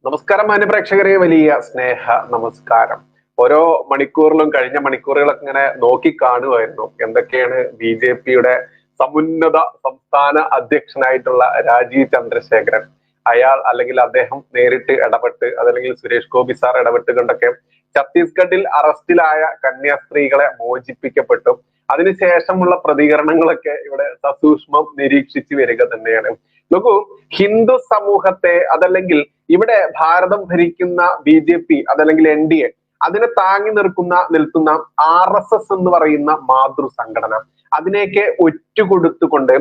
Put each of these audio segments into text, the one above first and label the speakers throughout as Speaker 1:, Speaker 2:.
Speaker 1: നമസ്കാരം മാന്യപ്രേക്ഷകരെ, വലിയ സ്നേഹ നമസ്കാരം. ഓരോ മണിക്കൂറിലും കഴിഞ്ഞ മണിക്കൂറുകളൊക്കെ ഇങ്ങനെ നോക്കി കാണുമായിരുന്നു എന്തൊക്കെയാണ് BJP-യുടെ സമുന്നത സംസ്ഥാന അധ്യക്ഷനായിട്ടുള്ള രാജീവ് ചന്ദ്രശേഖരൻ അയാൾ അല്ലെങ്കിൽ അദ്ദേഹം നേരിട്ട് ഇടപെട്ട് അതല്ലെങ്കിൽ സുരേഷ് ഗോപി സാർ ഇടപെട്ടുകൊണ്ടൊക്കെ ഛത്തീസ്ഗഡിൽ അറസ്റ്റിലായ കന്യാസ്ത്രീകളെ മോചിപ്പിക്കപ്പെട്ടു. അതിനുശേഷമുള്ള പ്രതികരണങ്ങളൊക്കെ ഇവിടെ സസൂക്ഷ്മം നിരീക്ഷിച്ചു വരിക തന്നെയാണ്. നോക്കൂ, ഹിന്ദു സമൂഹത്തെ അതല്ലെങ്കിൽ ഇവിടെ ഭാരതം ഭരിക്കുന്ന BJP അതല്ലെങ്കിൽ NDA അതിനെ താങ്ങി നിൽക്കുന്ന RSS എന്ന് പറയുന്ന മാതൃ സംഘടന അതിനെയൊക്കെ ഒറ്റുകൊടുത്തുകൊണ്ട്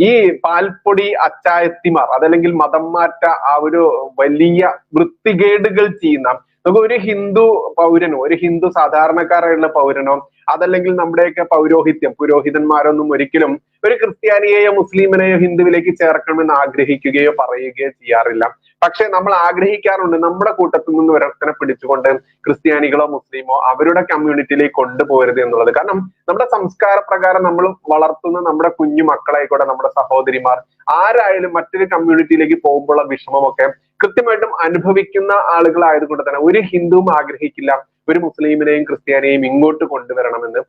Speaker 1: ഈ പാൽപ്പൊടി അച്ചായത്തിമാർ അതല്ലെങ്കിൽ മതം മാറ്റ ആ ഒരു വലിയ വൃത്തികേടുകൾ ചെയ്യുന്ന നമുക്ക് ഒരു ഹിന്ദു പൗരനോ ഒരു ഹിന്ദു സാധാരണക്കാരായുള്ള പൗരനോ അതല്ലെങ്കിൽ നമ്മുടെയൊക്കെ പൗരോഹിത്യം പുരോഹിതന്മാരൊന്നും ഒരിക്കലും ഒരു ക്രിസ്ത്യാനിയെയോ മുസ്ലിമിനെയോ ഹിന്ദുവിലേക്ക് ചേർക്കണമെന്ന് ആഗ്രഹിക്കുകയോ പറയുകയോ ചെയ്യാറില്ല. പക്ഷെ നമ്മൾ ആഗ്രഹിക്കാറുണ്ട് നമ്മുടെ കൂട്ടത്തിൽ നിന്ന് ഒരൊരുത്തനെ പിടിച്ചുകൊണ്ട് ക്രിസ്ത്യാനികളോ മുസ്ലിമോ അവരുടെ കമ്മ്യൂണിറ്റിയിലേക്ക് കൊണ്ടുപോകരുത് എന്നുള്ളത്. കാരണം നമ്മുടെ സംസ്കാര പ്രകാരം നമ്മൾ വളർത്തുന്ന നമ്മുടെ കുഞ്ഞു മക്കളായിക്കോട്ടെ നമ്മുടെ സഹോദരിമാർ ആരായാലും മറ്റൊരു കമ്മ്യൂണിറ്റിയിലേക്ക് പോകുമ്പോഴുള്ള വിഷമമൊക്കെ കൃത്യമായിട്ടും അനുഭവിക്കുന്ന ആളുകളായതുകൊണ്ട് തന്നെ ഒരു ഹിന്ദുവും ആഗ്രഹിക്കില്ല ഒരു മുസ്ലിമിനെയും ക്രിസ്ത്യാനിയെയും ഇങ്ങോട്ട് കൊണ്ടുവരണമെന്ന്.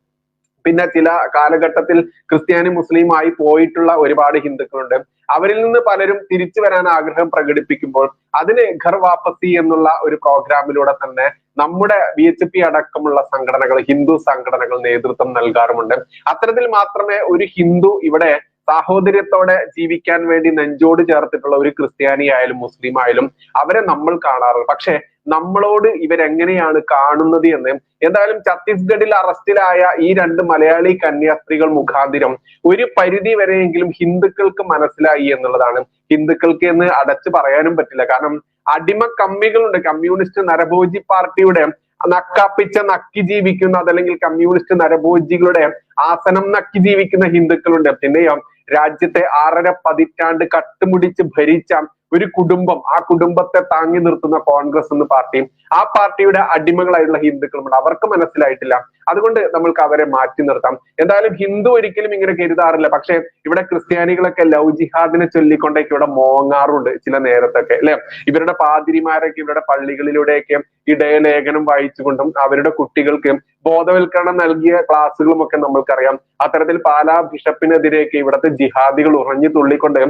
Speaker 1: പിന്നെ ചില കാലഘട്ടത്തിൽ ക്രിസ്ത്യാനി മുസ്ലിം ആയി പോയിട്ടുള്ള ഒരുപാട് ഹിന്ദുക്കളുണ്ട്. അവരിൽ നിന്ന് പലരും തിരിച്ചു വരാൻ ആഗ്രഹം പ്രകടിപ്പിക്കുമ്പോൾ അതിന് ഘർ വാപ്പസി എന്നുള്ള ഒരു പ്രോഗ്രാമിലൂടെ തന്നെ നമ്മുടെ BHP അടക്കമുള്ള സംഘടനകൾ ഹിന്ദു സംഘടനകൾ നേതൃത്വം നൽകാറുമുണ്ട്. അത്തരത്തിൽ മാത്രമേ ഒരു ഹിന്ദു ഇവിടെ സാഹോദര്യത്തോടെ ജീവിക്കാൻ വേണ്ടി നെഞ്ചോട് ചേർത്തിട്ടുള്ള ഒരു ക്രിസ്ത്യാനി ആയാലും മുസ്ലിം ആയാലും അവരെ നമ്മൾ കാണാറുള്ളൂ. പക്ഷെ നമ്മളോട് ഇവരെങ്ങനെയാണ് കാണുന്നത് എന്ന് എന്തായാലും ഛത്തീസ്ഗഡിൽ അറസ്റ്റിലായ ഈ രണ്ട് മലയാളി കന്യാസ്ത്രീകൾ മുഖാന്തിരം ഒരു പരിധി വരെയെങ്കിലും ഹിന്ദുക്കൾക്ക് മനസ്സിലായി എന്നുള്ളതാണ്. ഹിന്ദുക്കൾക്ക് എന്ന് അടച്ചു പറയാനും പറ്റില്ല. കാരണം അടിമ കമ്മികളുണ്ട്. കമ്മ്യൂണിസ്റ്റ് നരഭോജി പാർട്ടിയുടെ നക്കാപ്പിച്ച നക്കി ജീവിക്കുന്ന അതല്ലെങ്കിൽ കമ്മ്യൂണിസ്റ്റ് നരഭോജികളുടെ ആസനം നക്കി ജീവിക്കുന്ന ഹിന്ദുക്കളുണ്ട്. പിന്നെയോ രാജ്യത്തെ 6.5 പതിറ്റാണ്ട് കട്ടുമുടിച്ച് ഭരിച്ച ഒരു കുടുംബം, ആ കുടുംബത്തെ താങ്ങി നിർത്തുന്ന കോൺഗ്രസ് എന്ന പാർട്ടിയും ആ പാർട്ടിയുടെ അടിമകളായിട്ടുള്ള ഹിന്ദുക്കളുമുണ്ട്. അവർക്ക് മനസ്സിലായിട്ടില്ല. അതുകൊണ്ട് നമ്മൾക്ക് അവരെ മാറ്റി നിർത്താം. എന്തായാലും ഹിന്ദു ഒരിക്കലും ഇങ്ങനെ കരുതാറില്ല. പക്ഷെ ഇവിടെ ക്രിസ്ത്യാനികളൊക്കെ ലവ് ജിഹാദിനെ ചൊല്ലിക്കൊണ്ടൊക്കെ ഇവിടെ മോങ്ങാറുണ്ട് ചില നേരത്തൊക്കെ അല്ലെ. ഇവരുടെ പാതിരിമാരൊക്കെ ഇവരുടെ പള്ളികളിലൂടെയൊക്കെ ഇടയലേഖനം വായിച്ചുകൊണ്ടും അവരുടെ കുട്ടികൾക്ക് ബോധവൽക്കരണം നൽകിയ ക്ലാസ്സുകളും ഒക്കെ നമ്മൾക്കറിയാം. അത്തരത്തിൽ പാലാ ബിഷപ്പിനെതിരെയൊക്കെ ഇവിടുത്തെ ജിഹാദികൾ ഉറഞ്ഞു തുള്ളിക്കൊണ്ട്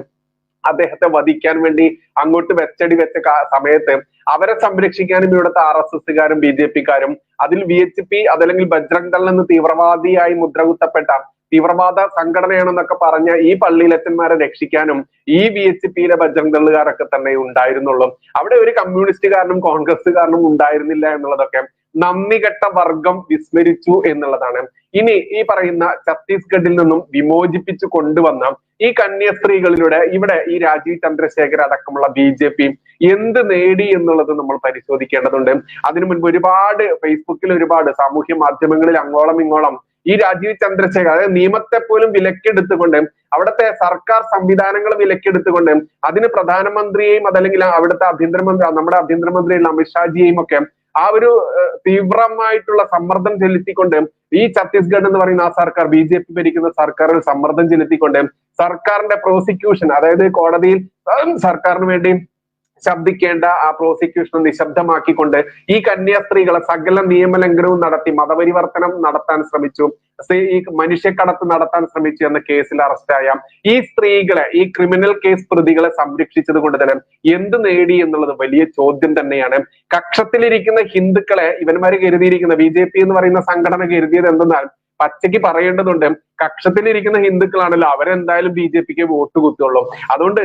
Speaker 1: അദ്ദേഹത്തെ വധിക്കാൻ വേണ്ടി അങ്ങോട്ട് വെച്ചടി വെച്ച സമയത്ത് അവരെ സംരക്ഷിക്കാനും ഇവിടുത്തെ RSSകാരും BJPക്കാരും അതിൽ VHP അതല്ലെങ്കിൽ ബജ്രംഗ് ദൾ എന്ന് തീവ്രവാദിയായി മുദ്രകുത്തപ്പെട്ട തീവ്രവാദ സംഘടനയാണെന്നൊക്കെ പറഞ്ഞ ഈ പള്ളിയിലച്ചന്മാരെ രക്ഷിക്കാനും ഈ VHPയിലെ ബജ്രംഗ് ദളുകാരൊക്കെ തന്നെ ഉണ്ടായിരുന്നുള്ളൂ. അവിടെ ഒരു കമ്മ്യൂണിസ്റ്റുകാരനും കോൺഗ്രസ്സുകാരനും ഉണ്ടായിരുന്നില്ല എന്നുള്ളതൊക്കെ നന്ദികെട്ട വർഗം വിസ്മരിച്ചു എന്നുള്ളതാണ്. ഇനി ഈ പറയുന്ന ഛത്തീസ്ഗഡിൽ നിന്നും വിമോചിപ്പിച്ചു കൊണ്ടുവന്ന ഈ കന്യാസ്ത്രീകളിലൂടെ ഇവിടെ ഈ രാജീവ് ചന്ദ്രശേഖർ അടക്കമുള്ള BJP എന്ത് നേടി എന്നുള്ളത് നമ്മൾ പരിശോധിക്കേണ്ടതുണ്ട്. അതിനു മുൻപ് ഒരുപാട് ഫേസ്ബുക്കിൽ ഒരുപാട് സാമൂഹ്യ മാധ്യമങ്ങളിൽ അങ്ങോളം ഇങ്ങോളം ഈ രാജീവ് ചന്ദ്രശേഖർ അതായത് നിയമത്തെ പോലും വിലക്കെടുത്തുകൊണ്ട് അവിടുത്തെ സർക്കാർ സംവിധാനങ്ങൾ വിലക്കെടുത്തുകൊണ്ട് അതിന് പ്രധാനമന്ത്രിയെയും അതല്ലെങ്കിൽ അവിടുത്തെ നമ്മുടെ ആഭ്യന്തരമന്ത്രിയുള്ള അമിത്ഷാജിയെയും ഒക്കെ ആ ഒരു തീവ്രമായിട്ടുള്ള സമ്മർദ്ദം ചെലുത്തിക്കൊണ്ട് ഈ ഛത്തീസ്ഗഡ് എന്ന് പറയുന്ന ആ സർക്കാർ BJP ഭരിക്കുന്ന സർക്കാരിൽ സമ്മർദ്ദം ചെലുത്തിക്കൊണ്ട് സർക്കാരിന്റെ പ്രോസിക്യൂഷൻ അതായത് കോടതിയിൽ സർക്കാരിന് വേണ്ടി ശബ്ദിക്കേണ്ട ആ പ്രോസിക്യൂഷൻ നിശബ്ദമാക്കിക്കൊണ്ട് ഈ കന്യാസ്ത്രീകളെ സകല നിയമലംഘനവും നടത്തി മതപരിവർത്തനം നടത്താൻ ശ്രമിച്ചു, ഈ മനുഷ്യക്കടത്ത് നടത്താൻ ശ്രമിച്ചു എന്ന കേസിൽ അറസ്റ്റായ ഈ സ്ത്രീകളെ ഈ ക്രിമിനൽ കേസ് പ്രതികളെ സംരക്ഷിച്ചത് കൊണ്ട് തന്നെ എന്ത് നേടി എന്നുള്ളത് വലിയ ചോദ്യം തന്നെയാണ്. കക്ഷത്തിലിരിക്കുന്ന ഹിന്ദുക്കളെ ഇവന്മാര് കരുതിയിരിക്കുന്ന BJP എന്ന് പറയുന്ന സംഘടന കരുതിയത് എന്തെന്നാൽ പച്ചയ്ക്ക് പറയേണ്ടതുണ്ട്, കക്ഷത്തിലിരിക്കുന്ന ഹിന്ദുക്കളാണല്ലോ അവരെന്തായാലും BJPക്ക് വോട്ട് കുത്തുള്ളൂ. അതുകൊണ്ട്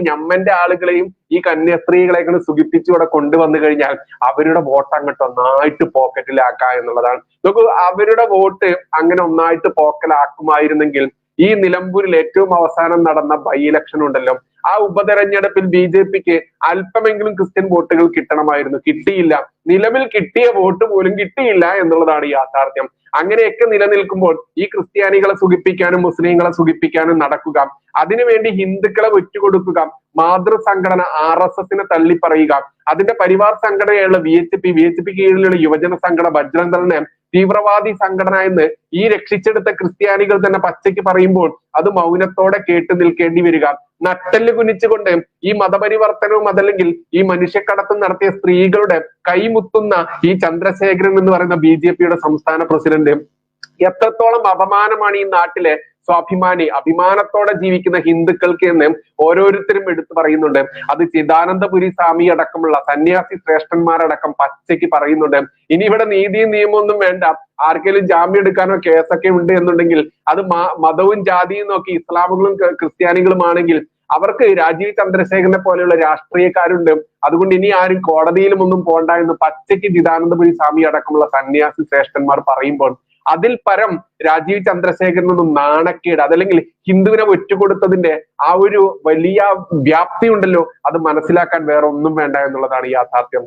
Speaker 1: ഞമ്മന്റെ ആളുകളെയും ഈ കന്യാസ്ത്രീകളെയൊക്കെ സുഖിപ്പിച്ചു ഇവിടെ കൊണ്ടുവന്നു കഴിഞ്ഞാൽ അവരുടെ വോട്ട് അങ്ങോട്ട് ഒന്നായിട്ട് പോക്കറ്റിലാക്കുക എന്നുള്ളതാണ്. നോക്കൂ, അവരുടെ വോട്ട് അങ്ങനെ ഒന്നായിട്ട് പോക്കലാക്കുമായിരുന്നെങ്കിൽ ഈ നിലമ്പൂരിൽ ഏറ്റവും അവസാനം നടന്ന ബൈ ഇലക്ഷൻ ഉണ്ടല്ലോ, ആ ഉപതെരഞ്ഞെടുപ്പിൽ BJPക്ക് അല്പമെങ്കിലും ക്രിസ്ത്യൻ വോട്ടുകൾ കിട്ടണമായിരുന്നു. കിട്ടിയില്ല. നിലവിൽ കിട്ടിയ വോട്ട് പോലും കിട്ടിയില്ല എന്നുള്ളതാണ് യാഥാർത്ഥ്യം. അങ്ങനെയൊക്കെ നിലനിൽക്കുമ്പോൾ ഈ ക്രിസ്ത്യാനികളെ സുഖിപ്പിക്കാനും മുസ്ലിങ്ങളെ സുഖിപ്പിക്കാനും നടക്കുക, അതിനുവേണ്ടി ഹിന്ദുക്കളെ ഒറ്റുകൊടുക്കുക, മാതൃസംഘടന RSSനെ തള്ളിപ്പറയുക, അതിന്റെ പരിവാർ സംഘടനയുള്ള VHP കീഴിലുള്ള യുവജന സംഘടന ബജ്രംഗ് ദളിനെ തീവ്രവാദി സംഘടന എന്ന് ഈ രക്ഷിച്ചെടുത്ത ക്രിസ്ത്യാനികൾ തന്നെ പച്ചയ്ക്ക് പറയുമ്പോൾ അത് മൗനത്തോടെ കേട്ടു നിൽക്കേണ്ടി വരിക. നട്ടെല്ല് കുനിച്ചുകൊണ്ട് ഈ മതപരിവർത്തനവും അതല്ലെങ്കിൽ ഈ മനുഷ്യക്കടത്തും നടത്തിയ സ്ത്രീകളുടെ കൈമുത്തുന്ന ഈ ചന്ദ്രശേഖരൻ എന്ന് പറയുന്ന BJP സംസ്ഥാന പ്രസിഡന്റ് എത്രത്തോളം അപമാനമാണ് ഈ നാട്ടിലെ സ്വാഭിമാനി അഭിമാനത്തോടെ ജീവിക്കുന്ന ഹിന്ദുക്കൾക്ക് എന്ന് ഓരോരുത്തരും എടുത്തു പറയുന്നുണ്ട്. അത് ചിദാനന്ദപുരി സ്വാമി അടക്കമുള്ള സന്യാസി ശ്രേഷ്ഠന്മാരടക്കം പച്ചയ്ക്ക് പറയുന്നുണ്ട്. ഇനി ഇവിടെ നീതിയും നിയമമൊന്നും വേണ്ട, ആർക്കെങ്കിലും ജാമ്യം എടുക്കാനോ കേസൊക്കെ ഉണ്ട് എന്നുണ്ടെങ്കിൽ അത് മതവും ജാതിയും നോക്കി ഇസ്ലാമുകളും ക്രിസ്ത്യാനികളുമാണെങ്കിൽ അവർക്ക് രാജീവ് ചന്ദ്രശേഖരനെ പോലെയുള്ള രാഷ്ട്രീയക്കാരുണ്ട്. അതുകൊണ്ട് ഇനി ആരും കോടതിയിലും ഒന്നും പോണ്ട എന്ന് പച്ചയ്ക്ക് ചിദാനന്ദപുരി സ്വാമി അടക്കമുള്ള സന്യാസി ശ്രേഷ്ഠന്മാർ പറയുമ്പോൾ അതിൽ പരം രാജീവ് ചന്ദ്രശേഖരനൊന്നും നാണക്കേട് അതല്ലെങ്കിൽ ഹിന്ദുവിനെ ഒറ്റുകൊടുത്തതിന്റെ ആ ഒരു വലിയ വ്യാപ്തി ഉണ്ടല്ലോ, അത് മനസ്സിലാക്കാൻ വേറെ ഒന്നും വേണ്ട എന്നുള്ളതാണ് യാഥാർത്ഥ്യം.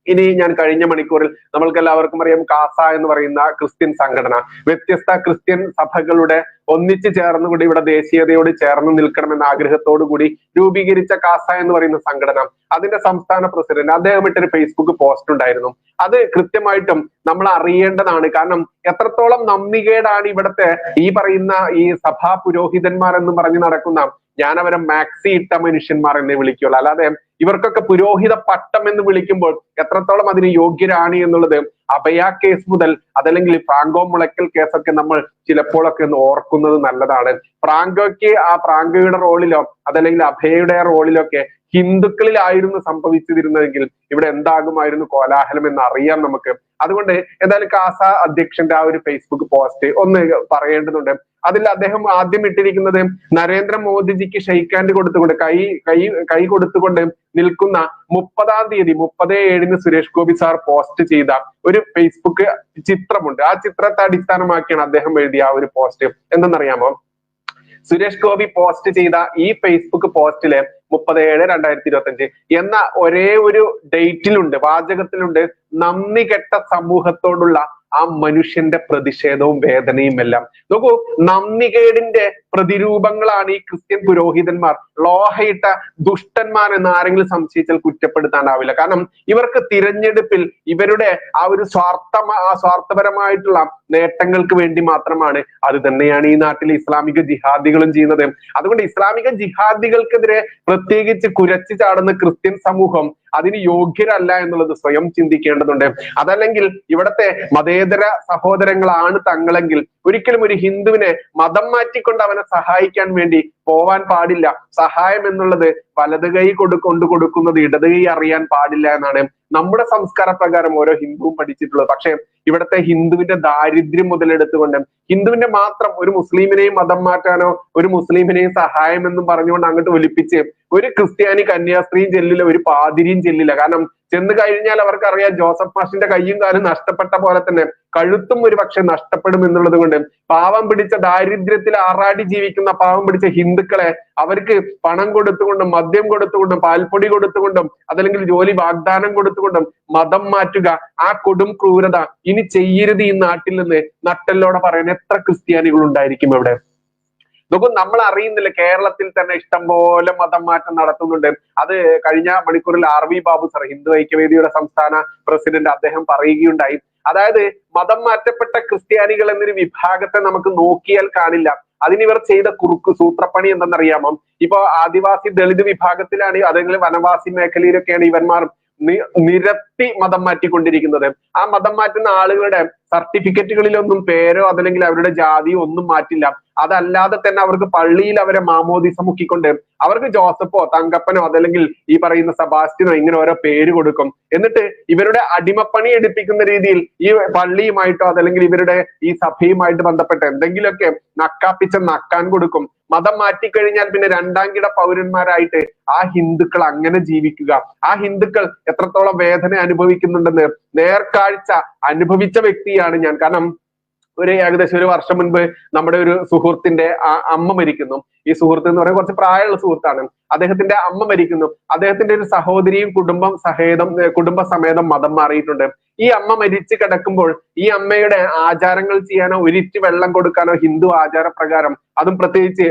Speaker 1: ഇനി ഞാൻ കഴിഞ്ഞ മണിക്കൂറിൽ നമ്മൾക്ക് എല്ലാവർക്കും അറിയാം കാസ എന്ന് പറയുന്ന ക്രിസ്ത്യൻ സംഘടന വ്യത്യസ്ത ക്രിസ്ത്യൻ സഭകളുടെ ഒന്നിച്ചു ചേർന്നുകൂടി ഇവിടെ ദേശീയതയോട് ചേർന്ന് നിൽക്കണമെന്ന ആഗ്രഹത്തോടു കൂടി രൂപീകരിച്ച കാസ എന്ന് പറയുന്ന സംഘടന അതിന്റെ സംസ്ഥാന പ്രസിഡന്റ് അദ്ദേഹം ഇട്ടൊരു ഫേസ്ബുക്ക് പോസ്റ്റ് ഉണ്ടായിരുന്നു. അത് കൃത്യമായിട്ടും നമ്മൾ അറിയേണ്ടതാണ്. കാരണം എത്രത്തോളം നന്ദികേടാണ് ഇവിടുത്തെ ഈ പറയുന്ന ഈ സഭാ പുരോഹിതന്മാർ എന്ന് പറഞ്ഞു നടക്കുന്ന ഞാൻ അവരെ മാക്സി ഇട്ട മനുഷ്യന്മാർ എന്നേ വിളിക്കുള്ളൂ. അല്ലാതെ ഇവർക്കൊക്കെ പുരോഹിത പട്ടം എന്ന് വിളിക്കുമ്പോൾ എത്രത്തോളം അതിന് യോഗ്യരാണ് എന്നുള്ളത് അഭയ കേസ് മുതൽ അതല്ലെങ്കിൽ ഫ്രാങ്കോ മുളയ്ക്കൽ കേസൊക്കെ നമ്മൾ ചിലപ്പോഴൊക്കെ ഒന്ന് ഓർക്കുന്നത് നല്ലതാണ്. ഫ്രാങ്കോയുടെ റോളിലോ അതല്ലെങ്കിൽ അഭയയുടെ റോളിലോ ഒക്കെ ഹിന്ദുക്കളിലായിരുന്നു സംഭവിച്ചിരുന്നതെങ്കിൽ ഇവിടെ എന്താകുമായിരുന്നു കോലാഹലം എന്ന് അറിയാം നമുക്ക്. അതുകൊണ്ട് എന്തായാലും കാസ അധ്യക്ഷന്റെ ആ ഒരു ഫേസ്ബുക്ക് പോസ്റ്റ് ഒന്ന് പറയേണ്ടതുണ്ട്. അതിൽ അദ്ദേഹം ആദ്യം ഇട്ടിരിക്കുന്നത് നരേന്ദ്രമോദിജിക്ക് ഷെയ്ക്ക് ഹാൻഡ് കൊടുത്തുകൊണ്ട് കൈ കൊടുത്തുകൊണ്ട് നിൽക്കുന്ന 30-ാം തീയതി 30/7 സുരേഷ് ഗോപി സാർ പോസ്റ്റ് ചെയ്ത ഒരു ഫേസ്ബുക്ക് ചിത്രമുണ്ട്. ആ ചിത്രത്തെ അടിസ്ഥാനമാക്കിയാണ് അദ്ദേഹം എഴുതിയ ആ ഒരു പോസ്റ്റ്. എന്തെന്നറിയാമോ? സുരേഷ് ഗോപി പോസ്റ്റ് ചെയ്ത ഈ ഫേസ്ബുക്ക് പോസ്റ്റില് 30/7/2025 എന്ന ഒരേ ഒരു ഡേറ്റിലുണ്ട്, വാചകത്തിലുണ്ട് നന്ദി കെട്ട സമൂഹത്തോടുള്ള ആ മനുഷ്യന്റെ പ്രതിഷേധവും വേദനയും എല്ലാം. നോക്കൂ, നന്ദികേടിന്റെ പ്രതിരൂപങ്ങളാണ് ഈ ക്രിസ്ത്യൻ പുരോഹിതന്മാർ. ലോഹയിട്ട ദുഷ്ടന്മാർ എന്ന് ആരെങ്കിലും സംശയിച്ചാൽ കുറ്റപ്പെടുത്താനാവില്ല. കാരണം ഇവർക്ക് തിരഞ്ഞെടുപ്പിൽ ഇവരുടെ ആ ഒരു സ്വാർത്ഥപരമായിട്ടുള്ള നേട്ടങ്ങൾക്ക് വേണ്ടി മാത്രമാണ്. അത് തന്നെയാണ് ഈ നാട്ടിലെ ഇസ്ലാമിക ജിഹാദികളും ചെയ്യുന്നത്. അതുകൊണ്ട് ഇസ്ലാമിക ജിഹാദികൾക്കെതിരെ പ്രത്യേകിച്ച് കുരച്ചു ചാടുന്ന ക്രിസ്ത്യൻ സമൂഹം അതിന് യോഗ്യരല്ല എന്നുള്ളത് സ്വയം ചിന്തിക്കേണ്ടതുണ്ട്. അതല്ലെങ്കിൽ ഇവിടത്തെ മതേതര സഹോദരങ്ങളാണ് തങ്ങളെങ്കിൽ ഒരിക്കലും ഒരു ഹിന്ദുവിനെ മതം മാറ്റിക്കൊണ്ട് അവനെ സഹായിക്കാൻ വേണ്ടി പോവാൻ പാടില്ല. സഹായം എന്നുള്ളത് വലത് കൈ കൊണ്ട് കൊടുക്കുന്നത് ഇടത് കൈ അറിയാൻ പാടില്ല എന്നാണ് നമ്മുടെ സംസ്കാര പ്രകാരം ഓരോ ഹിന്ദുവും പഠിച്ചിട്ടുള്ളത്. പക്ഷെ ഇവിടുത്തെ ഹിന്ദുവിന്റെ ദാരിദ്ര്യം മുതലെടുത്തുകൊണ്ട് ഹിന്ദുവിന്റെ മാത്രം ഒരു മുസ്ലിമിനെയും മതം മാറ്റാനോ ഒരു മുസ്ലിമിനെയും സഹായം എന്നും പറഞ്ഞുകൊണ്ട് അങ്ങോട്ട് ഒലിപ്പിച്ച് ഒരു ക്രിസ്ത്യാനി കന്യാസ്ത്രീയും ചെല്ലില്ല, ഒരു പാതിരിയും ചെല്ലില്ല. കാരണം ചെന്ന് കഴിഞ്ഞാൽ അവർക്കറിയാം ജോസഫ് മാഷിന്റെ കയ്യും കാലും നഷ്ടപ്പെട്ട പോലെ തന്നെ കഴുത്തും ഒരു പക്ഷെ നഷ്ടപ്പെടും എന്നുള്ളത് കൊണ്ട് പാവം പിടിച്ച ദാരിദ്ര്യത്തിൽ ആറാടി ജീവിക്കുന്ന പാവം പിടിച്ച ഹിന്ദുക്കളെ അവർക്ക് പണം കൊടുത്തുകൊണ്ടും മദ്യം കൊടുത്തുകൊണ്ടും പാൽപ്പൊടി കൊടുത്തുകൊണ്ടും അതല്ലെങ്കിൽ ജോലി വാഗ്ദാനം കൊടുത്തുകൊണ്ടും മതം മാറ്റുക, ആ കൊടും ക്രൂരത ഇനി ചെയ്യരുത് ഈ നാട്ടിൽ നിന്ന് നട്ടെല്ലോടെ പറയുന്ന എത്ര ക്രിസ്ത്യാനികൾ ഉണ്ടായിരിക്കും ഇവിടെ? നോക്കൂ, നമ്മൾ അറിയുന്നില്ല കേരളത്തിൽ തന്നെ ഇഷ്ടംപോലെ മതം മാറ്റം നടത്തുന്നുണ്ട്. അത് കഴിഞ്ഞ മണിക്കൂറിൽ RV ബാബു സർ ഹിന്ദു ഐക്യവേദിയുടെ സംസ്ഥാന പ്രസിഡന്റ് അദ്ദേഹം പറയുകയുണ്ടായി. അതായത് മതം മാറ്റപ്പെട്ട ക്രിസ്ത്യാനികൾ എന്നൊരു വിഭാഗത്തെ നമുക്ക് നോക്കിയാൽ കാണില്ല. അതിനിവർ ചെയ്ത സൂത്രപ്പണി എന്തെന്നറിയാമോ? ഇപ്പൊ ആദിവാസി ദളിത് വിഭാഗത്തിലാണ് അതെങ്കിലും വനവാസി മേഖലയിലൊക്കെയാണ് ഇവന്മാർ നിരത്തി മതം മാറ്റിക്കൊണ്ടിരിക്കുന്നത്. ആ മതം മാറ്റുന്ന ആളുകളുടെ സർട്ടിഫിക്കറ്റുകളിലൊന്നും പേരോ അതല്ലെങ്കിൽ അവരുടെ ജാതിയോ ഒന്നും മാറ്റില്ല. അതല്ലാതെ തന്നെ അവർക്ക് പള്ളിയിൽ അവരെ മാമോദിസ മുക്കിക്കൊണ്ട് അവർക്ക് ജോസഫോ തങ്കപ്പനോ അതല്ലെങ്കിൽ ഈ പറയുന്ന സെബാസ്റ്റ്യനോ ഇങ്ങനെ ഓരോ പേര് കൊടുക്കും. എന്നിട്ട് ഇവരുടെ അടിമപ്പണി എടുപ്പിക്കുന്ന രീതിയിൽ ഈ പള്ളിയുമായിട്ടോ അതല്ലെങ്കിൽ ഇവരുടെ ഈ സഭയുമായിട്ട് ബന്ധപ്പെട്ട എന്തെങ്കിലുമൊക്കെ നക്കാപ്പിച്ച നക്കാൻ കൊടുക്കും. മതം മാറ്റിക്കഴിഞ്ഞാൽ പിന്നെ രണ്ടാം കിട പൗരന്മാരായിട്ട് ആ ഹിന്ദുക്കൾ അങ്ങനെ ജീവിക്കുക. ആ ഹിന്ദുക്കൾ എത്രത്തോളം വേദന അനുഭവിക്കുന്നുണ്ടെന്ന് നേർക്കാഴ്ച അനുഭവിച്ച വ്യക്തിയാണ് ഞാൻ. കാരണം ഏകദേശം 1 വർഷം മുൻപ് നമ്മുടെ ഒരു സുഹൃത്തിന്റെ അമ്മ മരിക്കുന്നു. ഈ സുഹൃത്ത് എന്ന് പറയുന്നത് കുറച്ച് പ്രായമുള്ള സുഹൃത്താണ്. അദ്ദേഹത്തിന്റെ അമ്മ മരിക്കുന്നു. അദ്ദേഹത്തിന്റെ ഒരു സഹോദരിയും കുടുംബസമേതം മതം മാറിയിട്ടുണ്ട്. ഈ അമ്മ മരിച്ചു കിടക്കുമ്പോൾ ഈ അമ്മയുടെ ആചാരങ്ങൾ ചെയ്യാനോ ഒരിറ്റ് വെള്ളം കൊടുക്കാനോ ഹിന്ദു ആചാരപ്രകാരം, അതും പ്രത്യേകിച്ച്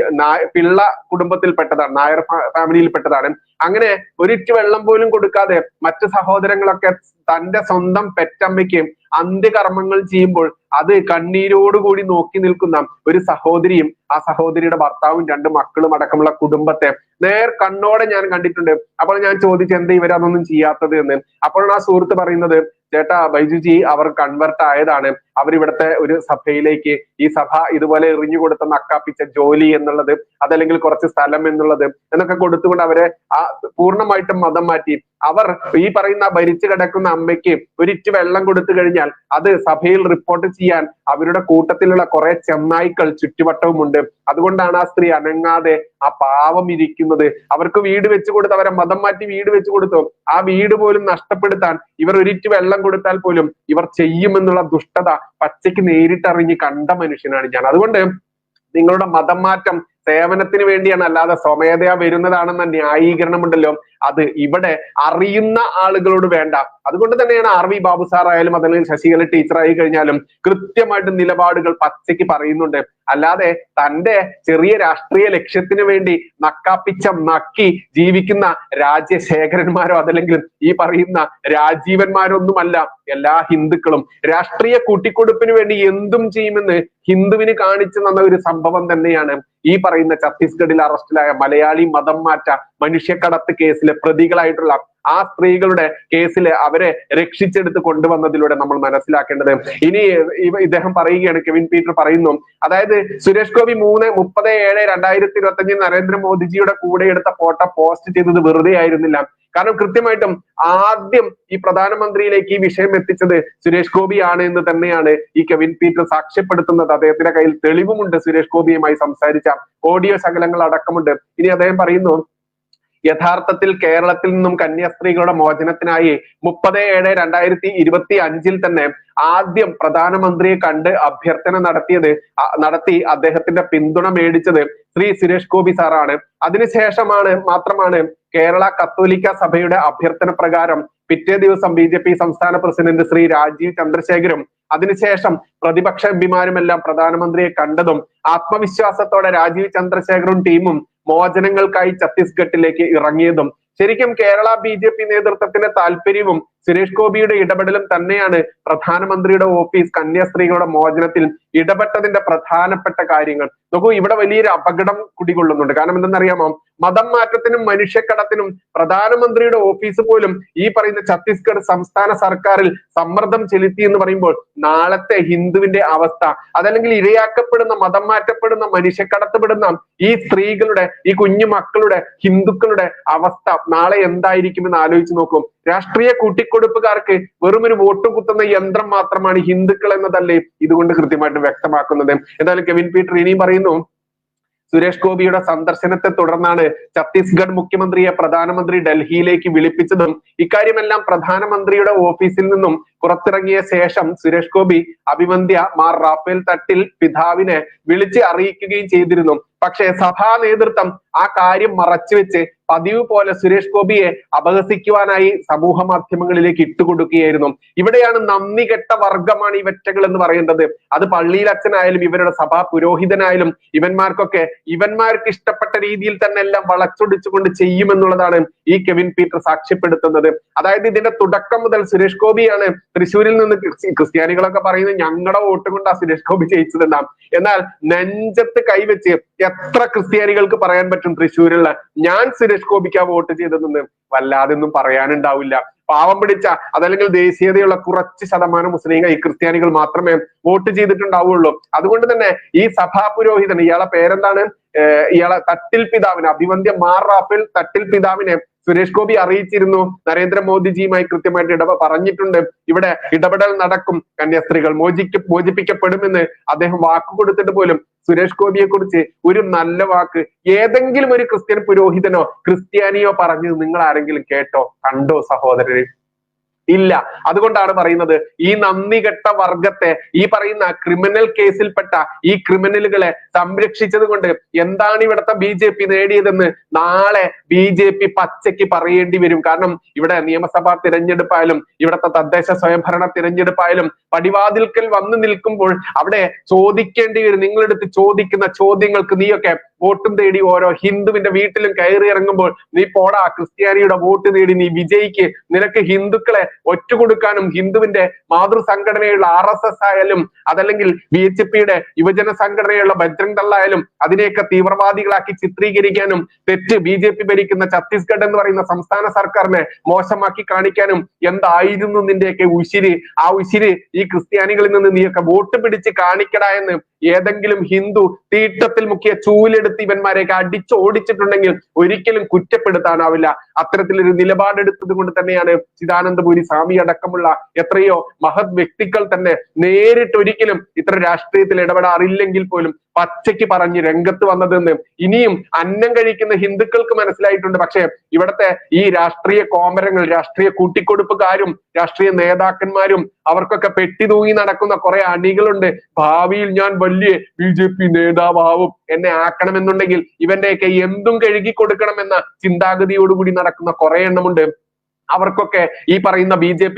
Speaker 1: പിള്ള കുടുംബത്തിൽപ്പെട്ടതാണ്, നായർ ഫാമിലിയിൽപ്പെട്ടതാണ്. അങ്ങനെ ഒരിറ്റ് വെള്ളം പോലും കൊടുക്കാതെ മറ്റു സഹോദരങ്ങളൊക്കെ തന്റെ സ്വന്തം പെറ്റമ്മയ്ക്ക് അന്ത്യകർമ്മങ്ങൾ ചെയ്യുമ്പോൾ അത് കണ്ണീരോടുകൂടി നോക്കി നിൽക്കുന്ന ഒരു സഹോദരിയും ആ സഹോദരിയുടെ ഭർത്താവും 2 മക്കളും അടക്കമുള്ള കുടുംബത്തെ നേർ കണ്ണോടെ ഞാൻ കണ്ടിട്ടുണ്ട്. അപ്പോൾ ഞാൻ ചോദിച്ചു എന്താ ഇവരതൊന്നും ചെയ്യാത്തത് എന്ന്. അപ്പോഴാണ് ആ സുഹൃത്ത് പറയുന്നത്, ചേട്ടാ ബൈജുജി അവർ കൺവെർട്ട് ആയതാണ്, അവരിവിടുത്തെ ഒരു സഭയിലേക്ക്, ഈ സഭ ഇതുപോലെ എറിഞ്ഞു കൊടുത്ത നക്കാപ്പിച്ച ജോലി എന്നുള്ളത്, അതല്ലെങ്കിൽ കുറച്ച് സ്ഥലം എന്നുള്ളത് എന്നൊക്കെ കൊടുത്തുകൊണ്ട് അവരെ ആ പൂർണ്ണമായിട്ടും മതം മാറ്റി. അവർ ഈ പറയുന്ന ഭരിച്ചു കിടക്കുന്ന അമ്മയ്ക്ക് ഒരിറ്റ് വെള്ളം കൊടുത്തു കഴിഞ്ഞാൽ അത് സഭയിൽ റിപ്പോർട്ട് ചെയ്യാൻ അവരുടെ കൂട്ടത്തിലുള്ള കുറെ ചെന്നായ്ക്കൾ ചുറ്റുവട്ടവുമുണ്ട്. അതുകൊണ്ടാണ് ആ സ്ത്രീ അനങ്ങാതെ ആ പാവം ഇരിക്കുന്നത്. അവർക്ക് വീട് വെച്ചു കൊടുത്ത്, അവരെ മതം മാറ്റി വീട് വെച്ചു കൊടുത്തു. ആ വീട് പോലും നഷ്ടപ്പെടുത്താൻ ഇവർ ഒരിറ്റ് വെള്ളം കൊടുത്താൽ പോലും ഇവർ ചെയ്യുമെന്നുള്ള ദുഷ്ടത പച്ചയ്ക്ക് നേരിട്ടറിഞ്ഞ് കണ്ട മനുഷ്യനാണ് ഞാൻ. അതുകൊണ്ട് നിങ്ങളുടെ മതം മാറ്റം സേവനത്തിന് വേണ്ടിയാണ്, അല്ലാതെ സ്വമേധയാ വരുന്നതാണെന്ന ന്യായീകരണമുണ്ടല്ലോ, അത് ഇവിടെ അറിയുന്ന ആളുകളോട് വേണ്ട. അതുകൊണ്ട് തന്നെയാണ് RV ബാബു സാർ ആയാലും അതല്ലെങ്കിൽ ശശികല ടീച്ചറായി കഴിഞ്ഞാലും കൃത്യമായിട്ട് നിലപാടുകൾ പച്ചയ്ക്ക് പറയുന്നുണ്ട്. അല്ലാതെ തന്റെ ചെറിയ രാഷ്ട്രീയ ലക്ഷ്യത്തിന് വേണ്ടി നക്കി ജീവിക്കുന്ന രാജ്യശേഖരന്മാരോ അതല്ലെങ്കിൽ ഈ പറയുന്ന രാജീവന്മാരൊന്നുമല്ല എല്ലാ ഹിന്ദുക്കളും. രാഷ്ട്രീയ കൂട്ടിക്കൊടുപ്പിന് വേണ്ടി എന്തും ചെയ്യുമെന്ന് ഹിന്ദുവിന് കാണിച്ചു തന്ന ഒരു സംഭവം തന്നെയാണ് ഈ പറയുന്ന ഛത്തീസ്ഗഡിൽ അറസ്റ്റിലായ മലയാളി മതം മാറ്റ മനുഷ്യക്കടത്ത് കേസിലെ പ്രതികളായിട്ടുള്ള ആ സ്ത്രീകളുടെ കേസില് അവരെ രക്ഷിച്ചെടുത്ത് കൊണ്ടുവന്നതിലൂടെ നമ്മൾ മനസ്സിലാക്കേണ്ടത്. ഇനി ഇദ്ദേഹം പറയുകയാണ്, കെവിൻ പീറ്റർ പറയുന്നു, അതായത് സുരേഷ് ഗോപി 3/7/2025 നരേന്ദ്രമോദിജിയുടെ കൂടെ എടുത്ത ഫോട്ടോ പോസ്റ്റ് ചെയ്തത് വെറുതെ ആയിരുന്നില്ല. കാരണം കൃത്യമായിട്ടും ആദ്യം ഈ പ്രധാനമന്ത്രിയിലേക്ക് ഈ വിഷയം എത്തിച്ചത് സുരേഷ് ഗോപിയാണ് എന്ന് തന്നെയാണ് ഈ കെവിൻ പീറ്റർ സാക്ഷ്യപ്പെടുത്തുന്നത്. അദ്ദേഹത്തിന്റെ കയ്യിൽ തെളിവുമുണ്ട്, സുരേഷ് ഗോപിയുമായി സംസാരിച്ച ഓഡിയോ ശകലങ്ങൾ അടക്കമുണ്ട്. ഇനി അദ്ദേഹം പറയുന്നു, യഥാർത്ഥത്തിൽ കേരളത്തിൽ നിന്നും കന്യാസ്ത്രീകളുടെ മോചനത്തിനായി 30/7/2025 തന്നെ ആദ്യം പ്രധാനമന്ത്രിയെ കണ്ട് അഭ്യർത്ഥന നടത്തി അദ്ദേഹത്തിന്റെ പിന്തുണ മേടിച്ചത് ശ്രീ സുരേഷ് ഗോപി സാറാണ്. അതിനുശേഷമാണ് മാത്രമാണ് കേരള കത്തോലിക്ക സഭയുടെ അഭ്യർത്ഥന പ്രകാരം പിറ്റേ ദിവസം BJP സംസ്ഥാന പ്രസിഡന്റ് ശ്രീ രാജീവ് ചന്ദ്രശേഖരും അതിനുശേഷം പ്രതിപക്ഷ എംപിമാരുമെല്ലാം പ്രധാനമന്ത്രിയെ കണ്ടതും ആത്മവിശ്വാസത്തോടെ രാജീവ് ചന്ദ്രശേഖറും ടീമും മോചനങ്ങൾക്കായി ഛത്തീസ്ഗഡിലേക്ക് ഇറങ്ങിയതും. ശരിക്കും കേരള BJP നേതൃത്വത്തിന്റെ താല്പര്യവും സുരേഷ് ഗോപിയുടെ ഇടപെടലും തന്നെയാണ് പ്രധാനമന്ത്രിയുടെ ഓഫീസ് കന്യാസ്ത്രീകളുടെ മോചനത്തിൽ ഇടപെട്ടതിന്റെ പ്രധാനപ്പെട്ട കാര്യങ്ങൾ. നോക്കൂ, ഇവിടെ വലിയൊരു അപകടം കുടികൊള്ളുന്നുണ്ട്. കാരണം എന്തെന്നറിയാമോ, മതം മാറ്റത്തിനും മനുഷ്യക്കടത്തിനും പ്രധാനമന്ത്രിയുടെ ഓഫീസ് പോലും ഈ പറയുന്ന ഛത്തീസ്ഗഡ് സംസ്ഥാന സർക്കാരിൽ സമ്മർദ്ദം ചെലുത്തി എന്ന് പറയുമ്പോൾ നാളത്തെ ഹിന്ദുവിന്റെ അവസ്ഥ, അതല്ലെങ്കിൽ ഇരയാക്കപ്പെടുന്ന മതം മാറ്റപ്പെടുന്ന മനുഷ്യക്കടത്തപ്പെടുന്ന ഈ സ്ത്രീകളുടെ, ഈ കുഞ്ഞു മക്കളുടെ, ഹിന്ദുക്കളുടെ അവസ്ഥ നാളെ എന്തായിരിക്കുമെന്ന് ആലോചിച്ച് നോക്കും. രാഷ്ട്രീയ കൂട്ടിക്കൊടുപ്പുകാർക്ക് വെറും ഒരു വോട്ട് കുത്തുന്ന യന്ത്രം മാത്രമാണ് ഹിന്ദുക്കൾ എന്നതല്ലേ ഇതുകൊണ്ട് കൃത്യമായിട്ട് വ്യക്തമാക്കുന്നത്. എന്തായാലും കെവിൻ പീറ്റർ ഇനിയും പറയുന്നു, സുരേഷ് ഗോപിയുടെ സന്ദർശനത്തെ തുടർന്നാണ് ഛത്തീസ്ഗഡ് മുഖ്യമന്ത്രിയെ പ്രധാനമന്ത്രി ഡൽഹിയിലേക്ക് വിളിപ്പിച്ചതും. ഇക്കാര്യമെല്ലാം പ്രധാനമന്ത്രിയുടെ ഓഫീസിൽ നിന്നും പുറത്തിറങ്ങിയ ശേഷം സുരേഷ് ഗോപി അഭിവന്ദ്യ മാർ റാഫേൽ തട്ടിൽ പിതാവിനെ വിളിച്ച് അറിയിക്കുകയും ചെയ്തിരുന്നു. പക്ഷേ സഭാ നേതൃത്വം ആ കാര്യം മറച്ചുവെച്ച് പതിവ് പോലെ സുരേഷ് ഗോപിയെ അപഹസിക്കുവാനായി സമൂഹ മാധ്യമങ്ങളിലേക്ക് ഇട്ടുകൊടുക്കുകയായിരുന്നു. ഇവിടെയാണ് നന്ദി കെട്ട വർഗമാണ് ഈ വെറ്റകൾ എന്ന് പറയേണ്ടത്. അത് പള്ളിയിൽ അച്ഛനായാലും ഇവരുടെ സഭാ പുരോഹിതനായാലും ഇവന്മാർക്കൊക്കെ ഇവന്മാർക്ക് ഇഷ്ടപ്പെട്ട രീതിയിൽ തന്നെ എല്ലാം വളച്ചൊടിച്ചുകൊണ്ട് ചെയ്യുമെന്നുള്ളതാണ് ഈ കെവിൻ പീറ്റർ സാക്ഷ്യപ്പെടുത്തുന്നത്. അതായത് ഇതിന്റെ തുടക്കം മുതൽ സുരേഷ് ഗോപിയാണ് തൃശ്ശൂരിൽ നിന്ന് ക്രിസ്ത്യാനികളൊക്കെ പറയുന്നത് ഞങ്ങളുടെ വോട്ട് കൊണ്ടാ സുരേഷ് ഗോപി ജയിച്ചതെന്നാ. എന്നാൽ നെഞ്ചത്ത് കൈവച്ച് എത്ര ക്രിസ്ത്യാനികൾക്ക് പറയാൻ പറ്റും തൃശ്ശൂരുള്ള ഞാൻ സുരേഷ് ഗോപിക്കാ വോട്ട് ചെയ്തതെന്ന്? വല്ലാതൊന്നും പറയാനുണ്ടാവില്ല. പാവം പിടിച്ച അതല്ലെങ്കിൽ ദേശീയതയുള്ള കുറച്ച് ശതമാനം മുസ്ലിങ്ങൾ, ഈ ക്രിസ്ത്യാനികൾ മാത്രമേ വോട്ട് ചെയ്തിട്ടുണ്ടാവുള്ളൂ. അതുകൊണ്ട് തന്നെ ഈ സഭാ പുരോഹിതൻ, ഇയാളെ പേരെന്താണ്, ഇയാളെ തട്ടിൽ പിതാവിനെ, അഭിവന്ദ്യ മാർ റാഫേൽ തട്ടിൽ പിതാവിനെ സുരേഷ് ഗോപി അറിയിച്ചിരുന്നു. നരേന്ദ്രമോദിജിയുമായി കൃത്യമായിട്ട് പറഞ്ഞിട്ടുണ്ട്, ഇവിടെ ഇടപെടൽ നടക്കും, കന്യാസ്ത്രീകൾ മോചിപ്പിക്കപ്പെടുമെന്ന് അദ്ദേഹം വാക്ക് കൊടുത്തിട്ട് പോലും സുരേഷ് ഗോപിയെ കുറിച്ച് ഒരു നല്ല വാക്ക് ഏതെങ്കിലും ഒരു ക്രിസ്ത്യൻ പുരോഹിതനോ ക്രിസ്ത്യാനിയോ പറഞ്ഞത് നിങ്ങൾ ആരെങ്കിലും കേട്ടോ, കണ്ടോ സഹോദരരെ? ഇല്ല. അതുകൊണ്ടാണ് പറയുന്നത്, ഈ നന്ദി കെട്ട വർഗത്തെ, ഈ പറയുന്ന ക്രിമിനൽ കേസിൽപ്പെട്ട ഈ ക്രിമിനലുകളെ സംരക്ഷിച്ചത് കൊണ്ട് എന്താണ് ഇവിടുത്തെ BJP നേടിയതെന്ന് നാളെ BJP പച്ചയ്ക്ക് പറയേണ്ടി വരും. കാരണം ഇവിടെ നിയമസഭാ തിരഞ്ഞെടുപ്പായാലും ഇവിടുത്തെ തദ്ദേശ സ്വയംഭരണ തിരഞ്ഞെടുപ്പായാലും പടിവാതിൽക്കൽ വന്നു നിൽക്കുമ്പോൾ അവിടെ ചോദിക്കേണ്ടി വരും, നിങ്ങളെടുത്ത് ചോദിക്കുന്ന ചോദ്യങ്ങൾക്ക് നീയൊക്കെ വോട്ടും തേടി ഓരോ ഹിന്ദുവിന്റെ വീട്ടിലും കയറി ഇറങ്ങുമ്പോൾ നീ പോടാ ക്രിസ്ത്യാനിയുടെ വോട്ട് നേടി നീ വിജയിക്ക്, നിനക്ക് ഹിന്ദുക്കളെ ഒറ്റുകൊടുക്കാനും ഹിന്ദുവിന്റെ മാതൃസംഘടനയുള്ള RSS ആയാലും അതല്ലെങ്കിൽ BHP യുവജന സംഘടനയുള്ള ബജ്രംഗ് ദൾ ആയാലും അതിനെയൊക്കെ തീവ്രവാദികളാക്കി ചിത്രീകരിക്കാനും തെറ്റ് BJP ഭരിക്കുന്ന ഛത്തീസ്ഗഡ് എന്ന് പറയുന്ന സംസ്ഥാന സർക്കാരിനെ മോശമാക്കി കാണിക്കാനും എന്തായിരുന്നു നിന്റെയൊക്കെ ഉശിര്? ആ ഉശിര് ഈ ക്രിസ്ത്യാനികളിൽ നിന്ന് നീയൊക്കെ വോട്ട് പിടിച്ച് കാണിക്കടാ എന്ന് ഏതെങ്കിലും ഹിന്ദു തീട്ടത്തിൽ മുക്കിയ ചൂലെടുത്ത് ഇവന്മാരെയൊക്കെ അടിച്ചോടിച്ചിട്ടുണ്ടെങ്കിൽ ഒരിക്കലും കുറ്റപ്പെടുത്താനാവില്ല. അത്തരത്തിലൊരു നിലപാടെടുത്തത് കൊണ്ട് തന്നെയാണ് ചിദാനന്ദപുരി സ്വാമി അടക്കമുള്ള എത്രയോ മഹത് വ്യക്തികൾ തന്നെ നേരിട്ട് ഒരിക്കലും ഇത്ര രാഷ്ട്രീയത്തിൽ ഇടപെടാറില്ലെങ്കിൽ പോലും പച്ചയ്ക്ക് പറഞ്ഞ് രംഗത്ത് വന്നതെന്ന് ഇനിയും അന്നം കഴിക്കുന്ന ഹിന്ദുക്കൾക്ക് മനസ്സിലായിട്ടുണ്ട്. പക്ഷേ ഇവിടത്തെ ഈ രാഷ്ട്രീയ കോമരങ്ങൾ, രാഷ്ട്രീയ കൂട്ടിക്കൊടുപ്പുകാരും രാഷ്ട്രീയ നേതാക്കന്മാരും അവർക്കൊക്കെ പെട്ടി തൂങ്ങി നടക്കുന്ന കുറെ അണികളുണ്ട്. ഭാവിയിൽ ഞാൻ വലിയ BJP നേതാവാവും, എന്നെ ആക്കണമെന്നുണ്ടെങ്കിൽ ഇവന്റെയൊക്കെ എന്തും കഴുകി കൊടുക്കണമെന്ന ചിന്താഗതിയോടുകൂടി നടക്കുന്ന കുറെ എണ്ണമുണ്ട്. അവർക്കൊക്കെ ഈ പറയുന്ന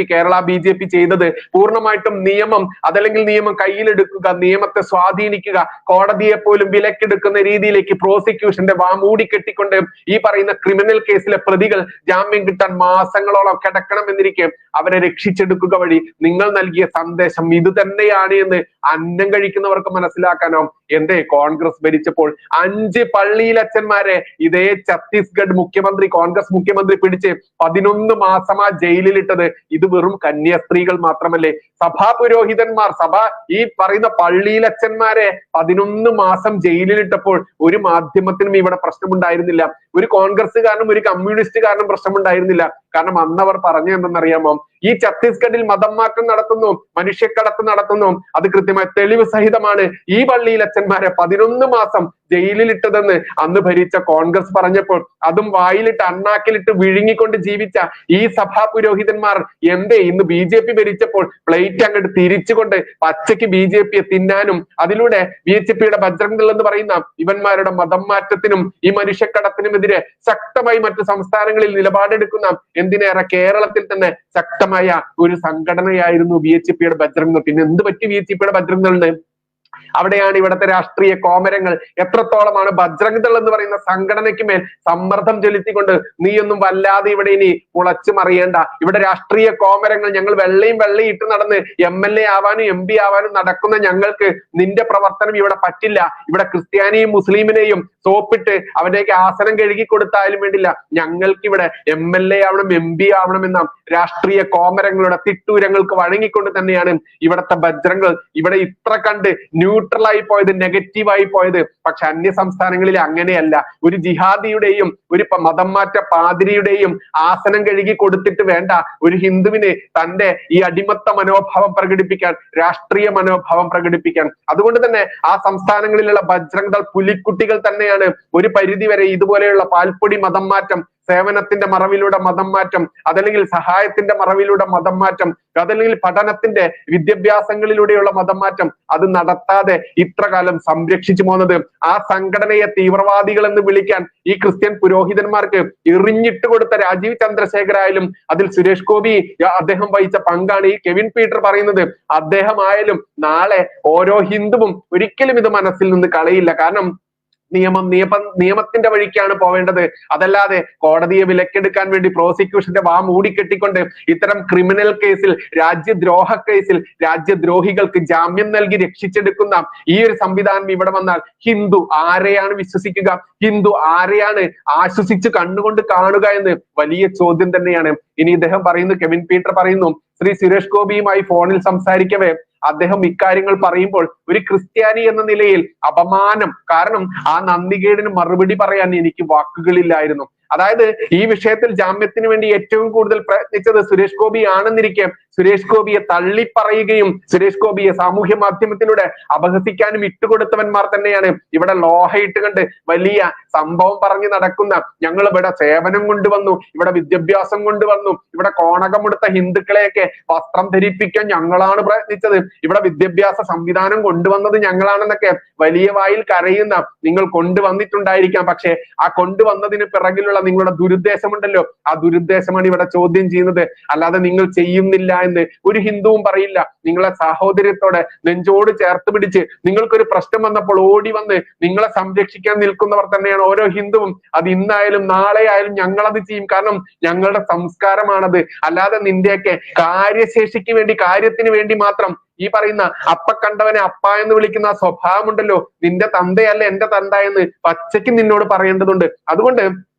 Speaker 1: കേരള BJP ചെയ്തത് പൂർണ്ണമായിട്ടും നിയമം അതല്ലെങ്കിൽ നിയമം കയ്യിലെടുക്കുക, നിയമത്തെ സ്വാധീനിക്കുക, കോടതിയെ പോലും വിലക്കെടുക്കുന്ന രീതിയിലേക്ക് പ്രോസിക്യൂഷന്റെ വാമൂടി കെട്ടിക്കൊണ്ട് ഈ പറയുന്ന ക്രിമിനൽ കേസിലെ പ്രതികൾ ജാമ്യം കിട്ടാൻ മാസങ്ങളോളം കിടക്കണമെന്നിരിക്കെ അവരെ രക്ഷിച്ചെടുക്കുക വഴി നിങ്ങൾ നൽകിയ സന്ദേശം ഇത് തന്നെയാണ് എന്ന് അന്നം കഴിക്കുന്നവർക്ക് മനസ്സിലാക്കാനോ? എന്തേ കോൺഗ്രസ് ഭരിച്ചപ്പോൾ 5 പള്ളിയിലച്ചന്മാരെ ഇതേ ഛത്തീസ്ഗഡ് മുഖ്യമന്ത്രി, കോൺഗ്രസ് മുഖ്യമന്ത്രി പിടിച്ച് 11 മാസമാ ജയിലിലിട്ടത്. ഇത് വെറും കന്യാസ്ത്രീകൾ മാത്രമല്ലേ? സഭാ പുരോഹിതന്മാർ, ഈ പറയുന്ന പള്ളിയിലച്ചന്മാരെ 11 മാസം ജയിലിലിട്ടപ്പോൾ ഒരു മാധ്യമത്തിനും ഇവിടെ പ്രശ്നമുണ്ടായിരുന്നില്ല, ഒരു കോൺഗ്രസ്സുകാരനും ഒരു കമ്മ്യൂണിസ്റ്റുകാരനും പ്രശ്നമുണ്ടായിരുന്നില്ല. കാരണം അന്നവർ പറഞ്ഞു എന്തെന്നറിയാമോ? ഈ ഛത്തീസ്ഗഡിൽ മതം മാറ്റം നടത്തുന്നു, മനുഷ്യക്കടത്ത് നടത്തുന്നു, അത് കൃത്യമായ തെളിവ് സഹിതമാണ് ഈ പള്ളിയിലച്ചന്മാരെ 11 മാസം ജയിലിലിട്ടതെന്ന് അന്ന് ഭരിച്ച കോൺഗ്രസ് പറഞ്ഞപ്പോൾ അതും വായിലിട്ട് അണ്ണാക്കിലിട്ട് വിഴുങ്ങിക്കൊണ്ട് ജീവിച്ച ഈ സഭാ പുരോഹിതന്മാർ എന്തേ ഇന്ന് BJP ഭരിച്ചപ്പോൾ പ്ലേറ്റ് അങ്ങോട്ട് തിരിച്ചുകൊണ്ട് പച്ചയ്ക്ക് BJPയെ തിന്നാനും അതിലൂടെ BHP ബജ്രംഗ് ദൾ എന്ന് പറയുന്ന ഇവന്മാരുടെ മതം മാറ്റത്തിനും ഈ മനുഷ്യക്കടത്തിനുമെതിരെ ശക്തമായി മറ്റു സംസ്ഥാനങ്ങളിൽ നിലപാടെടുക്കുന്ന, എന്തിനേറെ കേരളത്തിൽ തന്നെ ശക്തമായ ഒരു സംഘടനയായിരുന്നു BHP ബജ്രംഗ് ദൾ. പിന്നെ എന്ത് പറ്റി BHP ബജ്രംഗ് ദളിന്? അവിടെയാണ് ഇവിടുത്തെ രാഷ്ട്രീയ കോമരങ്ങൾ എത്രത്തോളമാണ് ബജ്രംഗ് ദൾ എന്ന് പറയുന്ന സംഘടനയ്ക്ക് മേൽ സമ്മർദ്ദം ചെലുത്തിക്കൊണ്ട് നീയൊന്നും വല്ലാതെ ഇവിടെ ഇനി മുളച്ചു മറിയേണ്ട, ഇവിടെ രാഷ്ട്രീയ കോമരങ്ങൾ ഞങ്ങൾ വെള്ളയും ഇട്ട് നടന്ന് MLA ആവാനും MP ആവാനും നടക്കുന്ന ഞങ്ങൾക്ക് നിന്റെ പ്രവർത്തനം ഇവിടെ പറ്റില്ല. ഇവിടെ ക്രിസ്ത്യാനിയും മുസ്ലിമിനെയും സോപ്പിട്ട് അവരുടെയൊക്കെ ആസനം കഴുകി കൊടുത്താലും വേണ്ടില്ല, ഞങ്ങൾക്ക് ഇവിടെ MLA ആവണം MP ആവണം എന്ന രാഷ്ട്രീയ കോമരങ്ങളുടെ തിട്ടൂരങ്ങൾക്ക് വഴങ്ങിക്കൊണ്ട് തന്നെയാണ് ഇവിടുത്തെ ബജ്രംഗ് ദൾ ഇവിടെ ഇത്ര കണ്ട് ന്യൂട്രലായി പോയത്, നെഗറ്റീവായി പോയത്. പക്ഷെ അന്യ സംസ്ഥാനങ്ങളിൽ അങ്ങനെയല്ല. ഒരു ജിഹാദിയുടെയും ഒരു മതം മാറ്റ പാതിരിയുടെയും ആസനം കഴുകി കൊടുത്തിട്ട് വേണ്ട ഒരു ഹിന്ദുവിന് തന്റെ ഈ അടിമത്ത മനോഭാവം പ്രകടിപ്പിക്കാൻ, രാഷ്ട്രീയ മനോഭാവം പ്രകടിപ്പിക്കാൻ. അതുകൊണ്ട് തന്നെ ആ സംസ്ഥാനങ്ങളിലുള്ള ബജ്രംഗ് ദൾ പുലിക്കുട്ടികൾ തന്നെയാണ് ഒരു പരിധിവരെ ഇതുപോലെയുള്ള പാൽപ്പൊടി മതം മാറ്റം, സേവനത്തിന്റെ മറവിലൂടെ മതം മാറ്റം, അതല്ലെങ്കിൽ സഹായത്തിന്റെ മറവിലൂടെ മതം മാറ്റം, അതല്ലെങ്കിൽ പഠനത്തിന്റെ വിദ്യാഭ്യാസങ്ങളിലൂടെയുള്ള മതം മാറ്റം അത് നടത്താതെ ഇത്ര കാലം സംരക്ഷിച്ചു പോകുന്നത്. ആ സംഘടനയെ തീവ്രവാദികൾ എന്ന് വിളിക്കാൻ ഈ ക്രിസ്ത്യൻ പുരോഹിതന്മാർക്ക് എറിഞ്ഞിട്ട് കൊടുത്ത രാജീവ് ചന്ദ്രശേഖരായാലും അതിൽ സുരേഷ് ഗോപി അദ്ദേഹം വഹിച്ച പങ്കാണ് ഈ കെവിൻ പീറ്റർ പറയുന്നത്. അദ്ദേഹം ആയാലും നാളെ ഓരോ ഹിന്ദുവും ഒരിക്കലും ഇത് മനസ്സിൽ നിന്ന് കളയില്ല. കാരണം നിയമത്തിന്റെ വഴിക്കാണ് പോവേണ്ടത്. അതല്ലാതെ കോടതിയെ വിലക്കെടുക്കാൻ വേണ്ടി പ്രോസിക്യൂഷന്റെ വാ മൂടിക്കെട്ടിക്കൊണ്ട് ഇത്തരം ക്രിമിനൽ കേസിൽ, രാജ്യദ്രോഹ കേസിൽ രാജ്യദ്രോഹികൾക്ക് ജാമ്യം നൽകി രക്ഷിച്ചെടുക്കുന്ന ഈ ഒരു സംവിധാനം ഇവിടെ വന്നാൽ ഹിന്ദു ആരെയാണ് വിശ്വസിക്കുക? ഹിന്ദു ആരെയാണ് ആശ്വസിച്ച് കണ്ണുകൊണ്ട് കാണുക എന്ന് വലിയ ചോദ്യം തന്നെയാണ്. ഇനി ഇദ്ദേഹം പറയുന്നു, കെവിൻ പീറ്റർ പറയുന്നു, ശ്രീ സുരേഷ് ഗോപിയുമായി ഫോണിൽ സംസാരിക്കവേ അദ്ദേഹം ഇക്കാര്യങ്ങൾ പറയുമ്പോൾ ഒരു ക്രിസ്ത്യാനി എന്ന നിലയിൽ അപമാനം. കാരണം ആ നന്ദികേടിന് മറുപടി പറയാൻ എനിക്ക് വാക്കുകളില്ലായിരുന്നു. അതായത് ഈ വിഷയത്തിൽ ജാമ്യത്തിന് വേണ്ടി ഏറ്റവും കൂടുതൽ പ്രയത്നിച്ചത് സുരേഷ് ഗോപി ആണെന്നിരിക്കെ സുരേഷ് ഗോപിയെ തള്ളിപ്പറയുകയും സുരേഷ് ഗോപിയെ സാമൂഹ്യ മാധ്യമത്തിലൂടെ അപഹസിക്കാനും ഇട്ടുകൊടുത്തവന്മാർ തന്നെയാണ് ഇവിടെ ലോഹയിട്ട് കണ്ട് വലിയ സംഭവം പറഞ്ഞു നടക്കുന്ന. ഞങ്ങൾ ഇവിടെ സേവനം കൊണ്ടുവന്നു, ഇവിടെ വിദ്യാഭ്യാസം കൊണ്ടുവന്നു, ഇവിടെ കോണകമെടുത്ത ഹിന്ദുക്കളെയൊക്കെ വസ്ത്രം ധരിപ്പിക്കാൻ ഞങ്ങളാണ് പ്രയത്നിച്ചത്, ഇവിടെ വിദ്യാഭ്യാസ സംവിധാനം കൊണ്ടുവന്നത് ഞങ്ങളാണെന്നൊക്കെ വലിയ വായിൽ കരയുന്ന നിങ്ങൾ കൊണ്ടുവന്നിട്ടുണ്ടായിരിക്കാം. പക്ഷെ ആ കൊണ്ടുവന്നതിന് പിറകിലുള്ള നിങ്ങളുടെ ദുരുദ്ദേശമുണ്ടല്ലോ, ആ ദുരുദ്ദേശമാണ് ഇവിടെ ചോദ്യം ചെയ്യുന്നത്. അല്ലാതെ നിങ്ങൾ ചെയ്യുന്നില്ല എന്ന് ഒരു ഹിന്ദുവും പറയില്ല. നിങ്ങളെ സാഹോദര്യത്തോടെ നെഞ്ചോട് ചേർത്ത് പിടിച്ച് നിങ്ങൾക്കൊരു പ്രശ്നം വന്നപ്പോൾ ഓടി വന്ന് നിങ്ങളെ സംരക്ഷിക്കാൻ നിൽക്കുന്നവർ തന്നെയാണ് ഓരോ ഹിന്ദുവും. അത് ഇന്നായാലും നാളെ ആയാലും ഞങ്ങളത് ചെയ്യും. കാരണം ഞങ്ങളുടെ സംസ്കാരമാണത്. അല്ലാതെ നിന്റെയൊക്കെ കാര്യശേഷിക്ക് വേണ്ടി, കാര്യത്തിന് വേണ്ടി മാത്രം ഈ പറയുന്ന അപ്പ കണ്ടവനെ അപ്പ എന്ന് വിളിക്കുന്ന ആ സ്വഭാവമുണ്ടല്ലോ, നിന്റെ തന്തയല്ല എന്റെ തന്ത എന്ന് പച്ചയ്ക്ക് നിന്നോട് പറയേണ്ടതുണ്ട്. അതുകൊണ്ട്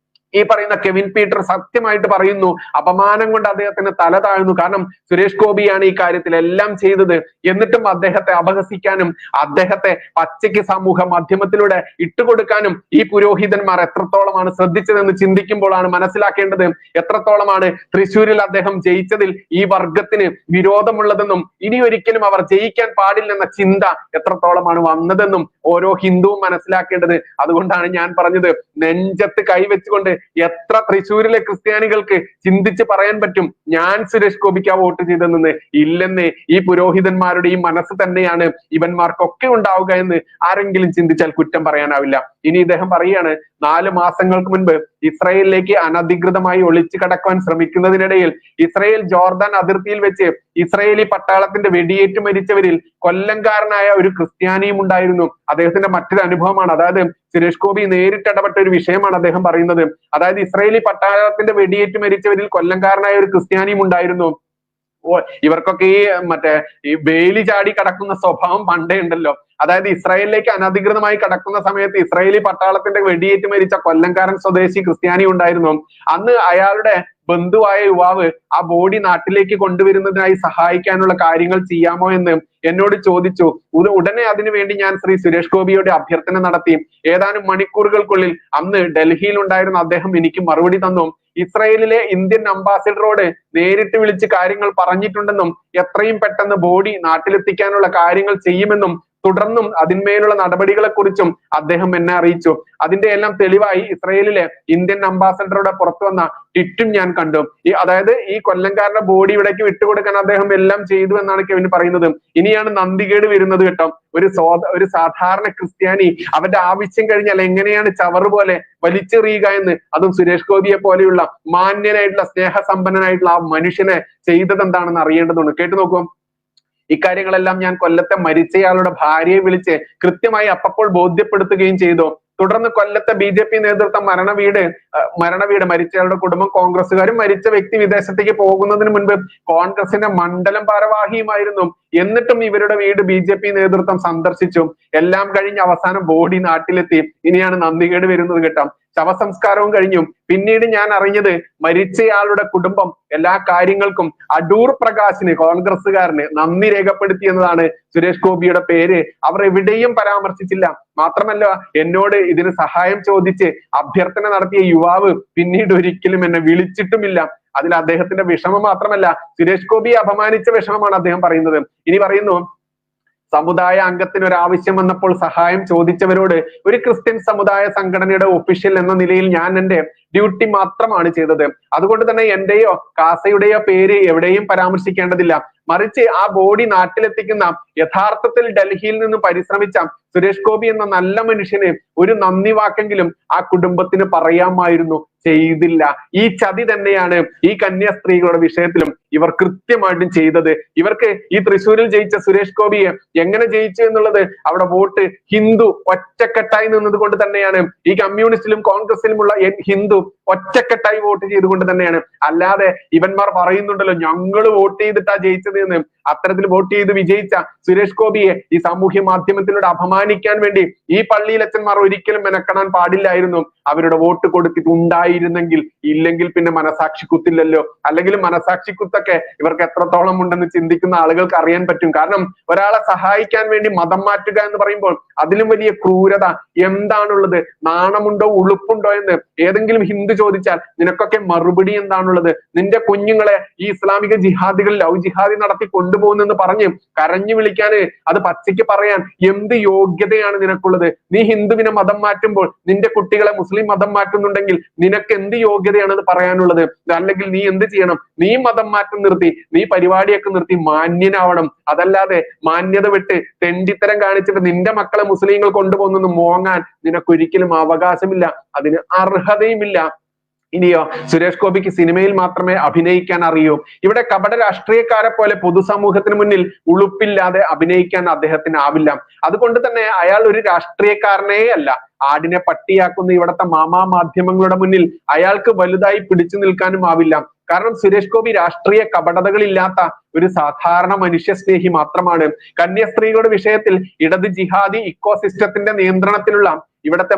Speaker 1: ഈ പറയുന്ന കെവിൻ പീറ്റർ സത്യമായിട്ട് പറയുന്നു, അപമാനം കൊണ്ട് അദ്ദേഹത്തിന് തല താഴ്ന്നു. കാരണം സുരേഷ് ഗോപിയാണ് ഈ കാര്യത്തിൽ എല്ലാം ചെയ്തത്. എന്നിട്ടും അദ്ദേഹത്തെ അപഹസിക്കാനും അദ്ദേഹത്തെ പച്ചയ്ക്ക് സമൂഹ മാധ്യമത്തിലൂടെ ഇട്ടുകൊടുക്കാനും ഈ പുരോഹിതന്മാർ എത്രത്തോളമാണ് ശ്രദ്ധിച്ചതെന്ന് ചിന്തിക്കുമ്പോഴാണ് മനസ്സിലാക്കേണ്ടത് എത്രത്തോളമാണ് തൃശ്ശൂരിൽ അദ്ദേഹം ജയിച്ചതിൽ ഈ വർഗത്തിന് വിരോധമുള്ളതെന്നും ഇനി ഒരിക്കലും അവർ ജയിക്കാൻ പാടില്ലെന്ന ചിന്ത എത്രത്തോളമാണ് വന്നതെന്നും ഓരോ ഹിന്ദുവും മനസ്സിലാക്കേണ്ടത്. അതുകൊണ്ടാണ് ഞാൻ പറഞ്ഞത്, നെഞ്ചത്ത് കൈവച്ചുകൊണ്ട് എത്ര തൃശ്ശൂരിലെ ക്രിസ്ത്യാനികൾക്ക് ചിന്തിച്ച് പറയാൻ പറ്റും ഞാൻ സുരേഷ് ഗോപിക്കാ വോട്ട് ചെയ്തെന്ന്? ഇല്ലെന്ന്. ഈ പുരോഹിതന്മാരുടെ ഈ മനസ്സ് തന്നെയാണ് ഇവന്മാർക്കൊക്കെ ഉണ്ടാവുക എന്ന് ആരെങ്കിലും ചിന്തിച്ചാൽ കുറ്റം പറയാനാവില്ല. ഇനി ഇദ്ദേഹം പറയാണ്, 4 മാസങ്ങൾക്ക് മുൻപ് ഇസ്രായേലിലേക്ക് അനധികൃതമായി ഒളിച്ചു കടക്കുവാൻ ശ്രമിക്കുന്നതിനിടയിൽ ഇസ്രായേൽ ജോർദാൻ അതിർത്തിയിൽ വെച്ച് ഇസ്രായേലി പട്ടാളത്തിന്റെ വെടിയേറ്റ് മരിച്ചവരിൽ കൊല്ലംകാരനായ ഒരു ക്രിസ്ത്യാനിയും ഉണ്ടായിരുന്നു. അദ്ദേഹത്തിന്റെ മറ്റൊരു അനുഭവമാണ്. അതായത് സുരേഷ് ഗോപി നേരിട്ടിടപെട്ട ഒരു വിഷയമാണ് അദ്ദേഹം പറയുന്നത്. അതായത് ഇസ്രായേലി പട്ടാളത്തിന്റെ വെടിയേറ്റ് മരിച്ചവരിൽ കൊല്ലംകാരനായ ഒരു ക്രിസ്ത്യാനിയും ഉണ്ടായിരുന്നു. ഇവർക്കൊക്കെ ഈ വേലി ചാടി കടക്കുന്ന സ്വഭാവം പണ്ടേ ഉണ്ടല്ലോ. അതായത് ഇസ്രായേലിലേക്ക് അനധികൃതമായി കടക്കുന്ന സമയത്ത് ഇസ്രായേലി പട്ടാളത്തിന്റെ വെടിയേറ്റ് മരിച്ച കൊല്ലംകാരൻ സ്വദേശി ക്രിസ്ത്യാനി ഉണ്ടായിരുന്നു. അന്ന് അയാളുടെ ബന്ധുവായ യുവാവ് ആ ബോഡി നാട്ടിലേക്ക് കൊണ്ടുവരുന്നതിനായി സഹായിക്കാനുള്ള കാര്യങ്ങൾ ചെയ്യാമോ എന്ന് എന്നോട് ചോദിച്ചു. ഉടനെ അതിനുവേണ്ടി ഞാൻ ശ്രീ സുരേഷ് ഗോപിയോട് അഭ്യർത്ഥന നടത്തി. ഏതാനും മണിക്കൂറുകൾക്കുള്ളിൽ അന്ന് ഡൽഹിയിൽ ഉണ്ടായിരുന്ന അദ്ദേഹം എനിക്ക് മറുപടി തന്നു. ഇസ്രായേലിലെ ഇന്ത്യൻ അംബാസിഡറോട് നേരിട്ട് വിളിച്ച് കാര്യങ്ങൾ പറഞ്ഞിട്ടുണ്ടെന്നും എത്രയും പെട്ടെന്ന് ബോഡി നാട്ടിലെത്തിക്കാനുള്ള കാര്യങ്ങൾ ചെയ്യുമെന്നും തുടർന്നും അതിന്മേലുള്ള നടപടികളെ കുറിച്ചും അദ്ദേഹം എന്നെ അറിയിച്ചു. അതിന്റെ എല്ലാം തെളിവായി ഇസ്രായേലിലെ ഇന്ത്യൻ അംബാസഡറുടെ പുറത്തു വന്ന ട്വിറ്റും ഞാൻ കണ്ടു. അതായത് ഈ കൊല്ലംകാരന്റെ ബോഡി ഇവിടേക്ക് വിട്ടുകൊടുക്കാൻ അദ്ദേഹം എല്ലാം ചെയ്തു എന്നാണ് കെവിൻ പറയുന്നത്. ഇനിയാണ് നന്ദികേട് വരുന്നത് കേട്ടോ. ഒരു സാധാരണ ക്രിസ്ത്യാനി അവന്റെ ആവശ്യം കഴിഞ്ഞാൽ എങ്ങനെയാണ് ചവറ് പോലെ വലിച്ചെറിയുക എന്ന്, അതും സുരേഷ് ഗോപിയെ പോലെയുള്ള മാന്യനായിട്ടുള്ള സ്നേഹസമ്പന്നനായിട്ടുള്ള ആ മനുഷ്യനെ ചെയ്തത് എന്താണെന്ന് അറിയേണ്ടതുണ്ട്. കേട്ടു നോക്കൂ. ഇക്കാര്യങ്ങളെല്ലാം ഞാൻ കൊല്ലത്തെ മരിച്ചയാളുടെ ഭാര്യയെ വിളിച്ച് കൃത്യമായി അപ്പോൾ ബോധ്യപ്പെടുത്തുകയും ചെയ്തു. തുടർന്ന് കൊല്ലത്തെ BJP നേതൃത്വം മരണവീട് മരിച്ചയാളുടെ കുടുംബം കോൺഗ്രസ്സുകാരും മരിച്ച വ്യക്തി വിദേശത്തേക്ക് പോകുന്നതിന് മുൻപ് കോൺഗ്രസിന്റെ മണ്ഡലം ഭാരവാഹിയുമായിരുന്നു. എന്നിട്ടും ഇവരുടെ വീട് BJP നേതൃത്വം സന്ദർശിച്ചു. എല്ലാം കഴിഞ്ഞ് അവസാനം ബോഡി നാട്ടിലെത്തി. ഇനിയാണ് നന്ദികേട് വരുന്നത് കേട്ടോ. ശവസംസ്കാരവും കഴിഞ്ഞു. പിന്നീട് ഞാൻ അറിഞ്ഞത് മരിച്ചയാളുടെ കുടുംബം എല്ലാ കാര്യങ്ങൾക്കും അടൂർ പ്രകാശിന്, കോൺഗ്രസ്സുകാരന് നന്ദി രേഖപ്പെടുത്തി എന്നതാണ്. സുരേഷ് ഗോപിയുടെ പേര് അവർ എവിടെയും പരാമർശിച്ചില്ല. മാത്രമല്ല എന്നോട് ഇതിന് സഹായം ചോദിച്ച് അഭ്യർത്ഥന നടത്തിയ യുവാവ് പിന്നീട് ഒരിക്കലും എന്നെ വിളിച്ചിട്ടുമില്ല. അതിൽ അദ്ദേഹത്തിന്റെ വിഷമം മാത്രമല്ല, സുരേഷ് ഗോപിയെ അപമാനിച്ച വിഷമമാണ് അദ്ദേഹം പറയുന്നത്. ഇനി പറയുന്നു, സമുദായ അംഗത്തിന് ഒരു ആവശ്യം വന്നപ്പോൾ സഹായം ചോദിച്ചവരോട് ഒരു ക്രിസ്ത്യൻ സമുദായ സംഘടനയുടെ ഒഫീഷ്യൽ എന്ന നിലയിൽ ഞാൻ എന്റെ ഡ്യൂട്ടി മാത്രമാണ് ചെയ്തത്. അതുകൊണ്ട് തന്നെ എന്റെയോ കാസയുടെയോ പേര് എവിടെയും പരാമർശിക്കേണ്ടതില്ല. മറിച്ച് ആ ബോഡി നാട്ടിലെത്തിക്കുന്ന യഥാർത്ഥത്തിൽ ഡൽഹിയിൽ നിന്ന് പരിശ്രമിച്ച സുരേഷ് ഗോപി എന്ന നല്ല മനുഷ്യന് ഒരു നന്ദി വാക്കെങ്കിലും ആ കുടുംബത്തിന് പറയാമായിരുന്നു. ചെയ്തില്ല. ഈ ചതി തന്നെയാണ് ഈ കന്യാസ്ത്രീകളുടെ വിഷയത്തിലും ഇവർ കൃത്യമായിട്ടും ചെയ്തത്. ഇവർക്ക് ഈ തൃശ്ശൂരിൽ ജയിച്ച സുരേഷ് ഗോപിയെ എങ്ങനെ ജയിച്ചു എന്നുള്ളത് അവിടെ വോട്ട് ഹിന്ദു ഒറ്റക്കെട്ടായി നിന്നത് കൊണ്ട് തന്നെയാണ്. ഈ കമ്മ്യൂണിസ്റ്റിലും കോൺഗ്രസിലുമുള്ള ഹിന്ദു ഒറ്റക്കെട്ടായി വോട്ട് ചെയ്തുകൊണ്ട് തന്നെയാണ്. അല്ലാതെ ഇവന്മാർ പറയുന്നുണ്ടല്ലോ ഞങ്ങൾ വോട്ട് ചെയ്തിട്ടാ ജയിച്ചത് എന്ന്. അത്തരത്തിൽ വോട്ട് ചെയ്ത് വിജയിച്ച സുരേഷ് ഗോപിയെ ഈ സാമൂഹ്യ മാധ്യമത്തിലൂടെ അപമാനിക്കാൻ വേണ്ടി ഈ പള്ളിയിലച്ചന്മാർ ഒരിക്കലും മെനക്കെടാൻ പാടില്ലായിരുന്നു. അവരുടെ വോട്ട് കൊടുത്തിട്ടുണ്ടായിരുന്നെങ്കിൽ, ഇല്ലെങ്കിൽ പിന്നെ മനസാക്ഷി കുത്തില്ലല്ലോ. അല്ലെങ്കിൽ മനസാക്ഷി കുത്തൊക്കെ ഇവർക്ക് എത്രത്തോളം ഉണ്ടെന്ന് ചിന്തിക്കുന്ന ആളുകൾക്ക് അറിയാൻ പറ്റും. കാരണം ഒരാളെ സഹായിക്കാൻ വേണ്ടി മതം മാറ്റുക എന്ന് പറയുമ്പോൾ അതിലും വലിയ ക്രൂരത എന്താണുള്ളത്? നാണമുണ്ടോ ഉളുപ്പുണ്ടോ എന്ന് ഏതെങ്കിലും ഹിന്ദു ചോദിച്ചാൽ നിനക്കൊക്കെ മറുപടി എന്താണുള്ളത്? നിന്റെ കുഞ്ഞുങ്ങളെ ഈ ഇസ്ലാമിക ജിഹാദികൾ ലവ് ജിഹാദി നടത്തി കൊണ്ടുപോകുന്നെന്ന് പറഞ്ഞ് കരഞ്ഞു വിളിക്കാന്, അത് പച്ചയ്ക്ക് പറയാൻ എന്ത് യോഗ്യതയാണ് നിനക്കുള്ളത്? നീ ഹിന്ദുവിനെ മതം മാറ്റുമ്പോൾ നിന്റെ കുട്ടികളെ മുസ്ലിം മതം മാറ്റുന്നുണ്ടെങ്കിൽ നിനക്ക് എന്ത് യോഗ്യതയാണ് അത് പറയാനുള്ളത്? അല്ലെങ്കിൽ നീ എന്ത് ചെയ്യണം? നീ മതം മാറ്റം നിർത്തി, നീ പരിപാടിയൊക്കെ നിർത്തി മാന്യനാവണം. അതല്ലാതെ മാന്യത വിട്ട് തെണ്ടിത്തരം കാണിച്ചിട്ട് നിന്റെ മക്കളെ മുസ്ലിങ്ങൾ കൊണ്ടുപോകുന്നെന്ന് മോങ്ങാൻ നിനക്കൊരിക്കലും അവകാശമില്ല, അതിന് അർഹതയുമില്ല. ഇനിയോ സുരേഷ് ഗോപിക്ക് സിനിമയിൽ മാത്രമേ അഭിനയിക്കാൻ അറിയൂ. ഇവിടെ കപട രാഷ്ട്രീയക്കാരെ പോലെ പൊതുസമൂഹത്തിന് മുന്നിൽ ഉളുപ്പില്ലാതെ അഭിനയിക്കാൻ അദ്ദേഹത്തിന് ആവില്ല. അതുകൊണ്ട് തന്നെ അയാൾ ഒരു രാഷ്ട്രീയക്കാരനേ അല്ല. ആടിനെ പട്ടിയാക്കുന്ന ഇവിടുത്തെ മാധ്യമങ്ങളുടെ മുന്നിൽ അയാൾക്ക് വലുതായി പിടിച്ചു നിൽക്കാനും ആവില്ല. കാരണം സുരേഷ് ഗോപി രാഷ്ട്രീയ കപടതകളില്ലാത്ത ഒരു സാധാരണ മനുഷ്യസ്നേഹി മാത്രമാണ്. കന്യാസ്ത്രീകളുടെ വിഷയത്തിൽ ഇടത് ജിഹാദി ഇക്കോസിസ്റ്റത്തിന്റെ നിയന്ത്രണത്തിലുള്ള ഇവിടുത്തെ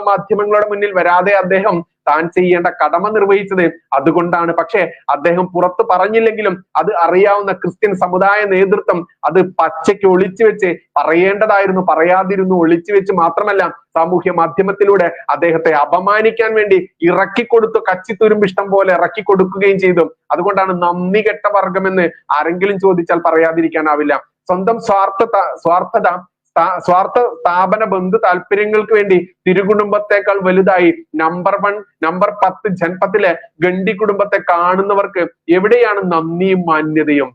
Speaker 1: മാധ്യമങ്ങളുടെ മുന്നിൽ വരാതെ അദ്ദേഹം താൻ ചെയ്യേണ്ട കടമ നിർവഹിച്ചത് അതുകൊണ്ടാണ്. പക്ഷെ അദ്ദേഹം പുറത്ത് പറഞ്ഞില്ലെങ്കിലും അത് അറിയാവുന്ന ക്രിസ്ത്യൻ സമുദായ നേതൃത്വം അത് പച്ചയ്ക്ക് ഒളിച്ചു വെച്ച് പറയേണ്ടതായിരുന്നു, പറയാതിരുന്നു. ഒളിച്ചു വെച്ച് മാത്രമല്ല, സാമൂഹ്യ മാധ്യമത്തിലൂടെ അദ്ദേഹത്തെ അപമാനിക്കാൻ വേണ്ടി ഇറക്കിക്കൊടുത്തു. കച്ചിത്തുരുമ്പിഷ്ടം പോലെ ഇറക്കി കൊടുക്കുകയും ചെയ്തു. അതുകൊണ്ടാണ് നന്ദി കെട്ട വർഗമെന്ന് ആരെങ്കിലും ചോദിച്ചാൽ പറയാതിരിക്കാനാവില്ല. സ്വന്തം സ്വാർത്ഥത സ്വാർത്ഥ സ്ഥാപന ബന്ധു താല്പര്യങ്ങൾക്ക് വേണ്ടി തിരുകുടുംബത്തെക്കാൾ വലുതായി നമ്പർ 10 ജൻപത്തിലെ ഗണ്ഡി കുടുംബത്തെ കാണുന്നവർക്ക് എവിടെയാണ് നന്ദിയും മാന്യതയും?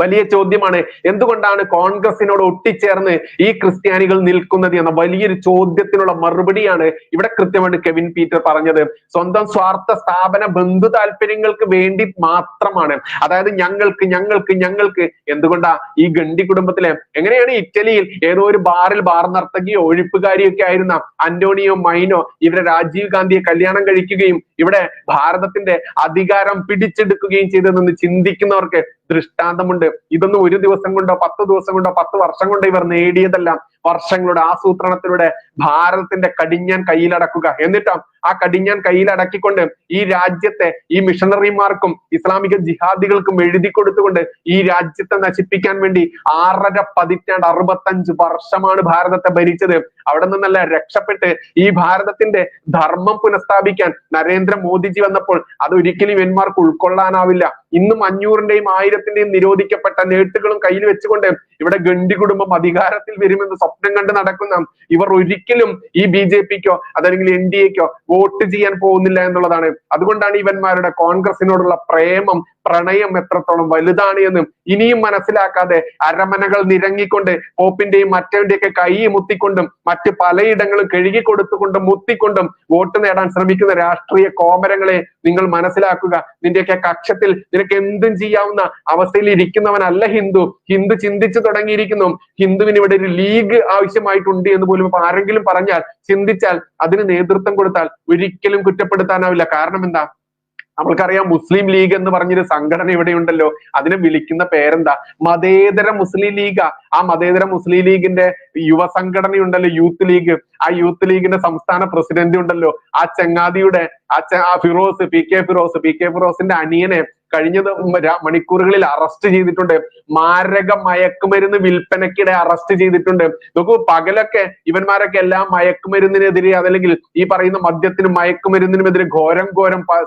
Speaker 1: വലിയ ചോദ്യമാണ്. എന്തുകൊണ്ടാണ് കോൺഗ്രസിനോട് ഒട്ടിച്ചേർന്ന് ഈ ക്രിസ്ത്യാനികൾ നിൽക്കുന്നത് എന്ന വലിയൊരു ചോദ്യത്തിനുള്ള മറുപടിയാണ് ഇവിടെ കൃത്യമായിട്ട് കെവിൻ പീറ്റർ പറഞ്ഞത്. സ്വന്തം സ്വാർത്ഥ സ്ഥാപന ബന്ധു താല്പര്യങ്ങൾക്ക് വേണ്ടി മാത്രമാണ്. അതായത് ഞങ്ങൾക്ക് എന്തുകൊണ്ടാ ഈ ഗണ്ഡി കുടുംബത്തിലെ എങ്ങനെയാണ് ഇറ്റലിയിൽ ഏതോ ഒരു ബാർ നർത്തകിയോ ഒഴിപ്പുകാരിയൊക്കെ ആയിരുന്ന അന്റോണിയോ മൈനോ ഇവരെ രാജീവ് ഗാന്ധിയെ കല്യാണം കഴിക്കുകയും ഇവിടെ ഭാരതത്തിന്റെ അധികാരം പിടിച്ചെടുക്കുകയും ചെയ്തതെന്ന് ചിന്തിക്കുന്നവർക്ക് ദൃഷ്ടാന്തമുണ്ട്. ഇതൊന്നും ഒരു ദിവസം കൊണ്ടോ 10 ദിവസം കൊണ്ടോ 10 വർഷം കൊണ്ടോ ഇവർ നേടിയതല്ല. വർഷങ്ങളുടെ ആസൂത്രണത്തിലൂടെ ഭാരതത്തിന്റെ കടിഞ്ഞാൻ കയ്യിലടക്കുക. എന്നിട്ടും ആ കടിഞ്ഞാൻ കയ്യിലടക്കിക്കൊണ്ട് ഈ രാജ്യത്തെ ഈ മിഷണറിമാർക്കും ഇസ്ലാമിക ജിഹാദികൾക്കും എഴുതി കൊടുത്തുകൊണ്ട് ഈ രാജ്യത്തെ നശിപ്പിക്കാൻ വേണ്ടി 6.5 പതിറ്റാണ്ട് 65 വർഷമാണ് ഭാരതത്തെ ഭരിച്ചത്. അവിടെ നിന്നല്ല രക്ഷപ്പെട്ട് ഈ ഭാരതത്തിന്റെ ധർമ്മം പുനഃസ്ഥാപിക്കാൻ നരേന്ദ്രമോദിജി വന്നപ്പോൾ അതൊരിക്കലും ഇവന്മാർക്ക് ഉൾക്കൊള്ളാനാവില്ല. ഇന്നും 500ന്റെയും 1000ന്റെയും നിരോധിക്കപ്പെട്ട നേട്ടുകളും കയ്യിൽ വെച്ചുകൊണ്ട് ഇവിടെ ഗണ്ഡി കുടുംബം അധികാരത്തിൽ വരുമെന്ന് സ്വപ്നം കണ്ട് നടക്കുന്ന ഇവർ ഒരിക്കലും ഈ BJPക്കോ അതല്ലെങ്കിൽ NDAക്കോ വോട്ട് ചെയ്യാൻ പോകുന്നില്ല എന്നുള്ളതാണ്. അതുകൊണ്ടാണ് ഇവന്മാരുടെ കോൺഗ്രസിനോടുള്ള പ്രേമം പ്രണയം എത്രത്തോളം വലുതാണ് എന്ന് ഇനിയും മനസ്സിലാക്കാതെ അരമനകൾ നിരങ്ങിക്കൊണ്ട് പോപ്പിന്റെയും മറ്റവന്റെയൊക്കെ കൈ മുത്തിക്കൊണ്ടും മറ്റ് പലയിടങ്ങളും കഴുകി കൊടുത്തുകൊണ്ടും മുത്തിക്കൊണ്ടും വോട്ട് നേടാൻ ശ്രമിക്കുന്ന രാഷ്ട്രീയ കോമരങ്ങളെ നിങ്ങൾ മനസ്സിലാക്കുക. നിന്റെയൊക്കെ കക്ഷത്തിൽ നിനക്ക് എന്തും ചെയ്യാവുന്ന അവസ്ഥയിൽ ഇരിക്കുന്നവനല്ല ഹിന്ദു. ഹിന്ദു ചിന്തിച്ചു തുടങ്ങിയിരിക്കുന്നു. ഹിന്ദുവിന് ഇവിടെ ഒരു ലീഗ് ആവശ്യമായിട്ടുണ്ട് എന്ന് പോലും ഇപ്പൊ ആരെങ്കിലും പറഞ്ഞാൽ, ചിന്തിച്ചാൽ, അതിന് നേതൃത്വം കൊടുത്താൽ ഒരിക്കലും കുറ്റപ്പെടുത്താനാവില്ല. കാരണം എന്താ? നമ്മൾക്കറിയാം മുസ്ലിം ലീഗ് എന്ന് പറഞ്ഞൊരു സംഘടന ഇവിടെയുണ്ടല്ലോ. അതിനെ വിളിക്കുന്ന പേരെന്താ? മതേതര മുസ്ലിം ലീഗാ. ആ മതേതര മുസ്ലിം ലീഗിന്റെ യുവ സംഘടനയുണ്ടല്ലോ, യൂത്ത് ലീഗ്. ആ യൂത്ത് ലീഗിന്റെ സംസ്ഥാന പ്രസിഡന്റ് ഉണ്ടല്ലോ, ആ ചങ്ങാതിയുടെ ഫിറോസ്, പി കെ ഫിറോസിന്റെ അനിയനെ കഴിഞ്ഞ മണിക്കൂറുകളിൽ അറസ്റ്റ് ചെയ്തിട്ടുണ്ട്. മാരക മയക്കുമരുന്ന് വിൽപ്പനക്കിടെ അറസ്റ്റ് ചെയ്തിട്ടുണ്ട്. നോക്കൂ, പകലൊക്കെ ഇവന്മാരൊക്കെ എല്ലാം മയക്കുമരുന്നിനെതിരെ അതല്ലെങ്കിൽ ഈ പറയുന്ന മദ്യത്തിനും മയക്കുമരുന്നിനുമെതിരെ ഘോരം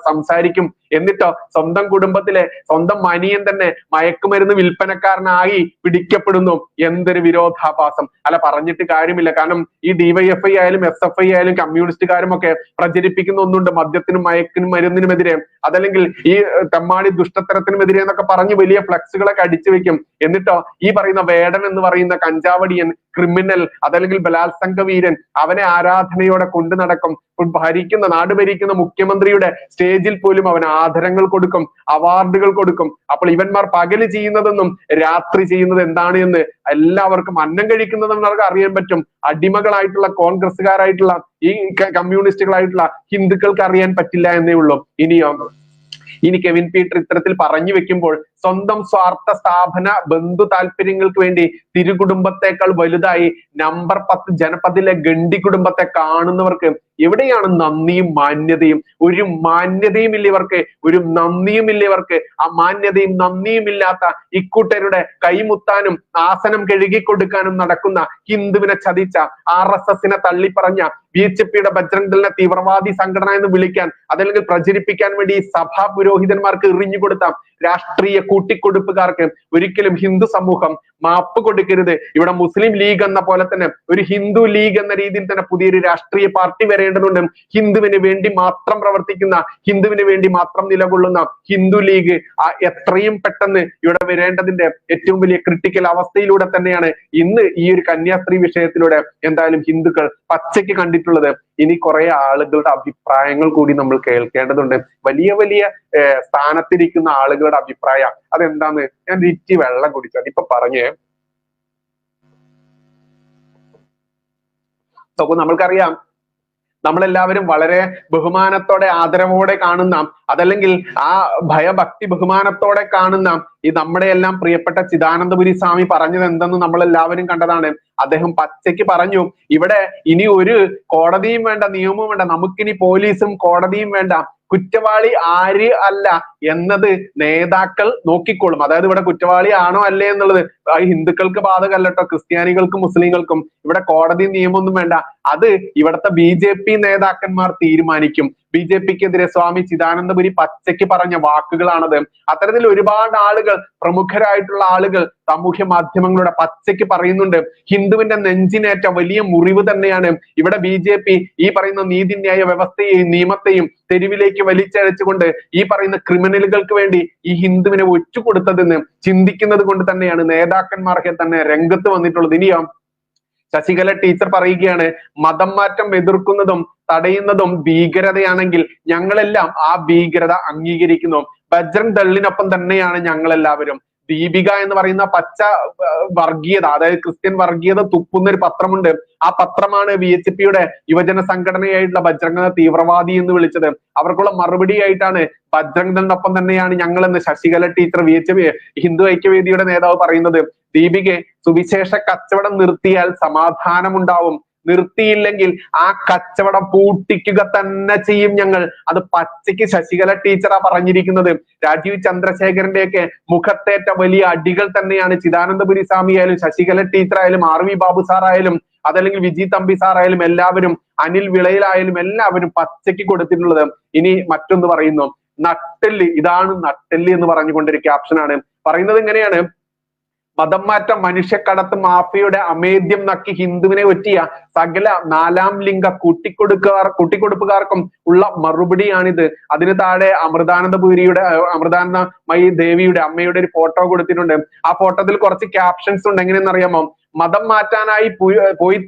Speaker 1: സംസാരിക്കും. എന്നിട്ടോ സ്വന്തം കുടുംബത്തിലെ സ്വന്തം അനിയൻ തന്നെ മയക്കുമരുന്ന് വിൽപ്പനക്കാരനായി പിടിക്കപ്പെടുന്നു. എന്തൊരു വിരോധാഭാസം! അല്ല, പറഞ്ഞിട്ട് കാര്യമില്ല. കാരണം ഈ DYFI ആയാലും SFI ആയാലും കമ്മ്യൂണിസ്റ്റുകാരും ഒക്കെ പ്രചരിപ്പിക്കുന്ന ഒന്നുണ്ട്, മദ്യത്തിനും മയക്കിനും മരുന്നിനുമെതിരെ അതല്ലെങ്കിൽ ഈ തെമ്മാടി ദുഷ്ടത്തരത്തിനുമെതിരെ എന്നൊക്കെ പറഞ്ഞ് വലിയ ഫ്ലക്സുകളൊക്കെ അടിച്ചു വെക്കും. എന്നിട്ടോ ഈ പറയുന്ന വേടൻ എന്ന് പറയുന്ന കഞ്ചാവടിയൻ, ക്രിമിനൽ അതല്ലെങ്കിൽ ബലാത്സംഗ വീരൻ, അവനെ ആരാധനയോടെ കൊണ്ടു നടക്കും. നാട് ഭരിക്കുന്ന മുഖ്യമന്ത്രിയുടെ സ്റ്റേജിൽ പോലും അവൻ ആദരങ്ങൾ കൊടുക്കും, അവാർഡുകൾ കൊടുക്കും. അപ്പോൾ ഇവന്മാർ പകല് ചെയ്യുന്നതെന്നും രാത്രി ചെയ്യുന്നത് എന്താണ് എന്ന് എല്ലാവർക്കും, അന്നം കഴിക്കുന്നതെന്നവർക്ക് അറിയാൻ പറ്റും. അടിമകളായിട്ടുള്ള കോൺഗ്രസ്സുകാരായിട്ടുള്ള ഈ കമ്മ്യൂണിസ്റ്റുകളായിട്ടുള്ള ഹിന്ദുക്കൾക്ക് അറിയാൻ പറ്റില്ല എന്നേ ഉള്ളൂ. ഇനി കെവിൻ പീറ്റർ ഇത്തരത്തിൽ പറഞ്ഞു വെക്കുമ്പോൾ സ്വന്തം സ്വാർത്ഥ സ്ഥാപന ബന്ധു താല്പര്യങ്ങൾക്ക് വേണ്ടി തിരുകുടുംബത്തെക്കാൾ വലുതായി നമ്പർ 10 ജനപദിലെ ഗണ്ഡി കുടുംബത്തെ കാണുന്നവർക്ക് എവിടെയാണ് നന്ദിയും മാന്യതയും? ഒരു മാന്യതയും ഇല്ല ഇവർക്ക്, ഒരു നന്ദിയും ഇല്ല ഇവർക്ക്. ആ മാന്യതയും നന്ദിയും ഇല്ലാത്ത ഇക്കൂട്ടരുടെ കൈമുത്താനും ആസനം കഴുകിക്കൊടുക്കാനും നടക്കുന്ന ഹിന്ദുവിനെ ചതിച്ച RSSനെ തള്ളിപ്പറഞ്ഞ BJPയുടെ ബജ്രംഗ് ദളിനെ തീവ്രവാദി സംഘടന എന്ന് വിളിക്കാൻ അതല്ലെങ്കിൽ പ്രചരിപ്പിക്കാൻ വേണ്ടി സഭാ പുരോഹിതന്മാർക്ക് എറിഞ്ഞുകൊടുത്ത രാഷ്ട്രീയ കൂട്ടിക്കൊടുപ്പുകാർക്ക് ഒരിക്കലും ഹിന്ദു സമൂഹം മാപ്പ് കൊടുക്കരുത്. ഇവിടെ മുസ്ലിം ലീഗ് എന്ന പോലെ തന്നെ ഒരു ഹിന്ദു ലീഗ് എന്ന രീതിയിൽ തന്നെ പുതിയൊരു രാഷ്ട്രീയ പാർട്ടി വരേണ്ടതുണ്ട്. ഹിന്ദുവിന് വേണ്ടി മാത്രം പ്രവർത്തിക്കുന്ന, ഹിന്ദുവിന് വേണ്ടി മാത്രം നിലകൊള്ളുന്ന ഹിന്ദു ലീഗ് എത്രയും പെട്ടെന്ന് ഇവിടെ വരേണ്ടതിന്റെ ഏറ്റവും വലിയ ക്രിട്ടിക്കൽ അവസ്ഥയിലൂടെ തന്നെയാണ് ഇന്ന് ഈ ഒരു കന്യാസ്ത്രീ വിഷയത്തിലൂടെ എന്തായാലും ഹിന്ദുക്കൾ പച്ചയ്ക്ക് കണ്ടിട്ടുള്ളത്. ഇനി കുറെ ആളുകളുടെ അഭിപ്രായങ്ങൾ കൂടി നമ്മൾ കേൾക്കേണ്ടതുണ്ട്. വലിയ വലിയ സ്ഥാനത്തിരിക്കുന്ന ആളുകളുടെ അഭിപ്രായം അതെന്താന്ന് ഞാൻ ഇറ്റി വെള്ളം കുടിച്ചു ഇപ്പൊ പറഞ്ഞ്. അപ്പൊ നമ്മൾക്കറിയാം, നമ്മളെല്ലാവരും വളരെ ബഹുമാനത്തോടെ ആദരവോടെ കാണുന്ന, അതല്ലെങ്കിൽ ആ ഭയഭക്തി ബഹുമാനത്തോടെ കാണുന്ന ഈ നമ്മുടെ എല്ലാം പ്രിയപ്പെട്ട ചിദാനന്ദപുരി സ്വാമി പറഞ്ഞത് എന്തെന്ന് നമ്മളെല്ലാവരും കണ്ടതാണ്. അദ്ദേഹം പച്ചയ്ക്ക് പറഞ്ഞു, ഇവിടെ ഇനി ഒരു കോടതിയും വേണ്ട, നിയമവും വേണ്ട, നമുക്കിനി പോലീസും കോടതിയും വേണ്ട, കുറ്റവാളി ആര് അല്ല എന്നത് നേതാക്കൾ നോക്കിക്കോളും. അതായത് ഇവിടെ കുറ്റവാളി ആണോ അല്ലേ എന്നുള്ളത് ഹിന്ദുക്കൾക്ക് ബാധകമല്ലട്ടോ, ക്രിസ്ത്യാനികൾക്കും മുസ്ലിങ്ങൾക്കും ഇവിടെ കോടതി നിയമമൊന്നും വേണ്ട, അത് ഇവിടുത്തെ BJP നേതാക്കന്മാർ തീരുമാനിക്കും. BJPക്കെതിരെ സ്വാമി ചിദാനന്ദപുരി പച്ചയ്ക്ക് പറഞ്ഞ വാക്കുകളാണത്. അത്തരത്തിൽ ഒരുപാട് ആളുകൾ, പ്രമുഖരായിട്ടുള്ള ആളുകൾ സാമൂഹ്യ മാധ്യമങ്ങളുടെ പച്ചയ്ക്ക് പറയുന്നുണ്ട്. ഹിന്ദുവിന്റെ നെഞ്ചിനേറ്റ വലിയ മുറിവ് തന്നെയാണ് ഇവിടെ BJP ഈ പറയുന്ന നീതിന്യായ വ്യവസ്ഥയെയും നിയമത്തെയും തെരുവിലേക്ക് വലിച്ചഴച്ചുകൊണ്ട് ഈ പറയുന്ന ക്രിമിനലുകൾക്ക് വേണ്ടി ഈ ഹിന്ദുവിനെ ഒറ്റുകൊടുത്തതെന്ന് ചിന്തിക്കുന്നത് കൊണ്ട് തന്നെയാണ് നേതാക്കന്മാർക്ക് തന്നെ രംഗത്ത് വന്നിട്ടുള്ളത്. ഇനിയോ ശശികല ടീച്ചർ പറയുകയാണ്, മതം മാറ്റം എതിർക്കുന്നതും തടയുന്നതും ഭീകരതയാണെങ്കിൽ ഞങ്ങളെല്ലാം ആ ഭീകരത അംഗീകരിക്കുന്നു. ബജ്രംഗ് ദളിനൊപ്പം തന്നെയാണ് ഞങ്ങളെല്ലാവരും. ദീപിക എന്ന് പറയുന്ന പച്ച വർഗീയത, അതായത് ക്രിസ്ത്യൻ വർഗീയത തുപ്പുന്ന ഒരു പത്രമുണ്ട്. ആ പത്രമാണ് VHPയുടെ യുവജന സംഘടനയായിട്ടുള്ള ബജ്രംഗ് തീവ്രവാദി എന്ന് വിളിച്ചത്. അവർക്കുള്ള മറുപടിയായിട്ടാണ് ബജ്രംഗ് ദളിനൊപ്പം തന്നെയാണ് ഞങ്ങളെന്ന് ശശികല ടീച്ചർ VHP ഹിന്ദു ഐക്യവേദിയുടെ നേതാവ് പറയുന്നത്. ദീപികെ, സുവിശേഷ കച്ചവടം നിർത്തിയാൽ സമാധാനമുണ്ടാവും, നിർത്തിയില്ലെങ്കിൽ ആ കച്ചവടം പൂട്ടിക്കുക തന്നെ ചെയ്യും ഞങ്ങൾ. അത് പച്ചയ്ക്ക് ശശികല ടീച്ചറാ പറഞ്ഞിരിക്കുന്നത്. രാജീവ് ചന്ദ്രശേഖരന്റെയൊക്കെ മുഖത്തേറ്റ വലിയ അടികൾ തന്നെയാണ് ചിദാനന്ദപുരി സ്വാമി ആയാലും ശശികല ടീച്ചർ ആയാലും RV ബാബു സാറായാലും അതല്ലെങ്കിൽ വിജി തമ്പി സാറായാലും എല്ലാവരും, അനിൽ വിളയിലായാലും എല്ലാവരും പച്ചയ്ക്ക് കൊടുത്തിട്ടുള്ളത്. ഇനി മറ്റൊന്ന് പറയുന്നു, നട്ടെല്ല്, ഇതാണ് നട്ടെല്ല് എന്ന് പറഞ്ഞുകൊണ്ടൊരു ക്യാപ്ഷനാണ് പറയുന്നത്. ഇങ്ങനെയാണ്, മതം മാറ്റം മനുഷ്യക്കടത്ത് മാഫിയയുടെ അമേദ്യം നക്കി ഹിന്ദുവിനെ ഒറ്റിയ സകല നാലാം ലിംഗ കൂട്ടിക്കൊടുപ്പുകാർക്കും ഉള്ള മറുപടിയാണിത്. അതിന് താഴെ അമൃതാനന്ദമയി ദേവിയുടെ അമ്മയുടെ ഒരു ഫോട്ടോ കൊടുത്തിട്ടുണ്ട്. ആ ഫോട്ടോത്തിൽ കുറച്ച് ക്യാപ്ഷൻസ് ഉണ്ട്. എങ്ങനെയെന്ന് അറിയാമോ? മതം മാറ്റാനായി പോയി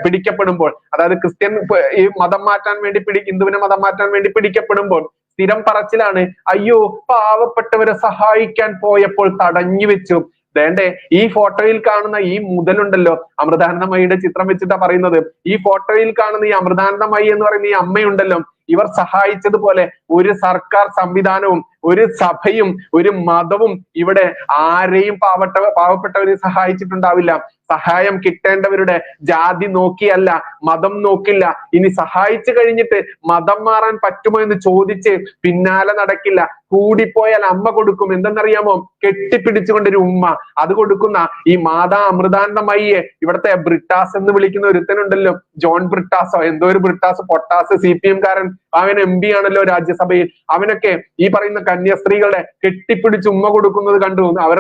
Speaker 1: പിടിക്കപ്പെടുമ്പോൾ, അതായത് ക്രിസ്ത്യൻ ഈ മതം മാറ്റാൻ വേണ്ടി ഹിന്ദുവിനെ മതം മാറ്റാൻ വേണ്ടി പിടിക്കപ്പെടുമ്പോൾ സ്ഥിരം പറച്ചിലാണ്, അയ്യോ പാവപ്പെട്ടവരെ സഹായിക്കാൻ പോയപ്പോൾ തടഞ്ഞു വെച്ചു. വേണ്ടേ, ഈ ഫോട്ടോയിൽ കാണുന്ന ഈ മുതലുണ്ടല്ലോ, അമൃതാനന്ദമയിയുടെ ചിത്രം വെച്ചിട്ടാ പറയുന്നത്. ഈ ഫോട്ടോയിൽ കാണുന്ന ഈ അമൃതാനന്ദമയി എന്ന് പറയുന്ന ഈ അമ്മയുണ്ടല്ലോ, ഇവർ സഹായിച്ചതുപോലെ ഒരു സർക്കാർ സംവിധാനവും ഒരു സഭയും ഒരു മതവും ഇവിടെ ആരെയും പാവപ്പെട്ടവരെ സഹായിച്ചിട്ടുണ്ടാവില്ല. സഹായം കിട്ടേണ്ടവരുടെ ജാതി നോക്കിയല്ല, മതം നോക്കില്ല. ഇനി സഹായിച്ചു കഴിഞ്ഞിട്ട് മതം മാറാൻ പറ്റുമോ എന്ന് ചോദിച്ച് പിന്നാലെ നടക്കില്ല. കൂടിപ്പോയാൽ അമ്മ കൊടുക്കും. എന്തെന്നറിയാമോ? കെട്ടിപ്പിടിച്ചുകൊണ്ടൊരു ഉമ്മ, അത് കൊടുക്കുന്ന ഈ മാതാ അമൃതാനന്ദമയിയെ ഇവിടുത്തെ ബ്രിട്ടാസ് എന്ന് വിളിക്കുന്ന ഒരുത്തനുണ്ടല്ലോ, ജോൺ ബ്രിട്ടാസോ എന്തോ ഒരു ബ്രിട്ടാസ്, പൊട്ടാസ്, CPM കാരൻ, അവൻ MP ആണല്ലോ രാജ്യസഭയിൽ. അവനൊക്കെ ഈ പറയുന്ന കന്യാസ്ത്രീകളെ കെട്ടിപ്പിടിച്ച് ഉമ്മ കൊടുക്കുന്നത് കണ്ടു. അവർ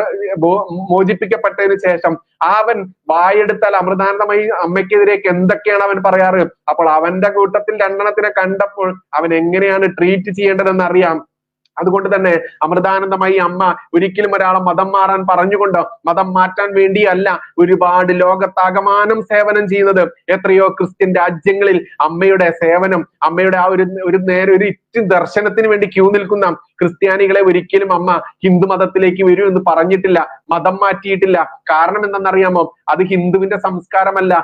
Speaker 1: മോചിപ്പിക്കപ്പെട്ടതിന് ശേഷം അവൻ വായെടുത്താൽ അമൃതാനന്ദമയി അമ്മയ്ക്കെതിരേക്ക് എന്തൊക്കെയാണ് അവൻ പറയാറ്. അപ്പോൾ അവന്റെ കൂട്ടത്തിൽ രണ്ടെണ്ണത്തിനെ കണ്ടപ്പോൾ അവൻ എങ്ങനെയാണ് ട്രീറ്റ് ചെയ്യേണ്ടതെന്ന് അറിയാം. അതുകൊണ്ട് തന്നെ അമൃതാനന്ദമയി അമ്മ ഒരിക്കലും ഒരാളെ മതം മാറാൻ പറഞ്ഞുകൊണ്ട് മതം മാറ്റാൻ വേണ്ടിയല്ല ഒരുപാട് ലോകത്താകമാനം സേവനം ചെയ്യുന്നത്. എത്രയോ ക്രിസ്ത്യൻ രാജ്യങ്ങളിൽ അമ്മയുടെ സേവനം, അമ്മയുടെ ആ ഒരു നേരെ ഒരു ദർശനത്തിന് വേണ്ടി ക്യൂ നിൽക്കുന്ന ക്രിസ്ത്യാനികളെ ഒരിക്കലും അമ്മ ഹിന്ദു മതത്തിലേക്ക് വരൂ എന്ന് പറഞ്ഞിട്ടില്ല, മതം മാറ്റിയിട്ടില്ല. കാരണം എന്തെന്നറിയാമോ? അത് ഹിന്ദുവിന്റെ സംസ്കാരമല്ല.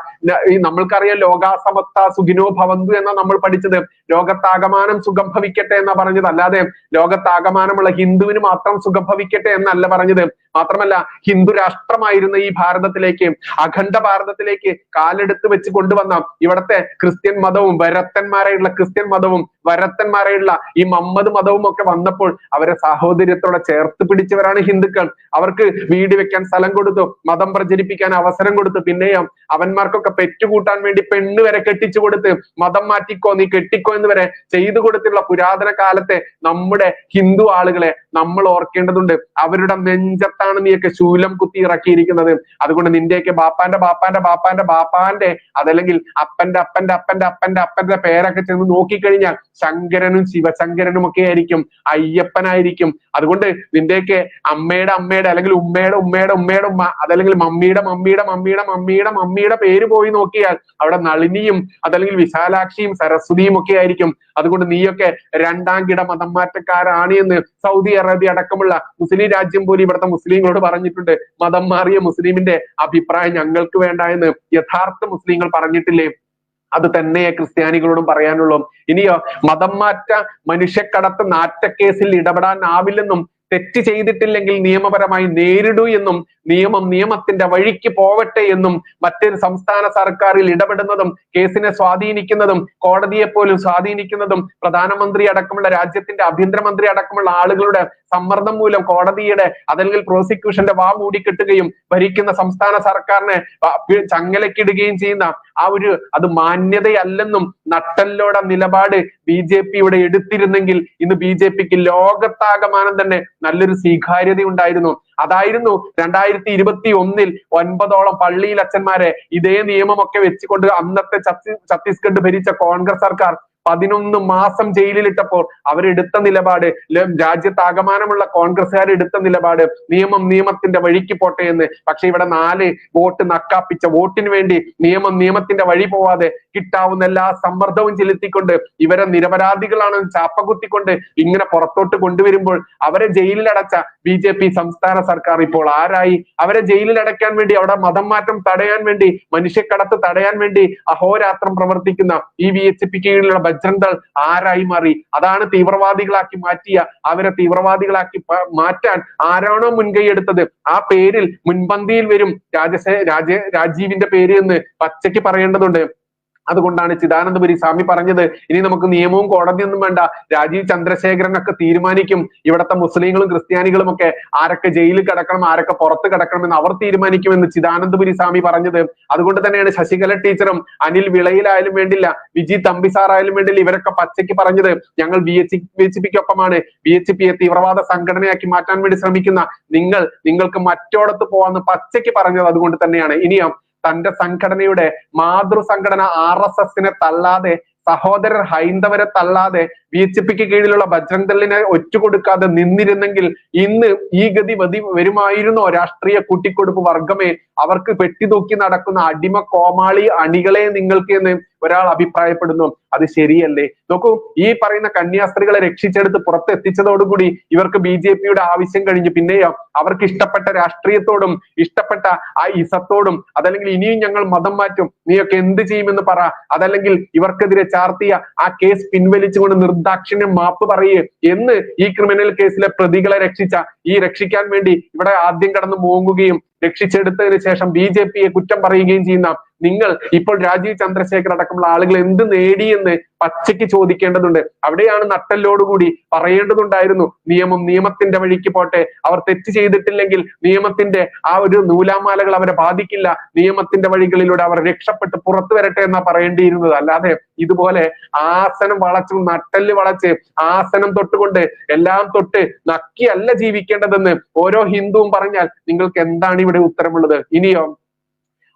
Speaker 1: നമ്മൾക്കറിയാം, ലോകാസമസ്ത സുഖിനോ ഭവന്തു എന്നാ നമ്മൾ പഠിച്ചത്. ലോകത്താകമാനം സുഖം ഭവിക്കട്ടെ എന്നാ പറഞ്ഞത്. അല്ലാതെ ലോകത്താകമാനമുള്ള ഹിന്ദുവിന് മാത്രം സുഖം ഭവിക്കട്ടെ എന്നല്ല പറഞ്ഞത്. മാത്രമല്ല, ഹിന്ദു രാഷ്ട്രമായിരുന്ന ഈ ഭാരതത്തിലേക്ക്, അഖണ്ഡ ഭാരതത്തിലേക്ക് കാലെടുത്ത് വെച്ച് കൊണ്ടുവന്ന ഇവിടത്തെ ക്രിസ്ത്യൻ മതവും വരത്തന്മാരായിട്ടുള്ള ക്രിസ്ത്യൻ മതവും വരത്തന്മാരെയുള്ള ഈ മമ്മദ് മതവും ഒക്കെ വന്നപ്പോൾ അവരെ സാഹോദര്യത്തോടെ ചേർത്ത് പിടിച്ചവരാണ് ഹിന്ദുക്കൾ. അവർക്ക് വീട് വെക്കാൻ സ്ഥലം കൊടുത്തു, മതം പ്രചരിപ്പിക്കാൻ അവസരം കൊടുത്തു, പിന്നെയും അവന്മാർക്കൊക്കെ പെറ്റുകൂട്ടാൻ വേണ്ടി പെണ്ണ് വരെ കെട്ടിച്ചു കൊടുത്ത് മതം മാറ്റിക്കോ നീ കെട്ടിക്കോ എന്ന് വരെ ചെയ്തു കൊടുത്തുള്ള പുരാതന കാലത്തെ നമ്മുടെ ഹിന്ദു ആളുകളെ നമ്മൾ ഓർക്കേണ്ടതുണ്ട്. അവരുടെ നെഞ്ചത്താണ് നീയൊക്കെ ശൂലം കുത്തി ഇറക്കിയിരിക്കുന്നത്. അതുകൊണ്ട് നിന്റെയൊക്കെ ബാപ്പാന്റെ അതല്ലെങ്കിൽ അപ്പന്റെ പേരൊക്കെ ചെന്ന് നോക്കിക്കഴിഞ്ഞാൽ ശങ്കരനും ശിവശങ്കരനും ഒക്കെ ആയിരിക്കും, അയ്യപ്പനായിരിക്കും. അതുകൊണ്ട് നിന്റെയൊക്കെ അമ്മയുടെ അല്ലെങ്കിൽ ഉമ്മയുടെ ഉമ്മ അതല്ലെങ്കിൽ മമ്മിയുടെ പേര് പോയി നോക്കിയാൽ അവിടെ നളിനിയും അതല്ലെങ്കിൽ വിശാലാക്ഷിയും സരസ്വതിയും ഒക്കെ ആയിരിക്കും. അതുകൊണ്ട് നീയൊക്കെ രണ്ടാം കിട മതം മാറ്റക്കാരാണ് എന്ന് സൗദി അറേബ്യ അടക്കമുള്ള മുസ്ലിം രാജ്യം പോലും ഇവിടുത്തെ മുസ്ലിങ്ങളോട് പറഞ്ഞിട്ടുണ്ട്. മതം മാറിയ മുസ്ലിമിന്റെ അഭിപ്രായം ഞങ്ങൾക്ക് വേണ്ട എന്ന് യഥാർത്ഥ മുസ്ലിങ്ങൾ പറഞ്ഞിട്ടില്ലേ? അത് തന്നെയേ ക്രിസ്ത്യാനികളോടും പറയാനുള്ളൂ. ഇനിയോ മതം മാറ്റ മനുഷ്യക്കടത്ത് നാറ്റക്കേസിൽ ഇടപെടാനാവില്ലെന്നും തെറ്റ് ചെയ്തിട്ടില്ലെങ്കിൽ നിയമപരമായി നേരിടൂ എന്നും നിയമത്തിന്റെ വഴിക്ക് പോവട്ടെ എന്നും മറ്റൊരു സംസ്ഥാന സർക്കാരിൽ ഇടപെടുന്നതും കേസിനെ സ്വാധീനിക്കുന്നതും കോടതിയെ പോലും സ്വാധീനിക്കുന്നതും പ്രധാനമന്ത്രി അടക്കമുള്ള രാജ്യത്തിന്റെ ആഭ്യന്തരമന്ത്രി അടക്കമുള്ള ആളുകളുടെ സമ്മർദ്ദം മൂലം കോടതിയുടെ അതല്ലെങ്കിൽ പ്രോസിക്യൂഷന്റെ വാ മൂടിക്കെട്ടുകയും ഭരിക്കുന്ന സംസ്ഥാന സർക്കാരിനെ ചങ്ങലക്കിടുകയും ചെയ്യുന്ന അത് മാന്യതയല്ലെന്നും നട്ടല്ലോടെ നിലപാട് BJP എടുത്തിരുന്നെങ്കിൽ ഇന്ന് BJPക്ക് ലോകത്താകമാനം തന്നെ നല്ലൊരു സ്വീകാര്യത ഉണ്ടായിരുന്നു. അതായിരുന്നു 2021 9ഓളം പള്ളിയിൽ അച്ഛന്മാരെ ഇതേ നിയമമൊക്കെ വെച്ചുകൊണ്ട് അന്നത്തെ ഛത്തീസ്ഗഡ് ഭരിച്ച കോൺഗ്രസ് സർക്കാർ 11 മാസം ജയിലിലിട്ടപ്പോൾ അവരെടുത്ത നിലപാട്, രാജ്യത്താകമാനമുള്ള കോൺഗ്രസ്സുകാർ എടുത്ത നിലപാട് നിയമത്തിന്റെ വഴിക്ക് പോട്ടെ എന്ന്. പക്ഷെ ഇവിടെ 4 വോട്ട് നക്കാപ്പിച്ച വോട്ടിന് വേണ്ടി നിയമത്തിന്റെ വഴി പോവാതെ കിട്ടാവുന്ന എല്ലാ സമ്മർദ്ദവും ചെലുത്തിക്കൊണ്ട് ഇവരെ നിരപരാധികളാണെന്ന് ചാപ്പകുത്തിക്കൊണ്ട് ഇങ്ങനെ പുറത്തോട്ട് കൊണ്ടുവരുമ്പോൾ അവരെ ജയിലിലടച്ച BJP സംസ്ഥാന സർക്കാർ ഇപ്പോൾ ആരായി? അവരെ ജയിലിലടയ്ക്കാൻ വേണ്ടി, അവിടെ മതം മാറ്റം തടയാൻ വേണ്ടി, മനുഷ്യക്കടത്ത് തടയാൻ വേണ്ടി അഹോരാത്രം പ്രവർത്തിക്കുന്ന ഈ VHP കീഴിലുള്ള ബജ്രംഗ് ആരായി മാറി? അതാണ് തീവ്രവാദികളാക്കി മാറ്റിയ അവരെ തീവ്രവാദികളാക്കി മാറ്റാൻ ആരാണോ മുൻകൈ എടുത്തത് ആ പേരിൽ മുൻപന്തിയിൽ വരും രാജീവിന്റെ പേര് എന്ന് പച്ചയ്ക്ക് പറയേണ്ടതുണ്ട്. അതുകൊണ്ടാണ് ചിദാനന്ദപുരി സ്വാമി പറഞ്ഞത് ഇനി നമുക്ക് നിയമവും കോടതിയൊന്നും വേണ്ട, രാജീവ് ചന്ദ്രശേഖരനൊക്കെ തീരുമാനിക്കും, ഇവിടത്തെ മുസ്ലിങ്ങളും ക്രിസ്ത്യാനികളും ഒക്കെ ആരൊക്കെ ജയിലിൽ കിടക്കണം ആരൊക്കെ പുറത്ത് കിടക്കണമെന്ന് അവർ തീരുമാനിക്കുമെന്ന് ചിദാനന്ദപുരി സ്വാമി പറഞ്ഞത്. അതുകൊണ്ട് തന്നെയാണ് ശശികല ടീച്ചറും അനിൽ വിളയിലായാലും വേണ്ടില്ല, വിജി തമ്പിസാർ ആയാലും വേണ്ടില്ല, ഇവരൊക്കെ പച്ചയ്ക്ക് പറഞ്ഞത് ഞങ്ങൾ BHP-ക്കൊപ്പമാണ്. BHP-യെ തീവ്രവാദ സംഘടനയാക്കി മാറ്റാൻ വേണ്ടി ശ്രമിക്കുന്ന നിങ്ങൾക്ക് മറ്റോടത്ത് പോവാന്ന് പച്ചയ്ക്ക് പറഞ്ഞത് അതുകൊണ്ട് തന്നെയാണ്. ഇനിയോ തന്റെ സംഘടനയുടെ മാതൃസംഘടന RSS-നെ തള്ളാതെ, സഹോദരർ ഹൈന്ദവരെ തള്ളാതെ, BHP-ക്ക് കീഴിലുള്ള ബജ്രംഗ് ദളിനെ ഒറ്റുകൊടുക്കാതെ നിന്നിരുന്നെങ്കിൽ ഇന്ന് ഈ ഗതി വരുമായിരുന്നോ? രാഷ്ട്രീയ കൂട്ടിക്കൊടുപ്പ് വർഗമേ, അവർക്ക് പെട്ടിതൂക്കി നടക്കുന്ന അടിമ കോമാളി അണികളെ നിങ്ങൾക്ക് എന്ന് ഒരാൾ അഭിപ്രായപ്പെടുന്നു. അത് ശരിയല്ലേ? നോക്കൂ, ഈ പറയുന്ന കന്യാസ്ത്രീകളെ രക്ഷിച്ചെടുത്ത് പുറത്തെത്തിച്ചതോടുകൂടി ഇവർക്ക് BJP-യുടെ ആവശ്യം കഴിഞ്ഞു. പിന്നെയോ അവർക്ക് ഇഷ്ടപ്പെട്ട രാഷ്ട്രീയത്തോടും ഇഷ്ടപ്പെട്ട ആ ഇസത്തോടും അതല്ലെങ്കിൽ ഇനിയും ഞങ്ങൾ മതം മാറ്റും, നീയൊക്കെ എന്ത് ചെയ്യുമെന്ന് പറ, അതല്ലെങ്കിൽ ഇവർക്കെതിരെ ചാർത്തിയ ആ കേസ് പിൻവലിച്ചുകൊണ്ട് നിർദാക്ഷിണ്യം മാപ്പ് പറയേ എന്ന് ഈ ക്രിമിനൽ കേസിലെ പ്രതികളെ രക്ഷിക്കാൻ വേണ്ടി ഇവിടെ ആദ്യം കടന്ന് മോങ്ങുകയും രക്ഷിച്ചെടുത്തതിന് ശേഷം BJP-യെ കുറ്റം പറയുകയും ചെയ്യുന്ന നിങ്ങൾ ഇപ്പോൾ രാജീവ് ചന്ദ്രശേഖർ അടക്കമുള്ള ആളുകൾ എന്ത് നേടിയെന്ന് പച്ചയ്ക്ക് ചോദിക്കേണ്ടതുണ്ട്. അവിടെയാണ് നട്ടല്ലോടുകൂടി പറയേണ്ടതുണ്ടായിരുന്നു നിയമത്തിന്റെ വഴിക്ക് പോട്ടെ, അവർ തെറ്റ് ചെയ്തിട്ടില്ലെങ്കിൽ നിയമത്തിന്റെ ആ ഒരു നൂലാമാലകൾ അവരെ ബാധിക്കില്ല, നിയമത്തിന്റെ വഴികളിലൂടെ അവർ രക്ഷപ്പെട്ട് പുറത്തു വരട്ടെ എന്നാ പറയേണ്ടിയിരുന്നത്. അല്ലാതെ ഇതുപോലെ ആസനം വളച്ച് നട്ടല് വളച്ച് ആസനം തൊട്ടുകൊണ്ട് എല്ലാം തൊട്ട് നക്കിയല്ല ജീവിക്കേണ്ടതെന്ന് ഓരോ ഹിന്ദുവും പറഞ്ഞാൽ നിങ്ങൾക്ക് എന്താണ് ഇവിടെ ഉത്തരമുള്ളത്? ഇനിയോ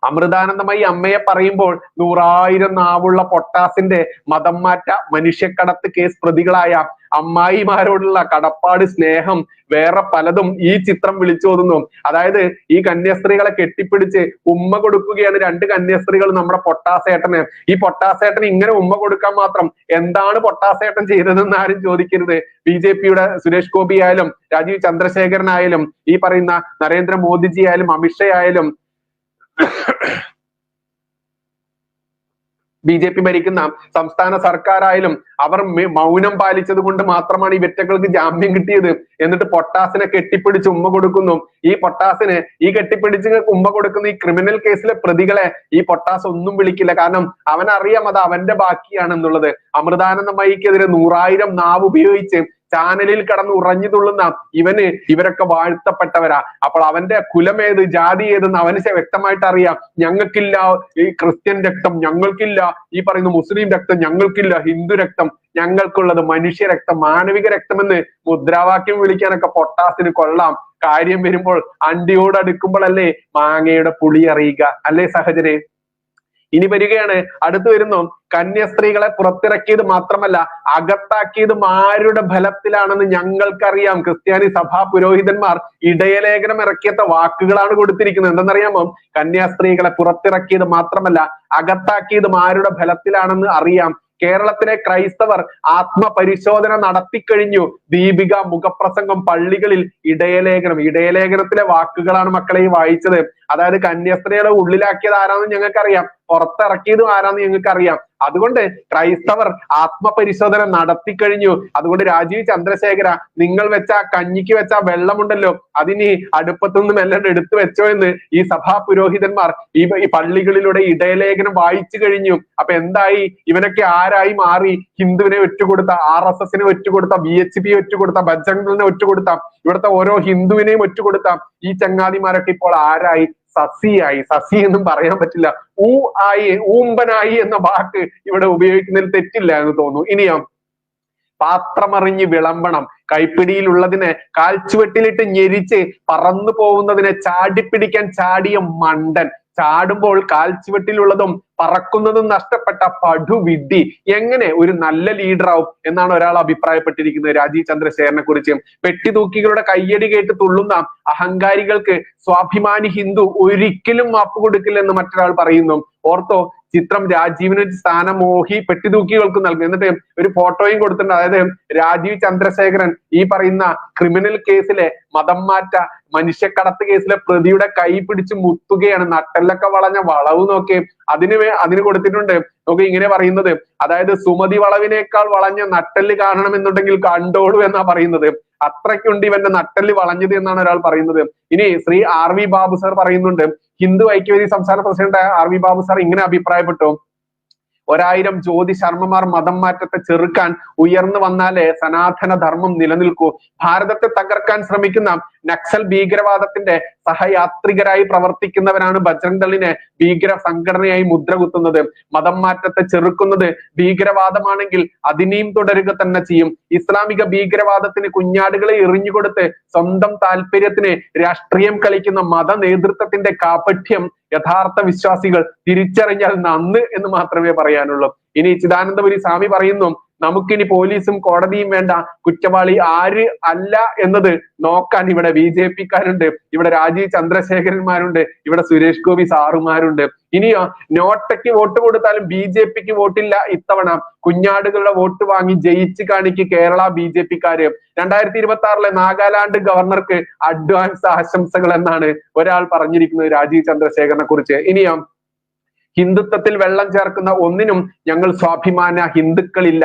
Speaker 1: അമൃതാനന്ദമയി അമ്മയെ പറയുമ്പോൾ 100,000 നാവുള്ള പൊട്ടാസിന്റെ മതം മാറ്റ മനുഷ്യക്കടത്ത് കേസ് പ്രതികളായ അമ്മായിമാരോടുള്ള കടപ്പാട്, സ്നേഹം, വേറെ പലതും ഈ ചിത്രം വിളിച്ചോതുന്നു. അതായത് ഈ കന്യാസ്ത്രീകളെ കെട്ടിപ്പിടിച്ച് ഉമ്മ കൊടുക്കുകയാണ് 2 കന്യാസ്ത്രീകൾ നമ്മുടെ പൊട്ടാസേട്ടന്. ഈ പൊട്ടാസേട്ടന് ഇങ്ങനെ ഉമ്മ കൊടുക്കാൻ മാത്രം എന്താണ് പൊട്ടാസേട്ടൻ ചെയ്തതെന്ന് ആരും ചോദിക്കരുത്. BJP-യുടെ സുരേഷ് ഗോപി ആയാലും രാജീവ് ചന്ദ്രശേഖരനായാലും ഈ പറയുന്ന നരേന്ദ്രമോദിജി ആയാലും അമിത്ഷാ ആയാലും BJP ഭരിക്കുന്ന സംസ്ഥാന സർക്കാരായാലും അവർ മൗനം പാലിച്ചത് കൊണ്ട് മാത്രമാണ് ഈ വെറ്റകൾക്ക് ജാമ്യം കിട്ടിയത്. എന്നിട്ട് പൊട്ടാസിനെ കെട്ടിപ്പിടിച്ച് ഉമ്മ കൊടുക്കുന്നു. ഈ പൊട്ടാസിന് ഈ കെട്ടിപ്പിടിച്ച് ഉമ്മ കൊടുക്കുന്ന ഈ ക്രിമിനൽ കേസിലെ പ്രതികളെ ഈ പൊട്ടാസ് ഒന്നും വിളിക്കില്ല. കാരണം അവനറിയാം അത് അവന്റെ ബാക്കിയാണെന്നുള്ളത്. അമൃതാനന്ദമയിക്കെതിരെ 100,000 നാവ് ഉപയോഗിച്ച് ചാനലിൽ കടന്ന് ഉറഞ്ഞു തുള്ളുന്ന ഇവരൊക്കെ വാഴ്ത്തപ്പെട്ടവരാ. അപ്പോൾ അവന്റെ കുലമേത് ജാതി ഏതെന്ന് അവന് വ്യക്തമായിട്ട് അറിയാം. ഞങ്ങൾക്കില്ല ഈ ക്രിസ്ത്യൻ രക്തം, ഞങ്ങൾക്കില്ല ഈ പറയുന്ന മുസ്ലിം രക്തം, ഞങ്ങൾക്കില്ല ഹിന്ദു രക്തം, ഞങ്ങൾക്കുള്ളത് മനുഷ്യ രക്തം, മാനവിക രക്തം എന്ന് മുദ്രാവാക്യം വിളിക്കാനൊക്കെ പൊട്ടാസിന് കൊള്ളാം. കാര്യം വരുമ്പോൾ അണ്ടിയോട് അടുക്കുമ്പോഴല്ലേ മാങ്ങയുടെ പുളി അറിയുക, അല്ലേ സഹചരെ? ഇനി വരികയാണ്, അടുത്തു വരുന്നു. കന്യാസ്ത്രീകളെ പുറത്തിറക്കിയത് മാത്രമല്ല അകത്താക്കിയതും ആരുടെ ഫലത്തിലാണെന്ന് ഞങ്ങൾക്കറിയാം. ക്രിസ്ത്യാനി സഭാ പുരോഹിതന്മാർ ഇടയലേഖനം ഇറക്കിയത്തെ വാക്കുകളാണ് കൊടുത്തിരിക്കുന്നത്. എന്തെന്നറിയാമോ? കന്യാസ്ത്രീകളെ പുറത്തിറക്കിയത് മാത്രമല്ല അകത്താക്കിയതും ആരുടെ ഫലത്തിലാണെന്ന് അറിയാം. കേരളത്തിലെ ക്രൈസ്തവർ ആത്മപരിശോധന നടത്തിക്കഴിഞ്ഞു. ദീപിക മുഖപ്രസംഗം പള്ളികളിൽ ഇടയലേഖനത്തിലെ വാക്കുകളാണ് മക്കളെ ഈ വായിച്ചത്. അതായത് കന്യാസ്ത്രീകളെ ഉള്ളിലാക്കിയത് ആരാന്ന് ഞങ്ങൾക്കറിയാം, പുറത്തിറക്കിയതും ആരാന്ന് ഞങ്ങൾക്കറിയാം. അതുകൊണ്ട് ക്രൈസ്തവർ ആത്മപരിശോധന നടത്തിക്കഴിഞ്ഞു. അതുകൊണ്ട് രാജീവ് ചന്ദ്രശേഖര, നിങ്ങൾ വെച്ച കഞ്ഞിക്ക് വെച്ച വെള്ളമുണ്ടല്ലോ, അതിന് അടുപ്പത്തു നിന്നും എല്ലാം എടുത്തു വെച്ചോ എന്ന് ഈ സഭാ പുരോഹിതന്മാർ ഈ പള്ളികളിലൂടെ ഇടയലേഖനം വായിച്ചു കഴിഞ്ഞു. അപ്പൊ എന്തായി? ഇവനൊക്കെ ആരായി മാറി? ഹിന്ദുവിനെ ഒറ്റുകൊടുത്ത, RSSനെ ഒറ്റുകൊടുത്ത, BHP ഒറ്റുകൊടുത്ത, ബജറംഗദളിനെ ഒറ്റുകൊടുത്ത, ഇവിടുത്തെ ഓരോ ഹിന്ദുവിനെയും ഒറ്റുകൊടുത്ത ഈ ചങ്ങാതിമാരൊക്കെ ഇപ്പോൾ ആരായി? സസിയായി. സസി എന്നും പറയാൻ പറ്റില്ല, ഊമ്പനായി എന്ന വാക്ക് ഇവിടെ ഉപയോഗിക്കുന്നതിൽ തെറ്റില്ല എന്ന് തോന്നുന്നു. ഇനിയോ, പാത്രമറിഞ്ഞ് വിളമ്പണം. കൈപ്പിടിയിലുള്ളതിനെ കാൽച്ചുവെട്ടിലിട്ട് ഞെരിച്ച് പറന്നു പോകുന്നതിനെ ചാടിപ്പിടിക്കാൻ ചാടിയ മണ്ടൻ. ചാടുമ്പോൾ കാൽച്ചുവെട്ടിലുള്ളതും പറക്കുന്നതും നഷ്ടപ്പെട്ട പടുവിഡ്ഢി. എങ്ങനെ ഒരു നല്ല ലീഡർ ആവും എന്നാണ് ഒരാൾ അഭിപ്രായപ്പെട്ടിരിക്കുന്നത് രാജീവ് ചന്ദ്രശേഖരനെ കുറിച്ച്. പെട്ടിതൂക്കികളുടെ കയ്യടി കേട്ട് തുള്ളുന്ന അഹങ്കാരികൾക്ക് സ്വാഭിമാനി ഹിന്ദു ഒരിക്കലും മാപ്പ് കൊടുക്കില്ലെന്ന് മറ്റൊരാൾ പറയുന്നു. ഓർത്തോ, ചിത്രം രാജീവിന് സ്ഥാനമോഹി പെട്ടിതൂക്കികൾക്ക് നൽകും. എന്നിട്ട് ഒരു ഫോട്ടോയും കൊടുത്തിട്ടുണ്ട്. അതായത് രാജീവ് ചന്ദ്രശേഖരൻ ഈ പറയുന്ന ക്രിമിനൽ കേസിലെ മതം മാറ്റ മനുഷ്യക്കടത്ത് കേസിലെ പ്രതിയുടെ കൈ പിടിച്ച് മുത്തുകയാണ്. നട്ടെല്ലൊക്കെ വളഞ്ഞ വളവ് നോക്കി അതിന് കൊടുത്തിട്ടുണ്ട്. നോക്കി ഇങ്ങനെ പറയുന്നത്, അതായത് സുമതി വളവിനേക്കാൾ വളഞ്ഞ നട്ടെല്ല് കാണണമെന്നുണ്ടെങ്കിൽ കണ്ടോളൂ എന്നാ പറയുന്നത്. അത്രയ്ക്കുണ്ട് ഇവന്റെ നട്ടെല്ല് വളഞ്ഞത് എന്നാണ് ഒരാൾ പറയുന്നത്. ഇനി ശ്രീ RV ബാബു സാർ പറയുന്നുണ്ട്, ഹിന്ദു ഐക്യവേദി സംസ്ഥാന പ്രസിഡന്റ് RV ബാബു സാർ ഇങ്ങനെ അഭിപ്രായപ്പെട്ടു: 1000 ജ്യോതി ശർമ്മമാർ മതം മാറ്റത്തെ ചെറുക്കാൻ ഉയർന്നു വന്നാലേ സനാതന ധർമ്മം നിലനിൽക്കൂ. ഭാരതത്തെ തകർക്കാൻ ശ്രമിക്കുന്ന നക്സൽ ഭീകരവാദത്തിന്റെ സഹയാത്രികരായി പ്രവർത്തിക്കുന്നവരാണ് ബജറംഗദളിനെ ഭീകര സംഘടനയായി മുദ്ര കുത്തുന്നത്. മതം മാറ്റത്തെ ചെറുക്കുന്നത് ഭീകരവാദമാണെങ്കിൽ അതിനെയും തുടരുക തന്നെ ചെയ്യും. ഇസ്ലാമിക ഭീകരവാദത്തിന് കുഞ്ഞാടുകളെ എറിഞ്ഞുകൊടുത്ത് സ്വന്തം താല്പര്യത്തിന് രാഷ്ട്രീയം കളിക്കുന്ന മത നേതൃത്വത്തിന്റെ കാപട്യം യഥാർത്ഥ വിശ്വാസികൾ തിരിച്ചറിഞ്ഞാൽ നന്ന് എന്ന് മാത്രമേ പറയാനുള്ളൂ. ഇനി ചിദാനന്ദപുരി സ്വാമി പറയുന്നു, നമുക്കിനി പോലീസും കോടതിയും വേണ്ട, കുറ്റവാളി ആര് അല്ല എന്നത് നോക്കാൻ ഇവിടെ BJP-ക്കാരുണ്ട്, ഇവിടെ രാജീവ് ചന്ദ്രശേഖരന്മാരുണ്ട്, ഇവിടെ സുരേഷ് ഗോപി സാറുമാരുണ്ട്. ഇനിയോ, നോട്ടയ്ക്ക് വോട്ട് കൊടുത്താലും BJP-ക്ക് വോട്ടില്ല ഇത്തവണ. കുഞ്ഞാടുകളുടെ വോട്ട് വാങ്ങി ജയിച്ച് കാണിക്ക് കേരള BJP-ക്കാര്. 2026 നാഗാലാൻഡ് ഗവർണർക്ക് അഡ്വാൻസ് ആശംസകൾ എന്നാണ് ഒരാൾ പറഞ്ഞിരിക്കുന്നത് രാജീവ് ചന്ദ്രശേഖരനെ കുറിച്ച്. ഇനിയോ, ഹിന്ദുത്വത്തിൽ വെള്ളം ചേർക്കുന്ന ഒന്നിനും ഞങ്ങൾ സ്വാഭിമാന ഹിന്ദുക്കളില്ല.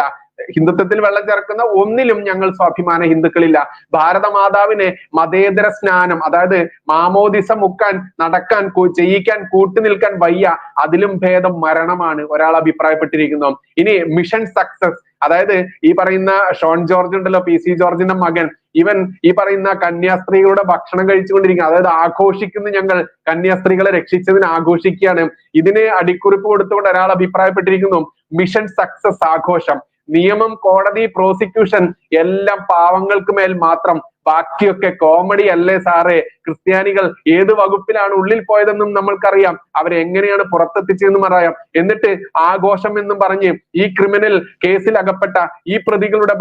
Speaker 1: ഹിന്ദുത്വത്തിൽ വെള്ളം ചേർക്കുന്ന ഒന്നിലും ഞങ്ങൾ സ്വാഭിമാന ഹിന്ദുക്കളില്ല. ഭാരതമാതാവിനെ മതേതര സ്നാനം, അതായത് മാമോദിസ മുക്കാൻ നടക്കാൻ ചെയ്യിക്കാൻ കൂട്ടുനിൽക്കാൻ വയ്യ, അതിലും ഭേദം മരണമാണ് ഒരാൾ അഭിപ്രായപ്പെട്ടിരിക്കുന്നു. ഇനി മിഷൻ സക്സസ്, അതായത് ഈ പറയുന്ന ഷോൺ ജോർജ് ഉണ്ടല്ലോ, PC ജോർജിന്റെ മകൻ, ഇവൻ ഈ പറയുന്ന കന്യാസ്ത്രീകളുടെ ഭക്ഷണം കഴിച്ചുകൊണ്ടിരിക്കുക. അതായത് ആഘോഷിക്കുന്നു, ഞങ്ങൾ കന്യാസ്ത്രീകളെ രക്ഷിച്ചതിന് ആഘോഷിക്കുകയാണ്. ഇതിന് അടിക്കുറിപ്പ് കൊടുത്തുകൊണ്ട് ഒരാൾ അഭിപ്രായപ്പെട്ടിരിക്കുന്നു, മിഷൻ സക്സസ് ആഘോഷം. നിയമം, കോടതി, പ്രോസിക്യൂഷൻ എല്ലാം പാവങ്ങൾക്ക് മേൽ മാത്രം, ബാക്കിയൊക്കെ കോമഡി അല്ലേ സാറേ? ക്രിസ്ത്യാനികൾ ഏത് വകുപ്പിലാണ് ഉള്ളിൽ പോയതെന്നും നമ്മൾക്കറിയാം, അവരെങ്ങനെയാണ് പുറത്തെത്തിച്ചതെന്നും അറിയാം. എന്നിട്ട് ആഘോഷം എന്നും പറഞ്ഞ് ഈ ക്രിമിനൽ കേസിൽ അകപ്പെട്ട ഈ പ്രതികളുടെ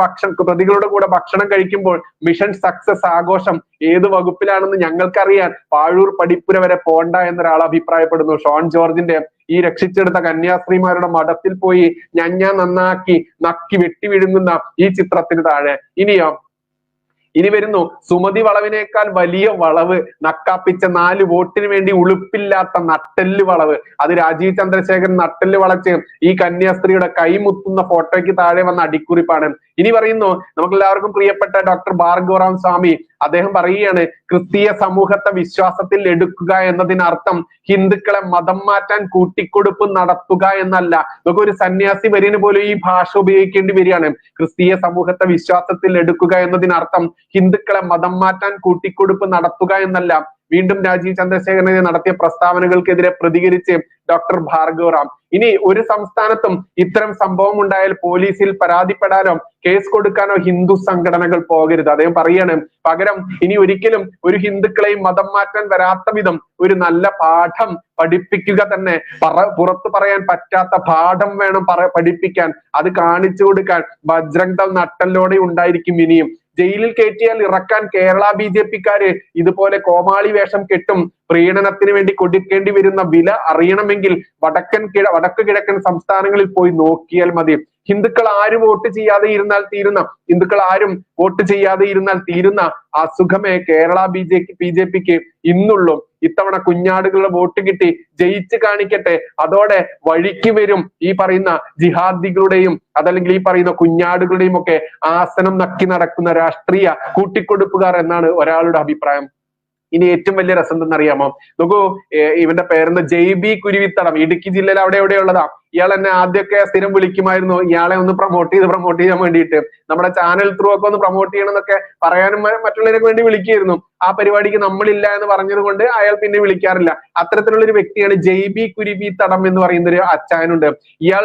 Speaker 1: കൂടെ ഭക്ഷണം കഴിക്കുമ്പോൾ മിഷൻ സക്സസ് ആഘോഷം ഏത് വകുപ്പിലാണെന്ന് ഞങ്ങൾക്കറിയാൻ പാഴൂർ പടിപ്പുര വരെ പോണ്ട എന്നൊരാൾ അഭിപ്രായപ്പെടുന്നു. ഷോൺ ജോർജിന്റെ ഈ രക്ഷിച്ചെടുത്ത കന്യാസ്ത്രീമാരുടെ മഠത്തിൽ പോയി നന്നാക്കി നക്കി വെട്ടി വിഴുങ്ങുന്ന ഈ ചിത്രത്തിന് താഴെ. ഇനിയോ, ഇനി വരുന്നു സുമതി വളവിനേക്കാൾ വലിയ വളവ് നക്കാപ്പിച്ച 4 വോട്ടിന് വേണ്ടി ഉളുപ്പില്ലാത്ത നട്ടെല്ല് വളവ്. അത് രാജീവ് ചന്ദ്രശേഖരൻ നട്ടെല്ല് വളച്ച് ഈ കന്യാസ്ത്രീയുടെ കൈമുത്തുന്ന ഫോട്ടോയ്ക്ക് താഴെ വന്ന അടിക്കുറിപ്പാണ്. ഇനി പറയുന്നു നമുക്ക് എല്ലാവർക്കും പ്രിയപ്പെട്ട ഡോക്ടർ ഭാർഗവറാം സ്വാമി, അദ്ദേഹം പറയുകയാണ് ക്രിസ്തീയ സമൂഹത്തെ വിശ്വാസത്തിൽ എടുക്കുക എന്നതിനർത്ഥം ഹിന്ദുക്കളെ മതം മാറ്റാൻ കൂട്ടിക്കൊടുപ്പ് നടത്തുക എന്നല്ല. നമുക്ക് ഒരു സന്യാസി വര്യന് പോലും ഈ ഭാഷ ഉപയോഗിക്കേണ്ടി വരികയാണ്. ക്രിസ്തീയ സമൂഹത്തെ വിശ്വാസത്തിൽ എടുക്കുക എന്നതിനർത്ഥം ഹിന്ദുക്കളെ മതം മാറ്റാൻ കൂട്ടിക്കൊടുപ്പ് നടത്തുക എന്നല്ല. വീണ്ടും രാജീവ് ചന്ദ്രശേഖരനെ നടത്തിയ പ്രസ്താവനകൾക്കെതിരെ പ്രതികരിച്ച് ഡോക്ടർ ഭാർഗവറാം, ഇനി ഒരു സംസ്ഥാനത്തും ഇത്തരം സംഭവം ഉണ്ടായാൽ പോലീസിൽ പരാതിപ്പെടാനോ കേസ് കൊടുക്കാനോ ഹിന്ദു സംഘടനകൾ പോകരുത്. അദ്ദേഹം പറയാണ് പകരം ഇനി ഒരിക്കലും ഒരു ഹിന്ദുക്കളെയും മതം മാറ്റാൻ വരാത്ത വിധം ഒരു നല്ല പാഠം പഠിപ്പിക്കുക തന്നെ. പുറത്തു പറയാൻ പറ്റാത്ത പാഠം വേണം പഠിപ്പിക്കാൻ. അത് കാണിച്ചു കൊടുക്കാൻ ബജ്രംഗ് ദൾ നട്ടലോടെ ഉണ്ടായിരിക്കും ഇനിയും. ജയിലിൽ കയറ്റിയാൽ ഇറക്കാൻ കേരള BJP-ക്കാര് ഇതുപോലെ കോമാളി വേഷം കെട്ടും. പ്രീണനത്തിന് വേണ്ടി കൊടുക്കേണ്ടി വരുന്ന വില അറിയണമെങ്കിൽ വടക്ക് കിഴക്കൻ സംസ്ഥാനങ്ങളിൽ പോയി നോക്കിയാൽ മതി. ഹിന്ദുക്കൾ ആരും വോട്ട് ചെയ്യാതെ ഇരുന്നാൽ തീരുന്ന അസുഖമേ കേരള BJP-ക്ക് ഇന്നുള്ളൂ. ഇത്തവണ കുഞ്ഞാടുകളുടെ വോട്ട് കിട്ടി ജയിച്ച് കാണിക്കട്ടെ. അതോടെ വഴിക്ക് വരും ഈ പറയുന്ന ജിഹാദികളുടെയും അതല്ലെങ്കിൽ ഈ പറയുന്ന കുഞ്ഞാടുകളുടെയും ഒക്കെ ആസനം നക്കി നടക്കുന്ന രാഷ്ട്രീയ കൂട്ടിക്കൊടുപ്പുകാർ എന്നാണ് ഒരാളുടെ അഭിപ്രായം. ഇനി ഏറ്റവും വലിയ രസം എന്തെന്നറിയാമോ? നോക്കൂ, ഇവന്റെ പേരെന്ന് JB കുരുവിത്തടം, ഇടുക്കി ജില്ലയിൽ അവിടെ എവിടെയുള്ളതാ. ഇയാൾ എന്നെ ആദ്യമൊക്കെ സ്ഥിരം വിളിക്കുമായിരുന്നു ഇയാളെ ഒന്ന് പ്രൊമോട്ട് ചെയ്യാൻ വേണ്ടിയിട്ട്. നമ്മുടെ ചാനൽ ത്രൂ ഒക്കെ ഒന്ന് പ്രൊമോട്ട് ചെയ്യണം എന്നൊക്കെ പറയാനും മറ്റുള്ളവർക്ക് വേണ്ടി വിളിക്കുകയായിരുന്നു. ആ പരിപാടിക്ക് നമ്മളില്ല എന്ന് പറഞ്ഞത് കൊണ്ട് അയാൾ പിന്നെ വിളിക്കാറില്ല. അത്തരത്തിലുള്ള ഒരു വ്യക്തിയാണ് JB കുരുവിത്തടം എന്ന് പറയുന്ന ഒരു അച്ചായനുണ്ട്. ഇയാൾ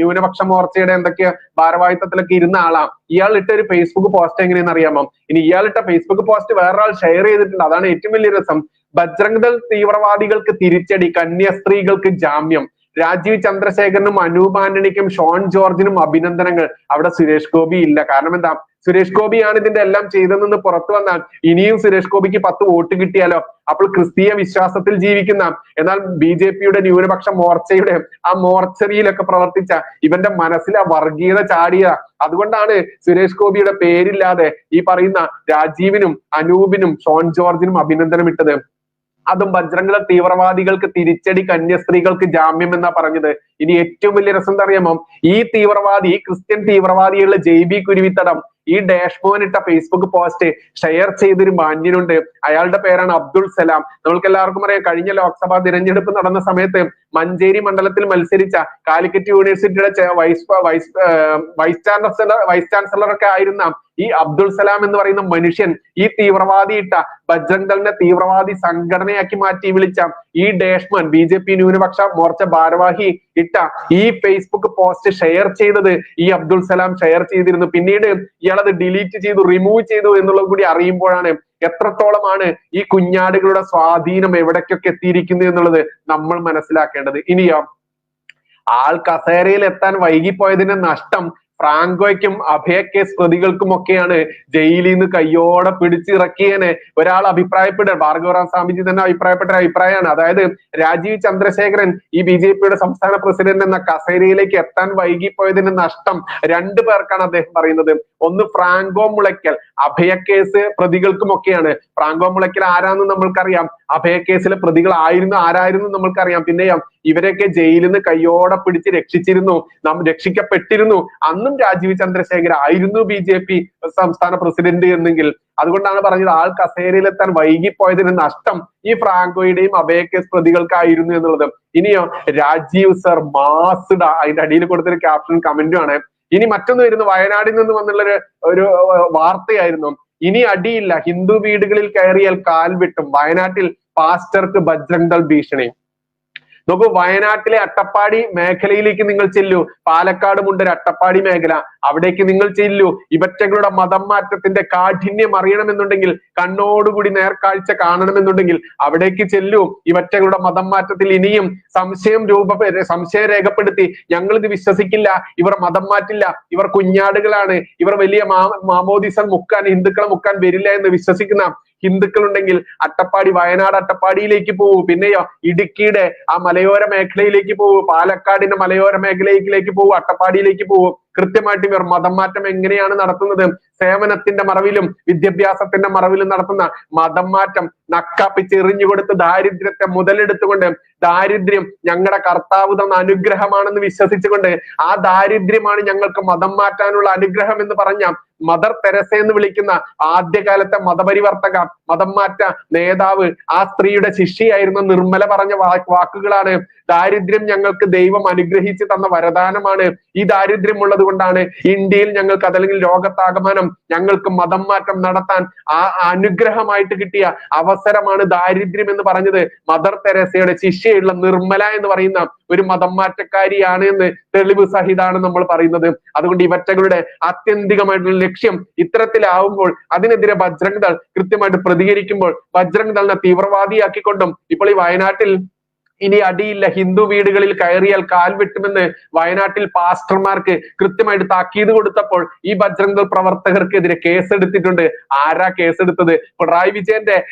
Speaker 1: ന്യൂനപക്ഷ മോർച്ചയുടെ എന്തൊക്കെയോ ഭാരവാഹിത്വത്തിലൊക്കെ ഇരുന്ന ആളാ. ഇയാൾ ഇട്ട ഒരു ഫേസ്ബുക്ക് പോസ്റ്റ് എങ്ങനെയെന്ന് അറിയാമോ? ഇനി ഇയാൾ ഇട്ട ഫേസ്ബുക്ക് പോസ്റ്റ് വേറൊരാൾ ഷെയർ ചെയ്തിട്ടുണ്ട്. അതാണ് ഏറ്റവും വലിയ രസം. ബജ്രംഗ് ദൾ തീവ്രവാദികൾക്ക് തിരിച്ചടി, കന്യാസ്ത്രീകൾക്ക് ജാമ്യം. രാജീവ് ചന്ദ്രശേഖരനും അനൂപ് ആന്റണിക്കും ഷോൺ ജോർജിനും അഭിനന്ദനങ്ങൾ. അവിടെ സുരേഷ് ഗോപി ഇല്ല. കാരണം എന്താ? സുരേഷ് ഗോപിയാണ് ഇതിന്റെ എല്ലാം ചെയ്തതെന്ന് പുറത്തു വന്നാൽ ഇനിയും സുരേഷ് ഗോപിക്ക് 10 വോട്ട് കിട്ടിയാലോ? അപ്പോൾ ക്രിസ്തീയ വിശ്വാസത്തിൽ ജീവിക്കുന്ന എന്നാൽ BJP-യുടെ ന്യൂനപക്ഷ മോർച്ചയുടെ ആ മോർച്ചറിയിലൊക്കെ പ്രവർത്തിച്ച ഇവന്റെ മനസ്സിൽ ആ വർഗീയത ചാടിയ. അതുകൊണ്ടാണ് സുരേഷ് ഗോപിയുടെ പേരില്ലാതെ ഈ പറയുന്ന രാജീവിനും അനൂപിനും ഷോൺ ജോർജിനും അഭിനന്ദനം ഇട്ടത്. അതും ബജ്രംഗ് ദൾ തീവ്രവാദികൾക്ക് തിരിച്ചടി, കന്യാസ്ത്രീകൾക്ക് ജാമ്യം എന്നാ പറഞ്ഞത്. ഇനി ഏറ്റവും വലിയ രസം എന്താ അറിയാമോ? ഈ ക്രിസ്ത്യൻ തീവ്രവാദിയുള്ള JB കുരുവിത്തടം ഈ ഡാഷ്മോൻ ഇട്ട ഫേസ്ബുക്ക് പോസ്റ്റ് ഷെയർ ചെയ്തൊരു മാന്യനുണ്ട്. അയാളുടെ പേരാണ് അബ്ദുൾ സലാം. നമ്മൾക്ക് എല്ലാവർക്കും അറിയാം, കഴിഞ്ഞ ലോക്സഭാ തിരഞ്ഞെടുപ്പ് നടന്ന സമയത്ത് മഞ്ചേരി മണ്ഡലത്തിൽ മത്സരിച്ച കാലിക്കറ്റ് യൂണിവേഴ്സിറ്റിയുടെ വൈസ് ചാൻസലർ ഒക്കെ ആയിരുന്ന ഈ അബ്ദുൾ സലാം എന്ന് പറയുന്ന മനുഷ്യൻ ഈ തീവ്രവാദി ഇട്ട ബജ്രംഗ് ദളിനെ തീവ്രവാദി സംഘടനയാക്കി മാറ്റി വിളിച്ച ഈ ഡാഷ്മൻ BJP ന്യൂനപക്ഷ മോർച്ച ഭാരവാഹി ഇട്ട ഈ ഫേസ്ബുക്ക് പോസ്റ്റ് ഷെയർ ചെയ്തത് ഈ അബ്ദുൾ സലാം ഷെയർ ചെയ്തിരുന്നു. പിന്നീട് ഇയാളത് ഡിലീറ്റ് ചെയ്തു, റിമൂവ് ചെയ്തു എന്നുള്ളത് കൂടി അറിയുമ്പോഴാണ് എത്രത്തോളമാണ് ഈ കുഞ്ഞാടുകളുടെ സ്വാധീനം എവിടേക്കൊക്കെ എത്തിയിരിക്കുന്നു എന്നുള്ളത് നമ്മൾ മനസ്സിലാക്കേണ്ടത്. ഇനിയോ, ആൾ കസേരയിൽ എത്താൻ വൈകിപ്പോയതിന്റെ നഷ്ടം ഫ്രാങ്കോയ്ക്കും അഭയ കേസ് പ്രതികൾക്കുമൊക്കെയാണ്. ജയിലിൽ നിന്ന് കയ്യോടെ പിടിച്ചിറക്കിയതിന് ഒരാൾ അഭിപ്രായപ്പെടുക, ഭാർഗവറാം സ്വാമിജി തന്നെ അഭിപ്രായപ്പെട്ട അഭിപ്രായമാണ്. അതായത് രാജീവ് ചന്ദ്രശേഖരൻ ഈ BJP-യുടെ സംസ്ഥാന പ്രസിഡന്റ് എന്ന കസേരയിലേക്ക് എത്താൻ വൈകിപ്പോയതിന്റെ നഷ്ടം 2 പേർക്കാണ് അദ്ദേഹം പറയുന്നത്. ഒന്ന് ഫ്രാങ്കോ മുളയ്ക്കൽ, അഭയ കേസ് പ്രതികൾക്കുമൊക്കെയാണ്. ഫ്രാങ്കോ മുളയ്ക്കൽ ആരാന്ന് നമ്മൾക്കറിയാം, അഭയ കേസിലെ ആരായിരുന്നു നമ്മൾക്കറിയാം. പിന്നെയോ ഇവരെയൊക്കെ ജയിലിൽ നിന്ന് കയ്യോടെ പിടിച്ച് രക്ഷിക്കപ്പെട്ടിരുന്നു. അന്നും രാജീവ് ചന്ദ്രശേഖർ ആയിരുന്നു BJP സംസ്ഥാന പ്രസിഡന്റ് എന്നെങ്കിൽ. അതുകൊണ്ടാണ് പറഞ്ഞത് ആൾ കസേരയിലെത്താൻ വൈകിപ്പോയതിന് നഷ്ടം ഈ ഫ്രാങ്കോയുടെയും അഭയ കേസ് പ്രതികൾക്കായിരുന്നു എന്നുള്ളത്. ഇനിയോ, രാജീവ് സർ മാസ്ഡ, അതിന്റെ അടിയിൽ കൊടുത്തൊരു ക്യാപ്ഷൻ കമന്റും ആണ്. ഇനി മറ്റൊന്ന് വരുന്നു, വയനാടിൽ നിന്ന് വന്നുള്ള ഒരു വാർത്തയായിരുന്നു. ഇനി അടിയില്ല, ഹിന്ദു വീടുകളിൽ കയറിയാൽ കാൽ വെട്ടും, വയനാട്ടിൽ പാസ്റ്റർക്ക് ബജ്രംഗ് ദൾ ഭീഷണി. നോക്കൂ, വയനാട്ടിലെ അട്ടപ്പാടി മേഖലയിലേക്ക് നിങ്ങൾ ചെല്ലൂ. പാലക്കാടുമുണ്ട് ഒരു അട്ടപ്പാടി മേഖല, അവിടേക്ക് നിങ്ങൾ ചെല്ലൂ. ഇവറ്റകളുടെ മതം മാറ്റത്തിന്റെ കാഠിന്യം അറിയണമെന്നുണ്ടെങ്കിൽ, കണ്ണോടുകൂടി നേർക്കാഴ്ച കാണണമെന്നുണ്ടെങ്കിൽ അവിടേക്ക് ചെല്ലൂ. ഇവറ്റകളുടെ മതം മാറ്റത്തിൽ ഇനിയും സംശയം രേഖപ്പെടുത്തി ഞങ്ങളിത് വിശ്വസിക്കില്ല, ഇവർ മതം മാറ്റില്ല, ഇവർ കുഞ്ഞാടുകളാണ്, ഇവർ വലിയ മാമോദിസം ഹിന്ദുക്കളെ മുക്കാൻ വരില്ല എന്ന് വിശ്വസിക്കുന്ന ഹിന്ദുക്കളുണ്ടെങ്കിൽ വയനാട് അട്ടപ്പാടിയിലേക്ക് പോകൂ. പിന്നെയോ ഇടുക്കിയുടെ ആ മലയോര മേഖലയിലേക്ക് പോകൂ, പാലക്കാടിന്റെ മലയോര മേഖലയിലേക്ക് പോകൂ, അട്ടപ്പാടിയിലേക്ക് പോകൂ. കൃത്യമായിട്ട് ഇവർ മതം മാറ്റം എങ്ങനെയാണ് നടത്തുന്നത്? സേവനത്തിന്റെ മറവിലും വിദ്യാഭ്യാസത്തിന്റെ മറവിലും നടത്തുന്ന മതം മാറ്റം നക്കാപ്പിച്ച് എറിഞ്ഞുകൊടുത്ത് ദാരിദ്ര്യത്തെ മുതലെടുത്തുകൊണ്ട് ദാരിദ്ര്യം ഞങ്ങളുടെ കർത്താവ് തന്ന അനുഗ്രഹമാണെന്ന് വിശ്വസിച്ചുകൊണ്ട് ആ ദാരിദ്ര്യമാണ് ഞങ്ങൾക്ക് മതം മാറ്റാനുള്ള അനുഗ്രഹം എന്ന് പറഞ്ഞ മദർ തെരേസ എന്ന് വിളിക്കുന്ന ആദ്യകാലത്തെ മതപരിവർത്തക മതം മാറ്റ നേതാവ് ആ സ്ത്രീയുടെ ശിഷ്യയായിരുന്ന നിർമ്മല പറഞ്ഞ വാക്കുകളാണ്. ദാരിദ്ര്യം ഞങ്ങൾക്ക് ദൈവം അനുഗ്രഹിച്ച് തന്ന വരദാനമാണ്. ഈ ദാരിദ്ര്യം ഉള്ളത് കൊണ്ടാണ് ഇന്ത്യയിൽ ഞങ്ങൾക്ക് അതല്ലെങ്കിൽ ലോകത്താകമാനം ഞങ്ങൾക്ക് മതം മാറ്റം നടത്താൻ ആ അനുഗ്രഹമായിട്ട് കിട്ടിയ അവസരമാണ് ദാരിദ്ര്യം എന്ന് പറഞ്ഞത് മദർ തെരേസയുടെ ശിഷ്യയുള്ള നിർമ്മല എന്ന് പറയുന്ന ഒരു മതം മാറ്റക്കാരിയാണ് എന്ന് തെളിവ് സഹിതാണ് നമ്മൾ പറയുന്നത്. അതുകൊണ്ട് ഇവറ്റകളുടെ ആത്യന്തികമായിട്ടുള്ള ലക്ഷ്യം ഇത്തരത്തിലാവുമ്പോൾ അതിനെതിരെ ബജ്രംഗ് ദൾ കൃത്യമായിട്ട് പ്രതികരിക്കുമ്പോൾ ബജ്രംഗ് ദളിനെ തീവ്രവാദിയാക്കിക്കൊണ്ടും ഇപ്പോൾ ഈ വയനാട്ടിൽ ഇനി അടിയില്ല, ഹിന്ദു വീടുകളിൽ കയറിയാൽ കാൽ വെട്ടുമെന്ന് വയനാട്ടിൽ പാസ്റ്റർമാർക്ക് കൃത്യമായിട്ട് താക്കീത് കൊടുത്തപ്പോൾ ഈ ബജ്രംഗ് ദൾ പ്രവർത്തകർക്കെതിരെ കേസെടുത്തിട്ടുണ്ട്. ആരാ കേസെടുത്തത്? പിണറായി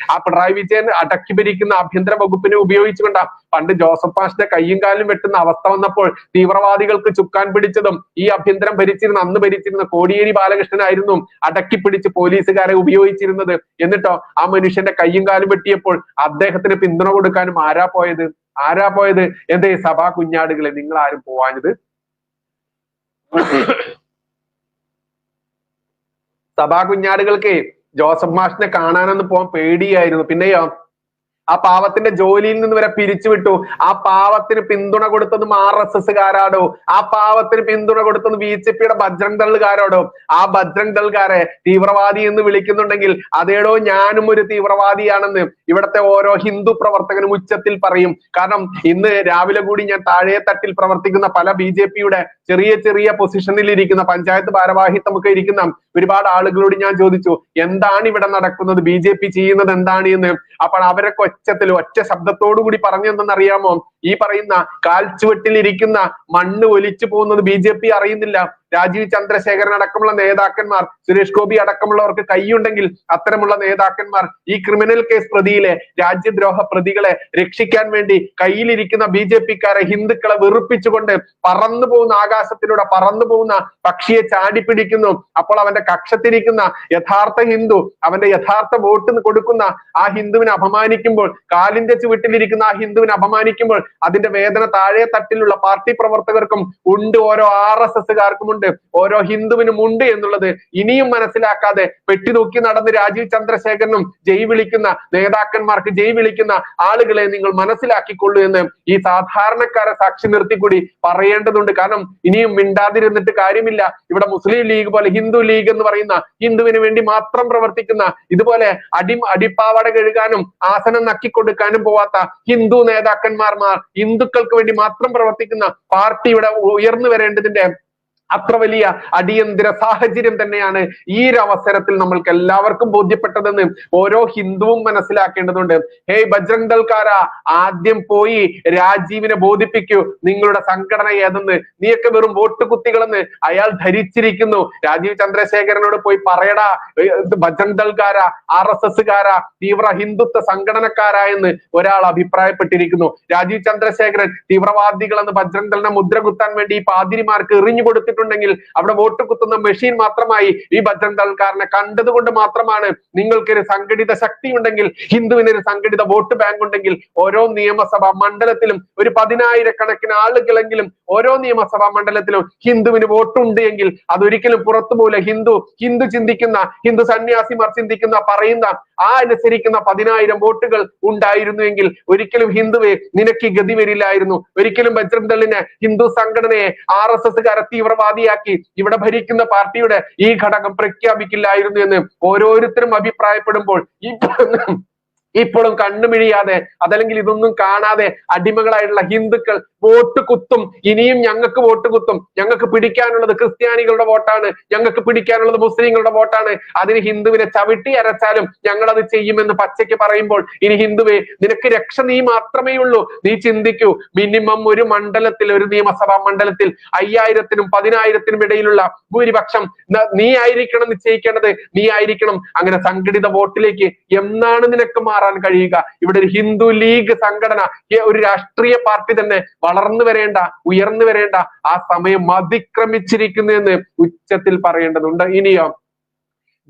Speaker 1: വിജയൻ അടക്കി ഭരിക്കുന്ന ആഭ്യന്തര വകുപ്പിനെ ഉപയോഗിച്ചുകൊണ്ടാ. പണ്ട് ജോസഫ് പാഷിന്റെ കയ്യും കാലും വെട്ടുന്ന അവസ്ഥ വന്നപ്പോൾ തീവ്രവാദികൾക്ക് ചുക്കാൻ പിടിച്ചതും ഈ അഭ്യന്തരം അന്ന് ഭരിച്ചിരുന്ന കോടിയേരി ബാലകൃഷ്ണനായിരുന്നു അടക്കി പിടിച്ച് പോലീസുകാരെ ഉപയോഗിച്ചിരുന്നത്. എന്നിട്ടോ ആ മനുഷ്യന്റെ കയ്യും കാലും വെട്ടിയപ്പോൾ അദ്ദേഹത്തിന് പിന്തുണ കൊടുക്കാനും ആരാ പോയത്? എന്തേ സഭാ കുഞ്ഞാടുകളെ, നിങ്ങൾ ആരും പോവാഞ്ഞത്? സഭാ കുഞ്ഞാടുകൾക്ക് ജോസഫ് മാഷിനെ കാണാനൊന്നും പോവാൻ പേടിയായിരുന്നു. പിന്നെയോ ആ പാവത്തിന്റെ ജോലിയിൽ നിന്ന് വരെ പിരിച്ചുവിട്ടു. ആ പാവത്തിന് പിന്തുണ കൊടുത്തതും RSSകാരാടോ, ആ പാവത്തിന് പിന്തുണ കൊടുത്തത് BJPയുടെ ബജ്രംഗ് ദളുകാരോടോ? ആ ബജ്രംഗ് ദളുകാരെ തീവ്രവാദി എന്ന് വിളിക്കുന്നുണ്ടെങ്കിൽ അതേടോ ഞാനും ഒരു തീവ്രവാദിയാണെന്ന് ഇവിടുത്തെ ഓരോ ഹിന്ദു പ്രവർത്തകനും ഉച്ചത്തിൽ പറയും. കാരണം ഇന്ന് രാവിലെ കൂടി ഞാൻ താഴെ തട്ടിൽ പ്രവർത്തിക്കുന്ന പല BJPയുടെ ചെറിയ പൊസിഷനിൽ ഇരിക്കുന്ന പഞ്ചായത്ത് ഭാരവാഹിത്വമൊക്കെ ഇരിക്കുന്ന ഒരുപാട് ആളുകളോട് ഞാൻ ചോദിച്ചു, എന്താണ് ഇവിടെ നടക്കുന്നത്, BJP ചെയ്യുന്നത് എന്താണ് എന്ന്. അപ്പോൾ അവരൊക്കെ ഒറ്റ ശബ്ദത്തോടു കൂടി പറഞ്ഞെന്തെന്നറിയാമോ? ഈ പറയുന്ന കാൽച്ചുവട്ടിലിരിക്കുന്ന മണ്ണ് ഒലിച്ചു പോകുന്നത് BJP അറിയുന്നില്ല. രാജീവ് ചന്ദ്രശേഖരൻ അടക്കമുള്ള നേതാക്കന്മാർ, സുരേഷ് ഗോപി അടക്കമുള്ളവർക്ക് കൈയുണ്ടെങ്കിൽ അത്തരമുള്ള നേതാക്കന്മാർ ഈ ക്രിമിനൽ കേസ് പ്രതിയിലെ രാജ്യദ്രോഹ പ്രതികളെ രക്ഷിക്കാൻ വേണ്ടി കയ്യിലിരിക്കുന്ന BJPക്കാരെ ഹിന്ദുക്കളെ വെറുപ്പിച്ചുകൊണ്ട് പറന്നു പോകുന്ന ആകാശത്തിലൂടെ പറന്നു പോകുന്ന പക്ഷിയെ ചാടിപ്പിടിക്കുന്നു. അപ്പോൾ അവന്റെ കക്ഷത്തിരിക്കുന്ന യഥാർത്ഥ ഹിന്ദു അവന്റെ യഥാർത്ഥ വോട്ട് കൊടുക്കുന്ന ആ ഹിന്ദുവിനെ അപമാനിക്കുമ്പോൾ, കാലിന്റെ ചുവട്ടിലിരിക്കുന്ന ആ ഹിന്ദുവിനെ അപമാനിക്കുമ്പോൾ അതിന്റെ വേദന താഴെ തട്ടിലുള്ള പാർട്ടി പ്രവർത്തകർക്കും ഉണ്ട്, ഓരോ RSSകാർക്കും ഉണ്ട്, ഓരോ ഹിന്ദുവിനും ഉണ്ട് എന്നുള്ളത് ഇനിയും മനസ്സിലാക്കാതെ പെട്ടിനോക്കി നടന്ന് രാജീവ് ചന്ദ്രശേഖരനും ജയ് വിളിക്കുന്ന നേതാക്കന്മാർക്ക് ജയ് വിളിക്കുന്ന ആളുകളെ നിങ്ങൾ മനസ്സിലാക്കിക്കൊള്ളൂ എന്ന് ഈ സാധാരണക്കാരെ സാക്ഷി നിർത്തിക്കൂടി പറയേണ്ടതുണ്ട്. കാരണം ഇനിയും മിണ്ടാതിരുന്നിട്ട് കാര്യമില്ല. ഇവിടെ മുസ്ലിം ലീഗ് പോലെ ഹിന്ദു ലീഗ് എന്ന് പറയുന്ന ഹിന്ദുവിന് വേണ്ടി മാത്രം പ്രവർത്തിക്കുന്ന, ഇതുപോലെ അടിപ്പാവട കഴുകാനും ആസനം നക്കിക്കൊടുക്കാനും പോവാത്ത ഹിന്ദു നേതാക്കന്മാർ ഹിന്ദുക്കൾക്ക് വേണ്ടി മാത്രം പ്രവർത്തിക്കുന്ന പാർട്ടി ഇവിടെ ഉയർന്നു വരേണ്ടതിന്റെ അത്ര വലിയ അടിയന്തര സാഹചര്യം തന്നെയാണ് ഈ ഒരു അവസരത്തിൽ നമ്മൾക്ക് എല്ലാവർക്കും ബോധ്യപ്പെട്ടതെന്ന് ഓരോ ഹിന്ദുവും മനസ്സിലാക്കേണ്ടതുണ്ട്. ഹേയ് ബജ്രംഗ് ദൾക്കാരാ, ആദ്യം പോയി രാജീവിനെ ബോധിപ്പിക്കൂ നിങ്ങളുടെ സംഘടന ഏതെന്ന്. നീയൊക്കെ വെറും വോട്ട് കുത്തികളെന്ന് അയാൾ ധരിച്ചിരിക്കുന്നു. രാജീവ് ചന്ദ്രശേഖരനോട് പോയി പറയടാ, ബജ്രംഗ് ദൾക്കാരാ, RSSകാരാ, തീവ്ര ഹിന്ദുത്വ സംഘടനക്കാരാ എന്ന് ഒരാൾ അഭിപ്രായപ്പെട്ടിരിക്കുന്നു. രാജീവ് ചന്ദ്രശേഖരൻ തീവ്രവാദികളെന്ന് ബജ്രംഗ് ദളിനെ മുദ്ര കുത്താൻ വേണ്ടി ഈ പാതിരിമാർക്ക് എറിഞ്ഞു കൊടുത്തിട്ടുണ്ടെങ്കിൽ അവിടെ വോട്ട് കുത്തുന്ന മെഷീൻ മാത്രമായി ഈ ബജ്രംഗ് ദൾക്കാരനെ കണ്ടതുകൊണ്ട് മാത്രമാണ് നിങ്ങൾക്കൊരു സംഘടിത ശക്തി ഉണ്ടെങ്കിൽ, ഹിന്ദുവിന് ഒരു സംഘടിത വോട്ട് ബാങ്ക് ഉണ്ടെങ്കിൽ ഓരോ നിയമസഭാ മണ്ഡലത്തിലും ഒരു 10,000 ആളുകളെങ്കിലും ഓരോ നിയമസഭാ മണ്ഡലത്തിലും ഹിന്ദുവിന് വോട്ടുണ്ട് എങ്കിൽ അതൊരിക്കലും പുറത്തുപോലെ ഹിന്ദു ചിന്തിക്കുന്ന, ഹിന്ദു സന്യാസിമാർ ചിന്തിക്കുന്ന, പറയുന്ന ആ അനുസരിക്കുന്ന 10,000 വോട്ടുകൾ ഉണ്ടായിരുന്നുവെങ്കിൽ ഒരിക്കലും ഹിന്ദുവെ നിനക്ക് ഗതി വരില്ലായിരുന്നു. ഒരിക്കലും ബജ്രംഗ് ദളിനെ, ഹിന്ദു സംഘടനയെ RSSകാരെ തീവ്രവാദിയാക്കി ഇവിടെ ഭരിക്കുന്ന പാർട്ടിയുടെ ഈ ഘടകം പ്രഖ്യാപിക്കില്ലായിരുന്നു എന്ന് ഓരോരുത്തരും അഭിപ്രായപ്പെടുമ്പോൾ ഇപ്പോഴും കണ്ണുമിഴിയാതെ അതല്ലെങ്കിൽ ഇതൊന്നും കാണാതെ അടിമകളായിട്ടുള്ള ഹിന്ദുക്കൾ വോട്ട് കുത്തും. ഇനിയും ഞങ്ങൾക്ക് വോട്ട് കുത്തും. ഞങ്ങൾക്ക് പിടിക്കാനുള്ളത് ക്രിസ്ത്യാനികളുടെ വോട്ടാണ്, ഞങ്ങൾക്ക് പിടിക്കാനുള്ളത് മുസ്ലിങ്ങളുടെ വോട്ടാണ്. അതിന് ഹിന്ദുവിനെ ചവിട്ടി അരച്ചാലും ഞങ്ങൾ അത് ചെയ്യുമെന്ന് പച്ചയ്ക്ക് പറയുമ്പോൾ ഇനി ഹിന്ദുവെ നിനക്ക് രക്ഷ നീ മാത്രമേ ഉള്ളൂ. നീ ചിന്തിക്കൂ, മിനിമം ഒരു മണ്ഡലത്തിൽ, ഒരു നിയമസഭാ മണ്ഡലത്തിൽ 5,000-നും 10,000-നും ഇടയിലുള്ള ഭൂരിപക്ഷം നീ ആയിരിക്കണം നിശ്ചയിക്കേണ്ടത്, നീ ആയിരിക്കണം. അങ്ങനെ സംഘടിത വോട്ടിലേക്ക് എന്നാണ് നിനക്ക് മാറാൻ മാറാൻ കഴിയുക? ഇവിടെ ഒരു ഹിന്ദു ലീഗ് സംഘടന, ഒരു രാഷ്ട്രീയ പാർട്ടി തന്നെ വളർന്നു വരേണ്ട, ഉയർന്നു വരേണ്ട ആ സമയം അതിക്രമിച്ചിരിക്കുന്നു എന്ന് ഉച്ചത്തിൽ പറയേണ്ടതുണ്ട്. ഇനിയോ,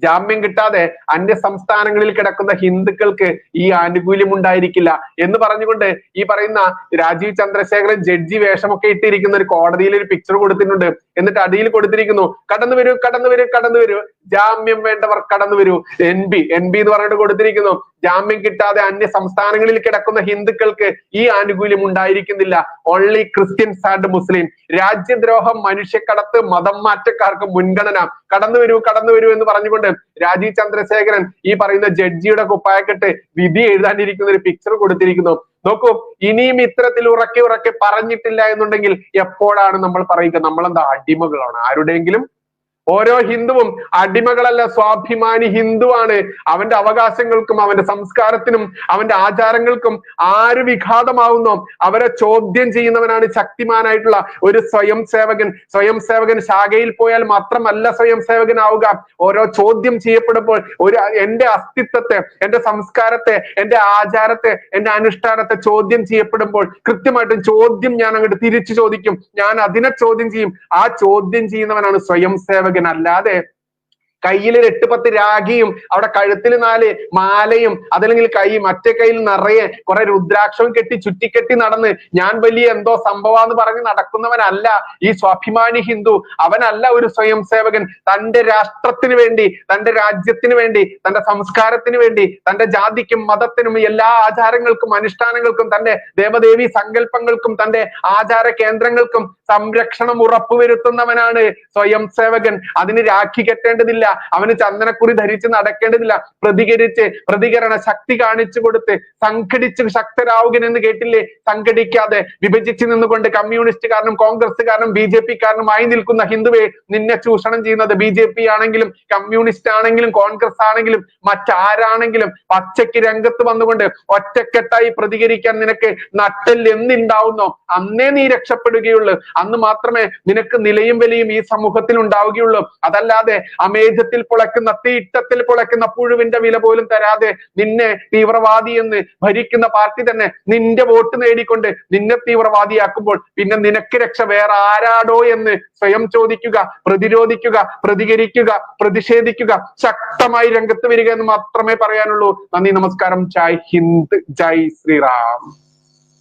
Speaker 1: ജാമ്യം കിട്ടാതെ അന്യ സംസ്ഥാനങ്ങളിൽ കിടക്കുന്ന ഹിന്ദുക്കൾക്ക് ഈ ആനുകൂല്യം ഉണ്ടായിരിക്കില്ല എന്ന് പറഞ്ഞുകൊണ്ട് ഈ പറയുന്ന രാജീവ് ചന്ദ്രശേഖരൻ ജഡ്ജി വേഷമൊക്കെ ഇട്ടിരിക്കുന്ന ഒരു കോടതിയിൽ ഒരു പിക്ചർ കൊടുത്തിട്ടുണ്ട്. എന്നിട്ട് അടിയിൽ കൊടുത്തിരിക്കുന്നു, കടന്നു വരൂ, കടന്നു വരൂ, കടന്നു വരൂ, ജാമ്യം വേണ്ടവർ കടന്നു വരൂ. NB എന്ന് പറഞ്ഞിട്ട് കൊടുത്തിരിക്കുന്നു. ജാമ്യം കിട്ടാതെ അന്യ സംസ്ഥാനങ്ങളിൽ കിടക്കുന്ന ഹിന്ദുക്കൾക്ക് ഈ ആനുകൂല്യം ഉണ്ടായിരിക്കുന്നില്ല. ഓൺലി ക്രിസ്ത്യൻസ് ആൻഡ് മുസ്ലിം. രാജ്യദ്രോഹം, മനുഷ്യക്കടത്ത്, മതം മാറ്റക്കാർക്ക് മുൻഗണന. കടന്നു വരൂ, കടന്നു വരൂ എന്ന് പറഞ്ഞുകൊണ്ട് രാജീവ് ചന്ദ്രശേഖരൻ ഈ പറയുന്ന ജഡ്ജിയുടെ കുപ്പായക്കെട്ട് വിധി എഴുതാനിരിക്കുന്ന ഒരു പിക്ചർ കൊടുത്തിരിക്കുന്നു. നോക്കൂ, ഇനിയും ഇത്തരത്തിൽ ഉറക്കെ പറഞ്ഞിട്ടില്ല എന്നുണ്ടെങ്കിൽ എപ്പോഴാണ് നമ്മൾ പറയുക നമ്മളെന്താ അടിമകളാണ് ആരുടെയെങ്കിലും? ഓരോ ഹിന്ദുവും അടിമകളല്ല, സ്വാഭിമാനി ഹിന്ദുവാണ്. അവന്റെ അവകാശങ്ങൾക്കും അവന്റെ സംസ്കാരത്തിനും അവന്റെ ആചാരങ്ങൾക്കും ആര് വിഘാതമാവുന്നോ അവരെ ചോദ്യം ചെയ്യുന്നവനാണ് ശക്തിമാനായിട്ടുള്ള ഒരു സ്വയം സേവകൻ. ശാഖയിൽ പോയാൽ മാത്രമല്ല സ്വയം സേവകനാവുക. ഓരോ ചോദ്യം ചെയ്യപ്പെടുമ്പോൾ എന്റെ അസ്തിത്വത്തെ, എന്റെ സംസ്കാരത്തെ, എന്റെ ആചാരത്തെ, എന്റെ അനുഷ്ഠാനത്തെ ചോദ്യം ചെയ്യപ്പെടുമ്പോൾ കൃത്യമായിട്ടും ചോദ്യം ഞാൻ അങ്ങോട്ട് തിരിച്ചു ചോദിക്കും. ഞാൻ അതിനെ ചോദ്യം ചെയ്യും. ആ ചോദ്യം ചെയ്യുന്നവനാണ് സ്വയം സേവകൻ. അല്ലാതെ കയ്യിൽ 8-10 രാഖിയും അവിടെ കഴുത്തിൽ 4 മാലയും അതല്ലെങ്കിൽ മറ്റേ കയ്യിൽ നിറയെ കുറെ രുദ്രാക്ഷവും ചുറ്റിക്കെട്ടി നടന്ന് ഞാൻ വലിയ എന്തോ സംഭവാന്ന് പറഞ്ഞ് നടക്കുന്നവനല്ല ഈ സ്വാഭിമാനി ഹിന്ദു. അവനല്ല ഒരു സ്വയം സേവകൻ. തന്റെ രാഷ്ട്രത്തിന് വേണ്ടി, തന്റെ രാജ്യത്തിന് വേണ്ടി, തന്റെ സംസ്കാരത്തിന് വേണ്ടി, തന്റെ ജാതിക്കും മതത്തിനും എല്ലാ ആചാരങ്ങൾക്കും അനുഷ്ഠാനങ്ങൾക്കും തന്റെ ദേവദേവി സങ്കല്പങ്ങൾക്കും തന്റെ ആചാര കേന്ദ്രങ്ങൾക്കും സംരക്ഷണം ഉറപ്പുവരുത്തുന്നവനാണ് സ്വയം സേവകൻ. അതിന് രാഖി കെട്ടേണ്ടതില്ല, അവന് ചന്ദനക്കുറി ധരിച്ച് നടക്കേണ്ടതില്ല. പ്രതികരണ ശക്തി കാണിച്ചു കൊടുത്ത് സംഘടിച്ച് ശക്തരാവുകയെന്ന് കേട്ടില്ലേ? സംഘടിക്കാതെ വിഭജിച്ച് നിന്നുകൊണ്ട് കമ്മ്യൂണിസ്റ്റുകാരനും കോൺഗ്രസ്സുകാരനും BJP-കാരനുമായി നിൽക്കുന്ന ഹിന്ദുവെ നിന്നെ ചൂഷണം ചെയ്യുന്നത് BJP ആണെങ്കിലും കമ്മ്യൂണിസ്റ്റ് ആണെങ്കിലും കോൺഗ്രസ് ആണെങ്കിലും മറ്റാരാണെങ്കിലും പച്ചയ്ക്ക് രംഗത്ത് വന്നുകൊണ്ട് ഒറ്റക്കെട്ടായി പ്രതികരിക്കാൻ നിനക്ക് നട്ടെല്ല് എന്നുണ്ടാവുന്നോ അന്നേ നീ രക്ഷപ്പെടുകയുള്ളൂ. അന്ന് മാത്രമേ നിനക്ക് നിലയും വിലയും ഈ സമൂഹത്തിൽ ഉണ്ടാവുകയുള്ളൂ. അതല്ലാതെ അമേധത്തിൽ പൊളക്കുന്ന, തീട്ടത്തിൽ പൊളക്കുന്ന പുഴുവിന്റെ വില പോലും തരാതെ നിന്നെ തീവ്രവാദി എന്ന് ഭരിക്കുന്ന പാർട്ടി തന്നെ നിന്റെ വോട്ട് നേടിക്കൊണ്ട് നിന്നെ തീവ്രവാദിയാക്കുമ്പോൾ പിന്നെ നിനക്ക് രക്ഷ വേറെ ആരാടോ എന്ന് സ്വയം ചോദിക്കുക, പ്രതിരോധിക്കുക, പ്രതികരിക്കുക, പ്രതിഷേധിക്കുക, ശക്തമായി രംഗത്ത് വരിക എന്ന് മാത്രമേ പറയാനുള്ളൂ. നന്ദി, നമസ്കാരം. ജയ് ഹിന്ദ്, ജയ് ശ്രീറാം.